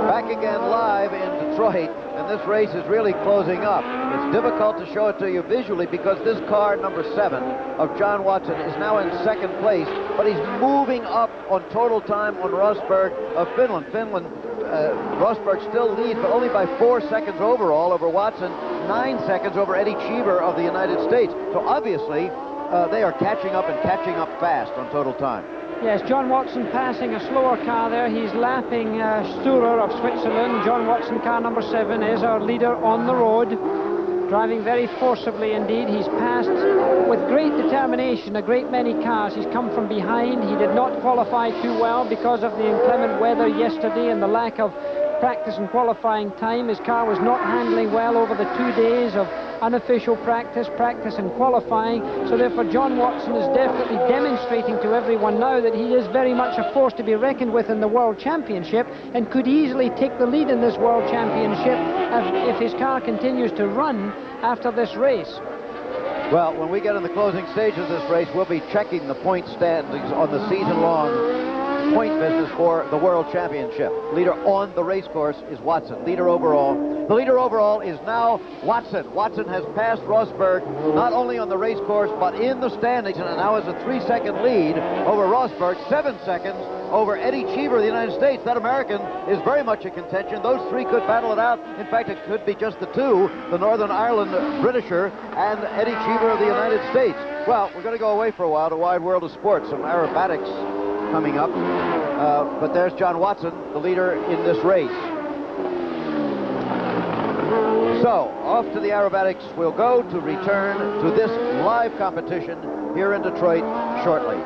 Back again live in Detroit, and this race is really closing up. It's difficult to show it to you visually because this car, number 7 of John Watson, is now in second place, but he's moving up on total time on Rosberg of Finland. Rosberg still leads, but only by 4 seconds overall over Watson, 9 seconds over Eddie Cheever of the United States. So obviously, they are catching up and catching up fast on total time. Yes, John Watson passing a slower car there. He's lapping Sturer of Switzerland. John Watson, car number 7, is our leader on the road, driving very forcibly indeed. He's passed with great determination a great many cars. He's come from behind. He did not qualify too well because of the inclement weather yesterday and the lack of practice and qualifying time. His car was not handling well over the 2 days of unofficial practice and qualifying. So therefore John Watson is definitely demonstrating to everyone now that he is very much a force to be reckoned with in the World Championship, and could easily take the lead in this World Championship if his car continues to run after this race. Well, when we get in the closing stage of this race, we'll be checking the point standings on the season-long point business for the World Championship. Leader on the race course is Watson. Leader overall. The leader overall is now Watson. Watson has passed Rosberg not only on the race course but in the standings, and now has a 3-second lead over Rosberg, 7 seconds over Eddie Cheever of the United States. That American is very much in contention. Those three could battle it out. In fact, it could be just the two, the Northern Ireland Britisher and Eddie Cheever of the United States. Well, we're going to go away for a while to Wide World of Sports. Some aerobatics coming up. But there's John Watson, the leader in this race. So, off to the aerobatics we'll go to return to this live competition here in Detroit shortly.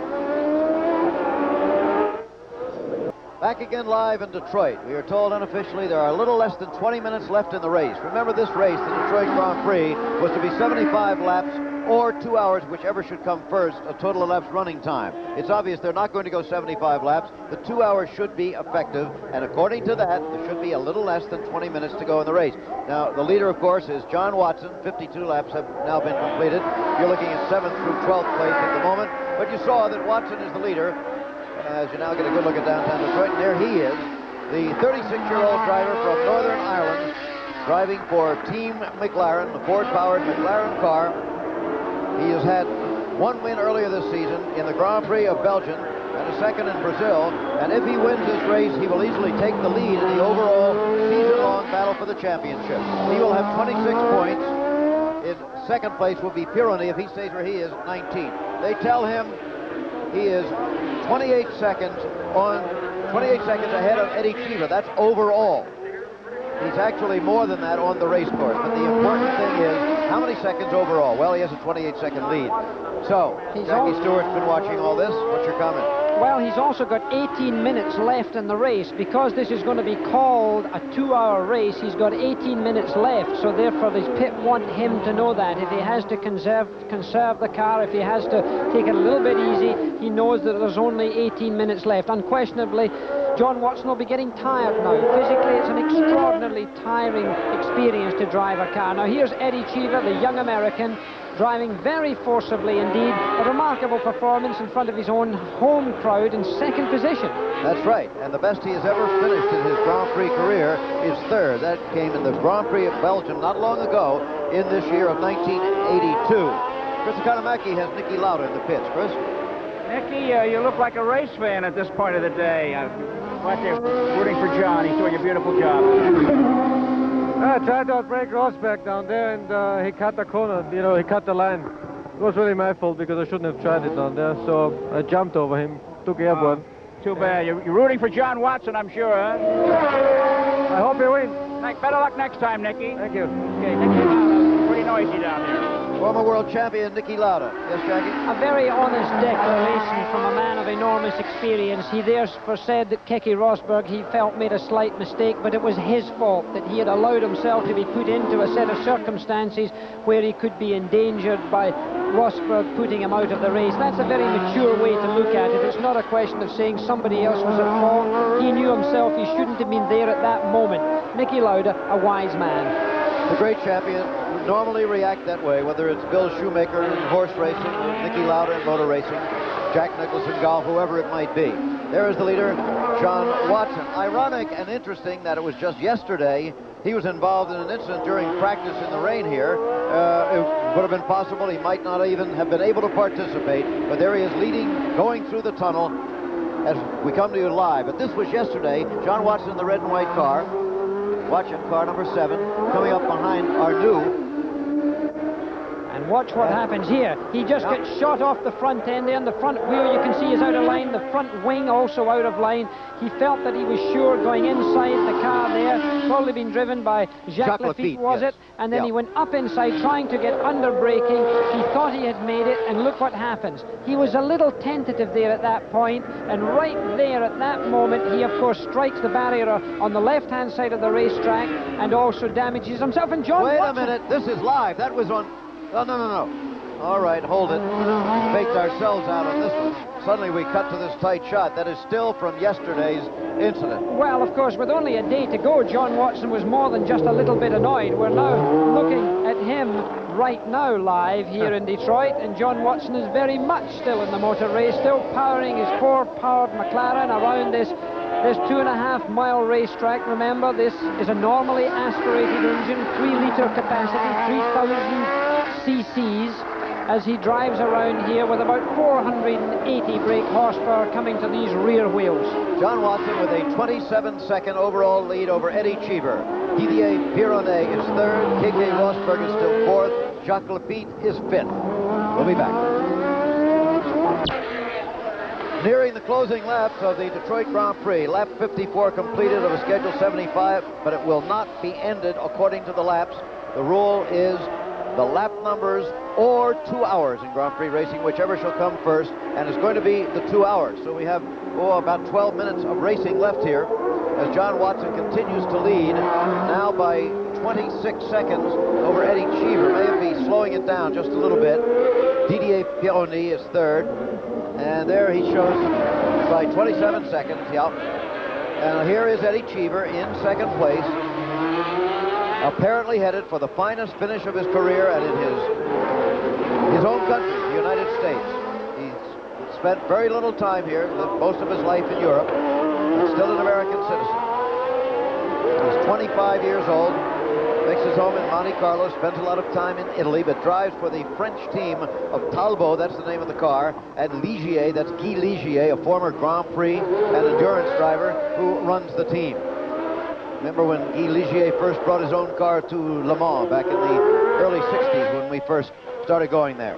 Back again live in Detroit. We are told unofficially there are a little less than 20 minutes left in the race. Remember, this race, the Detroit Grand Prix, was to be 75 laps or 2 hours, whichever should come first, a total of laps running time. It's obvious they're not going to go 75 laps. The 2 hours should be effective, and according to that, there should be a little less than 20 minutes to go in the race. Now, the leader, of course, is John Watson. 52 laps have now been completed. You're looking at 7th through 12th place at the moment, but you saw that Watson is the leader. As you now get a good look at downtown Detroit, and there he is, the 36-year-old driver from Northern Ireland, driving for Team McLaren, the Ford-powered McLaren car. He has had one win earlier this season in the Grand Prix of Belgium and a second in Brazil, And if he wins this race, he will easily take the lead in the overall season-long battle for the championship. He will have 26 points. In second place will be Pironi. If he stays where he is, 19. They tell him he is 28 seconds ahead of Eddie Cheever. That's overall. He's actually more than that on the race course. But the important thing is, how many seconds overall? Well, he has a 28-second lead. So, Jackie Stewart's been watching all this. What's your comment? Well, he's also got 18 minutes left in the race. Because this is going to be called a 2-hour race, he's got 18 minutes left. So therefore, the pit want him to know that. If he has to conserve the car, if he has to take it a little bit easy, he knows that there's only 18 minutes left. Unquestionably, John Watson will be getting tired now. Physically, it's an extraordinarily tiring experience to drive a car. Now, here's Eddie Cheever, the young American, driving very forcibly indeed. A remarkable performance in front of his own home crowd in second position. That's right, and the best he has ever finished in his Grand Prix career is third. That came in the Grand Prix of Belgium not long ago in this year of 1982. Chris Economaki has Niki Lauda in the pits. Chris? Nicky, you look like a race fan at this point of the day. Like you're rooting for John. He's doing a beautiful job. I tried to outbrake Rosberg down there, and he cut the corner. You know, he cut the line. It was really my fault because I shouldn't have tried it down there. So I jumped over him, took airborne. Too bad. You're rooting for John Watson, I'm sure, huh? I hope he wins. Better luck next time, Nicky. Thank you. Okay, Nicky Lauda. Pretty noisy down there. Former world champion Niki Lauda. Yes, Jackie? A very honest declaration from a man of enormous experience. He therefore said that Keke Rosberg, he felt, made a slight mistake, but it was his fault that he had allowed himself to be put into a set of circumstances where he could be endangered by Rosberg putting him out of the race. That's a very mature way to look at it. It's not a question of saying somebody else was at fault. He knew himself he shouldn't have been there at that moment. Niki Lauda, a wise man. The great champion would normally react that way, whether it's Bill Shoemaker in horse racing, Niki Lauda in motor racing, Jack Nicklaus in golf, whoever it might be. There is the leader, John Watson. Ironic and interesting that it was just yesterday he was involved in an incident during practice in the rain here. It would have been possible he might not even have been able to participate, but there he is leading, going through the tunnel as we come to you live. But this was yesterday. John Watson in the red and white car. Watching car number 7, coming up behind Arnoux. And watch what happens here. He just gets shot off the front end there, and the front wheel you can see is out of line, the front wing also out of line. He felt that he was sure going inside the car there, probably been driven by Jacques Lafitte, was it? And then he went up inside trying to get under braking. He thought he had made it, and look what happens. He was a little tentative there at that point, and right there at that moment, he of course strikes the barrier on the left-hand side of the racetrack and also damages himself. And John Watson... Wait a minute, this is live. That was on... Oh, no. All right, hold it. Faked ourselves out on this one. Suddenly we cut to this tight shot. That is still from yesterday's incident. Well, of course, with only a day to go, John Watson was more than just a little bit annoyed. We're now looking at him right now live here in Detroit, and John Watson is very much still in the motor race, still powering his 4-powered McLaren around this 2.5-mile racetrack. Remember, this is a normally aspirated engine, 3-litre capacity, 3,000 cc's, as he drives around here with about 480 brake horsepower coming to these rear wheels. John Watson with a 27-second overall lead over Eddie Cheever. Didier Pironi is third, Keke Rosberg is still fourth, Jacques Lafitte is fifth. We'll be back. Nearing the closing laps of the Detroit Grand Prix. Lap 54 completed of a schedule 75, but it will not be ended according to the laps. The rule is the lap numbers or 2 hours in Grand Prix racing, whichever shall come first, and it's going to be the 2 hours. So we have about 12 minutes of racing left here as John Watson continues to lead, now by 26 seconds over Eddie Cheever. May be slowing it down just a little bit. Didier Pironi is third, and there he shows by 27 seconds, And here is Eddie Cheever in second place, apparently headed for the finest finish of his career and in his own country, the United States. He's spent very little time here, lived most of his life in Europe, but still an American citizen. He's 25 years old, Makes his home in Monte Carlo, spends a lot of time in Italy, but drives for the French team of Talbot, that's the name of the car, and Ligier, that's Guy Ligier, a former Grand Prix and endurance driver who runs the team. Remember when Guy Ligier first brought his own car to Le Mans back in the early 60s when we first started going there.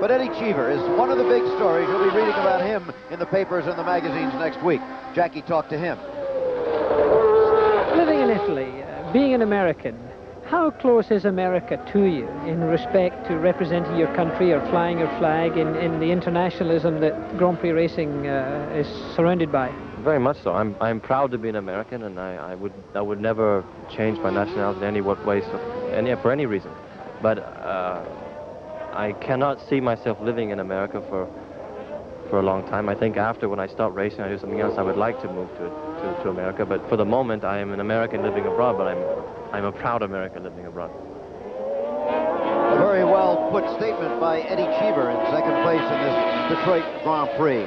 But Eddie Cheever is one of the big stories. You'll be reading about him in the papers and the magazines next week. Jackie talked to him. Living in Italy, being an American, how close is America to you in respect to representing your country or flying your flag in the internationalism that Grand Prix racing is surrounded by? Very much so. I'm proud to be an American, and I would never change my nationality in any way, for any reason. But I cannot see myself living in America for a long time. I think after, when I stop racing, I do something else, I would like to move to America. But for the moment, I am an American living abroad, but I'm a proud American living abroad. A very well put statement by Eddie Cheever in second place in this Detroit Grand Prix.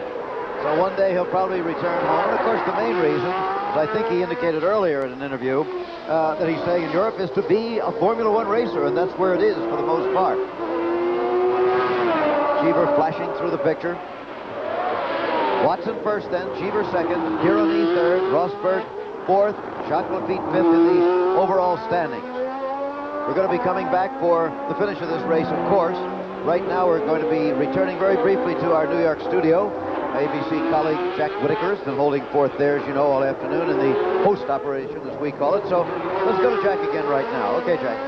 So one day he'll probably return home. And of course, the main reason, as I think he indicated earlier in an interview, that he's staying in Europe is to be a Formula One racer, and that's where it is for the most part. Cheever flashing through the picture. Watson first then, Cheever second, Pironi third, Rosberg fourth, Jacques Lafitte fifth in the overall standings. We're going to be coming back for the finish of this race, of course. Right now we're going to be returning very briefly to our New York studio. ABC colleague Jack Whitaker has been holding forth there, as you know, all afternoon in the post operation, as we call it. So let's go to Jack again right now. Okay, Jack.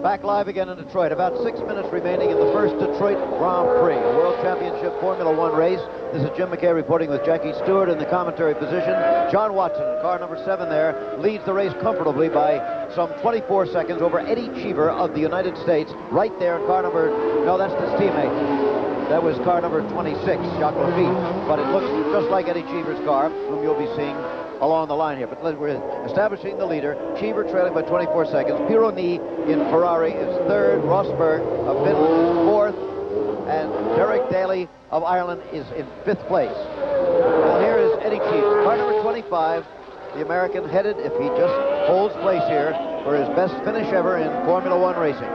Back live again in Detroit. About 6 minutes remaining in the first Detroit Grand Prix, a World Championship Formula One race. This is Jim McKay reporting with Jackie Stewart in the commentary position. John Watson, car number 7 there, leads the race comfortably by some 24 seconds over Eddie Cheever of the United States, right there in car number, no, that's his teammate. That was car number 26, Jacques Lafitte. But it looks just like Eddie Cheever's car, whom you'll be seeing along the line here. But we're establishing the leader. Cheever trailing by 24 seconds. Pironi in Ferrari is third. Rosberg of Finland is fourth. And Derek Daly of Ireland is in fifth place. Well, here is Eddie Cheever, car number 25. The American headed, if he just holds place here, for his best finish ever in Formula One racing.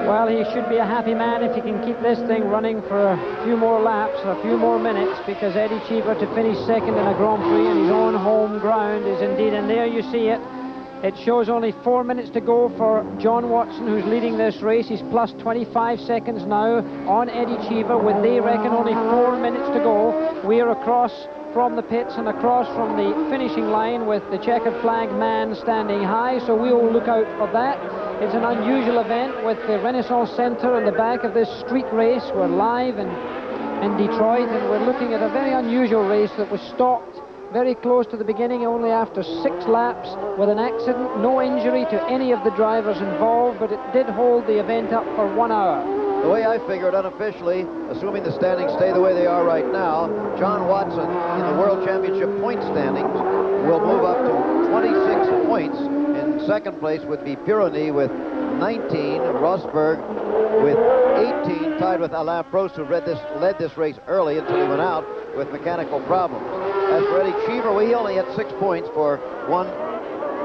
Well, he should be a happy man if he can keep this thing running for a few more laps, a few more minutes, because Eddie Cheever to finish second in a Grand Prix on his own home ground is indeed, and there you see it. It shows only 4 minutes to go for John Watson, who's leading this race. He's plus 25 seconds now on Eddie Cheever, when they reckon only 4 minutes to go. We are across from the pits and across from the finishing line with the checkered flag man standing high, so we will look out for that. It's an unusual event with the Renaissance Center in the back of this street race. We're live in Detroit, and we're looking at a very unusual race that was stopped very close to the beginning, only after 6 laps with an accident. No injury to any of the drivers involved, but it did hold the event up for 1 hour. The way I figured unofficially, assuming the standings stay the way they are right now, John Watson in the World Championship point standings will move up to 26 points. In second place would be Pironi with 19, Rosberg with 18, tied with Alain Prost, who led this race early until he went out with mechanical problems. As for Eddie Cheever, he only had 6 points for one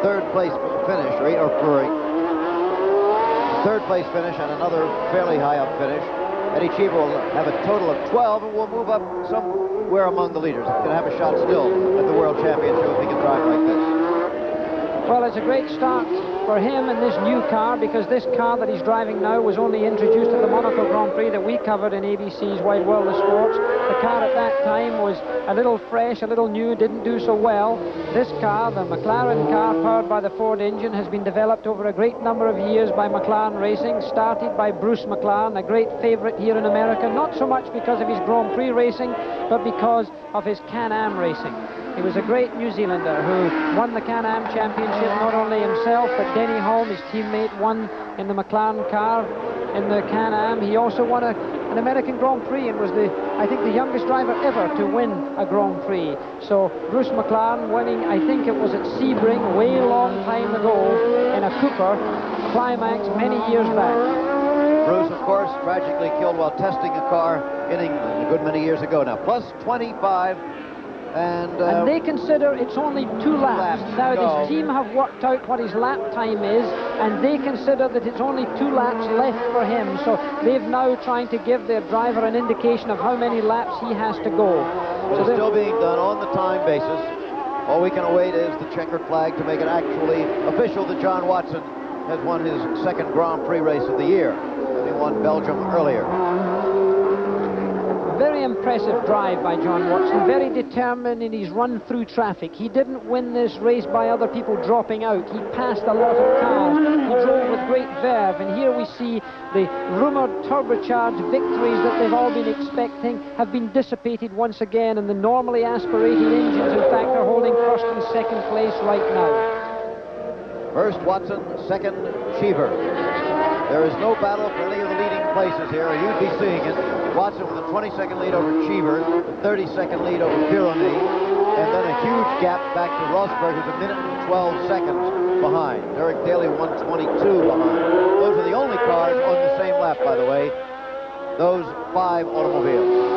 third place finish, or for a third place finish and another fairly high up finish. Eddie Cheever will have a total of 12 and will move up somewhere among the leaders. He's going to have a shot still at the World Championship if he can drive like this. Well, it's a great start for him in this new car, because this car that he's driving now was only introduced at the Monaco Grand Prix that we covered in ABC's Wide World of Sports. The car at that time was a little fresh, a little new, didn't do so well. This car, the McLaren car powered by the Ford engine, has been developed over a great number of years by McLaren Racing, started by Bruce McLaren, a great favorite here in America, not so much because of his Grand Prix racing, but because of his Can-Am racing. He was a great New Zealander who won the Can-Am Championship, not only himself, but Denny Hulme, his teammate, won in the McLaren car in the Can-Am. He also won an American Grand Prix and was, I think, the youngest driver ever to win a Grand Prix. So Bruce McLaren winning, I think it was at Sebring, way long time ago, in a Cooper Climax many years back. Bruce, of course, tragically killed while testing a car in England a good many years ago now. Plus 25. And they consider it's only 2 laps. Now, this team have worked out what his lap time is, and they consider that it's only 2 laps left for him. So they've now trying to give their driver an indication of how many laps he has to go. So it's still being done on the time basis. All we can await is the checkered flag to make it actually official that John Watson has won his 2nd Grand Prix race of the year, having won Belgium earlier. Very impressive drive by John Watson, very determined in his run through traffic. He didn't win this race by other people dropping out. He passed a lot of cars. He drove with great verve, and here we see the rumoured turbocharged victories that they've all been expecting have been dissipated once again, and the normally aspirated engines, in fact, are holding 1st and 2nd place right now. 1st Watson, 2nd Cheever. There is no battle for any of the leading places here. You'd be seeing it. Watson with a 20-second lead over Cheever, a 30-second lead over Pironi, and then a huge gap back to Rosberg, who's 1 minute and 12 seconds behind. Derek Daly 1:22 behind. Those are the only cars on the same lap, by the way. Those 5 automobiles.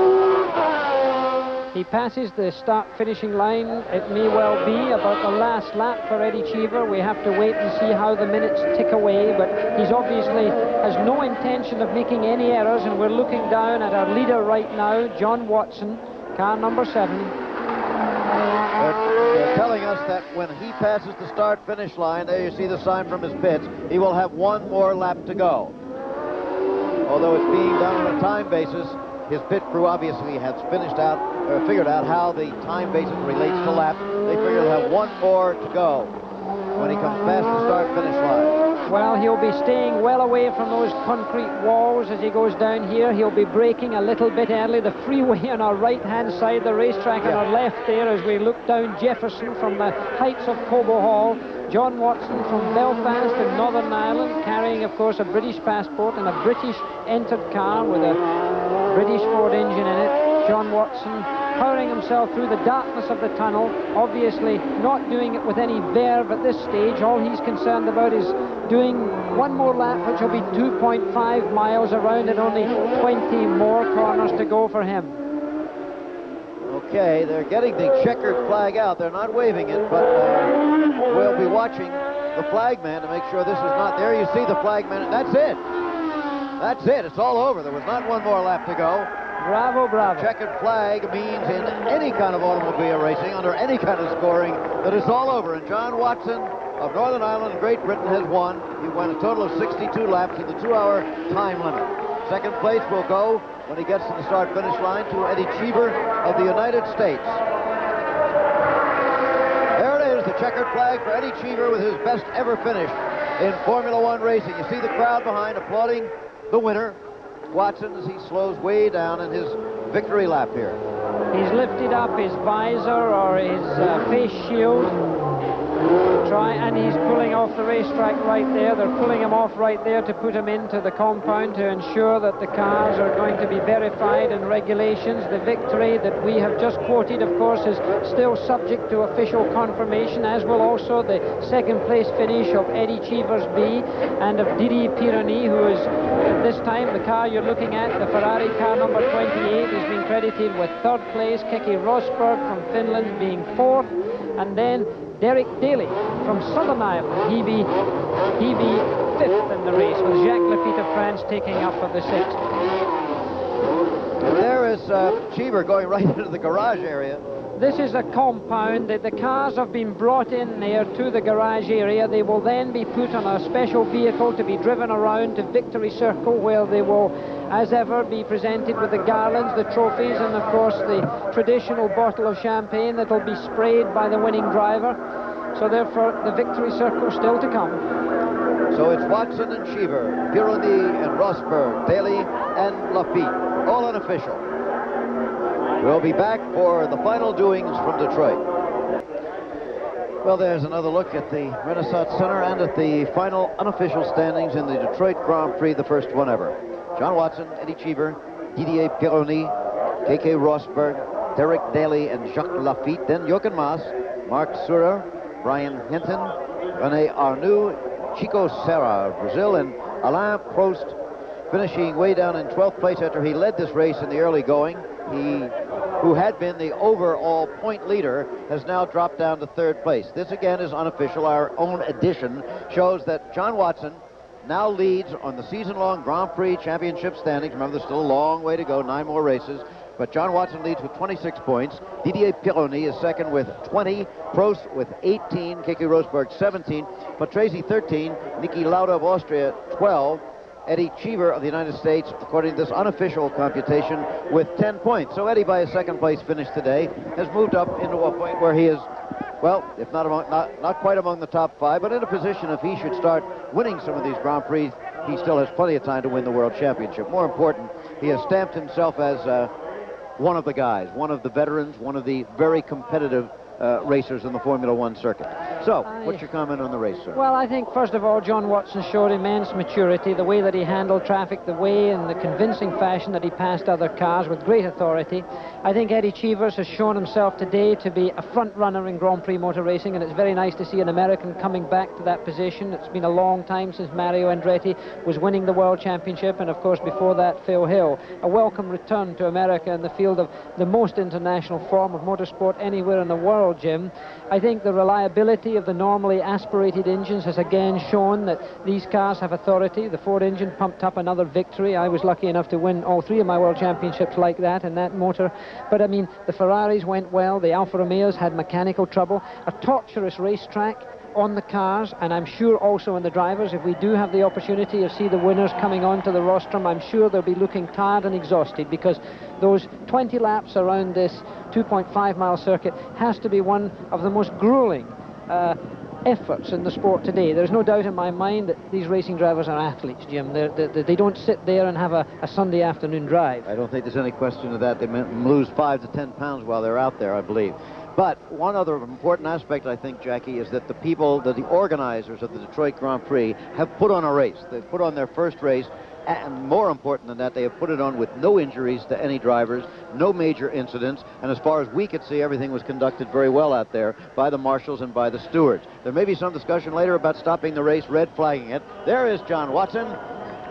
He passes the start-finishing line. It may well be about the last lap for Eddie Cheever. We have to wait and see how the minutes tick away, but he's obviously has no intention of making any errors, and we're looking down at our leader right now, John Watson, car number 7. They're telling us that when he passes the start-finish line, there you see the sign from his pits, he will have 1 more lap to go. Although it's being done on a time basis, his pit crew obviously has figured out how the time basis relates to laps. They figure they'll have 1 more to go when he comes past the start-finish line. Well, he'll be staying well away from those concrete walls as he goes down here. He'll be braking a little bit early. The freeway on our right-hand side, the racetrack on our left there as we look down Jefferson from the heights of Cobo Hall. John Watson from Belfast in Northern Ireland, carrying, of course, a British passport and a British entered car with a British Ford engine in it. John Watson powering himself through the darkness of the tunnel, obviously not doing it with any verve at this stage. All he's concerned about is doing 1 more lap, which will be 2.5 miles around and only 20 more corners to go for him. Okay, they're getting the checkered flag out. They're not waving it, but we'll be watching the flagman to make sure this is not there. You see the flagman. That's it. That's it. It's all over. There was not 1 more lap to go. Bravo, bravo. Checkered flag means in any kind of automobile racing, under any kind of scoring, that it's all over. And John Watson of Northern Ireland, Great Britain, has won. He won a total of 62 laps in the 2-hour time limit. 2nd place will go, when he gets to the start-finish line, to Eddie Cheever of the United States. There it is, the checkered flag for Eddie Cheever with his best ever finish in Formula One racing. You see the crowd behind applauding the winner, Watson, as he slows way down in his victory lap here. He's lifted up his visor or his face shield. And he's pulling off the racetrack right there. They're pulling him off right there to put him into the compound to ensure that the cars are going to be verified and regulations. The victory that we have just quoted, of course, is still subject to official confirmation, as will also the 2nd place finish of Eddie Cheever's B and of Didier Pironi, who is, at this time, the car you're looking at, the Ferrari car number 28, has been credited with 3rd place. Keke Rosberg from Finland being 4th, and then Derek Daly from Southern Ireland. He be 5th in the race, with Jacques Lafitte of France taking up for the 6th. And there is Cheever going right into the garage area. This is a compound. The cars have been brought in there to the garage area. They will then be put on a special vehicle to be driven around to Victory Circle, where they will, as ever, be presented with the garlands, the trophies, and of course the traditional bottle of champagne that will be sprayed by the winning driver. So therefore the Victory Circle still to come. So it's Watson and Cheever, Pironi and Rosberg, Daly and Lafitte, all unofficial. We'll be back for the final doings from Detroit. Well, there's another look at the Renaissance Center and at the final unofficial standings in the Detroit Grand Prix, the first one ever. John Watson, Eddie Cheever, Didier Pironi, Keke Rosberg, Derek Daly and Jacques Lafitte, then Jochen Mass, Mark Surer, Brian Hinton, René Arnoux, Chico Serra of Brazil, and Alain Prost finishing way down in 12th place after he led this race in the early going. He who had been the overall point leader, has now dropped down to third place. This again is unofficial. Our own edition shows that John Watson now leads on the season-long Grand Prix championship standings. Remember, there's still a long way to go, 9 more races. But John Watson leads with 26 points. Didier Pironi is second with 20. Prost with 18. Kiki Rosberg 17. Patrese 13. Niki Lauda of Austria 12. Eddie Cheever of the United States, according to this unofficial computation, with 10 points. So Eddie, by his second place finish today, has moved up into a point where he is, well, if not quite among the top 5, but in a position if he should start winning some of these Grand Prix, he still has plenty of time to win the World Championship. More important, he has stamped himself as one of the guys, one of the veterans, one of the very competitive racers in the Formula One circuit. So, what's your comment on the race, sir? Well, I think, first of all, John Watson showed immense maturity, the way that he handled traffic, the way in the convincing fashion that he passed other cars with great authority. I think Eddie Cheevers has shown himself today to be a front runner in Grand Prix motor racing, and it's very nice to see an American coming back to that position. It's been a long time since Mario Andretti was winning the World Championship, and of course before that Phil Hill. A welcome return to America in the field of the most international form of motorsport anywhere in the world, Jim. I think the reliability of the normally aspirated engines has again shown that these cars have authority. The Ford engine pumped up another victory. I was lucky enough to win all 3 of my World Championships like that in that motor. But I mean, the Ferraris went well, the Alfa Romeos had mechanical trouble, a torturous racetrack on the cars, and I'm sure also on the drivers. If we do have the opportunity to see the winners coming onto the rostrum, I'm sure they'll be looking tired and exhausted, because those 20 laps around this 2.5-mile circuit has to be one of the most grueling efforts in the sport today. There's no doubt in my mind that these racing drivers are athletes, Jim. They don't sit there and have a Sunday afternoon drive. I don't think there's any question of that. They lose 5 to 10 pounds while they're out there, I believe. But one other important aspect, I think, Jackie, is that the organizers of the Detroit Grand Prix have put on a race. They've put on their first race, and more important than that, they have put it on with no injuries to any drivers, no major incidents, and as far as we could see, everything was conducted very well out there by the marshals and by the stewards. There may be some discussion later about stopping the race, red flagging it. There is John Watson.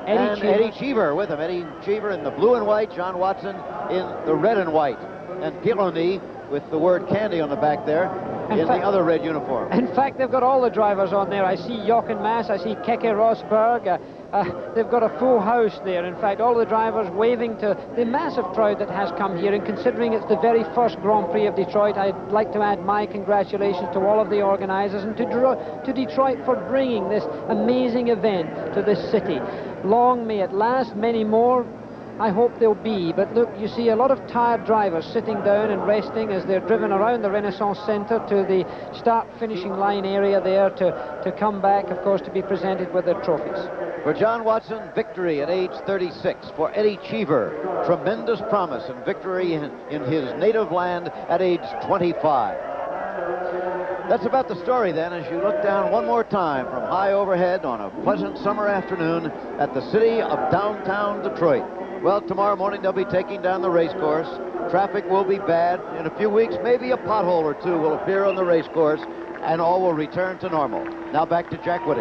Eddie Cheever with him. Eddie Cheever in the blue and white, John Watson in the red and white. And Pironi with the word candy on the back there in the other red uniform. In fact, they've got all the drivers on there. I see Jochen Mass, I see Keke Rosberg. They've got a full house there. In fact, all the drivers waving to the massive crowd that has come here. And considering it's the very first Grand Prix of Detroit, I'd like to add my congratulations to all of the organizers and to Detroit for bringing this amazing event to this city. Long may it last, many more I hope they'll be. But look, you see a lot of tired drivers sitting down and resting as they're driven around the Renaissance Centre to the start-finishing line area there to come back, of course, to be presented with their trophies. For John Watson, victory at age 36. For Eddie Cheever, tremendous promise and victory in his native land at age 25. That's about the story then, as you look down one more time from high overhead on a pleasant summer afternoon at the city of downtown Detroit. Well, tomorrow morning they'll be taking down the race course. Traffic will be bad. In a few weeks, maybe a pothole or two will appear on the race course, and all will return to normal. Now back to Jack Whittaker.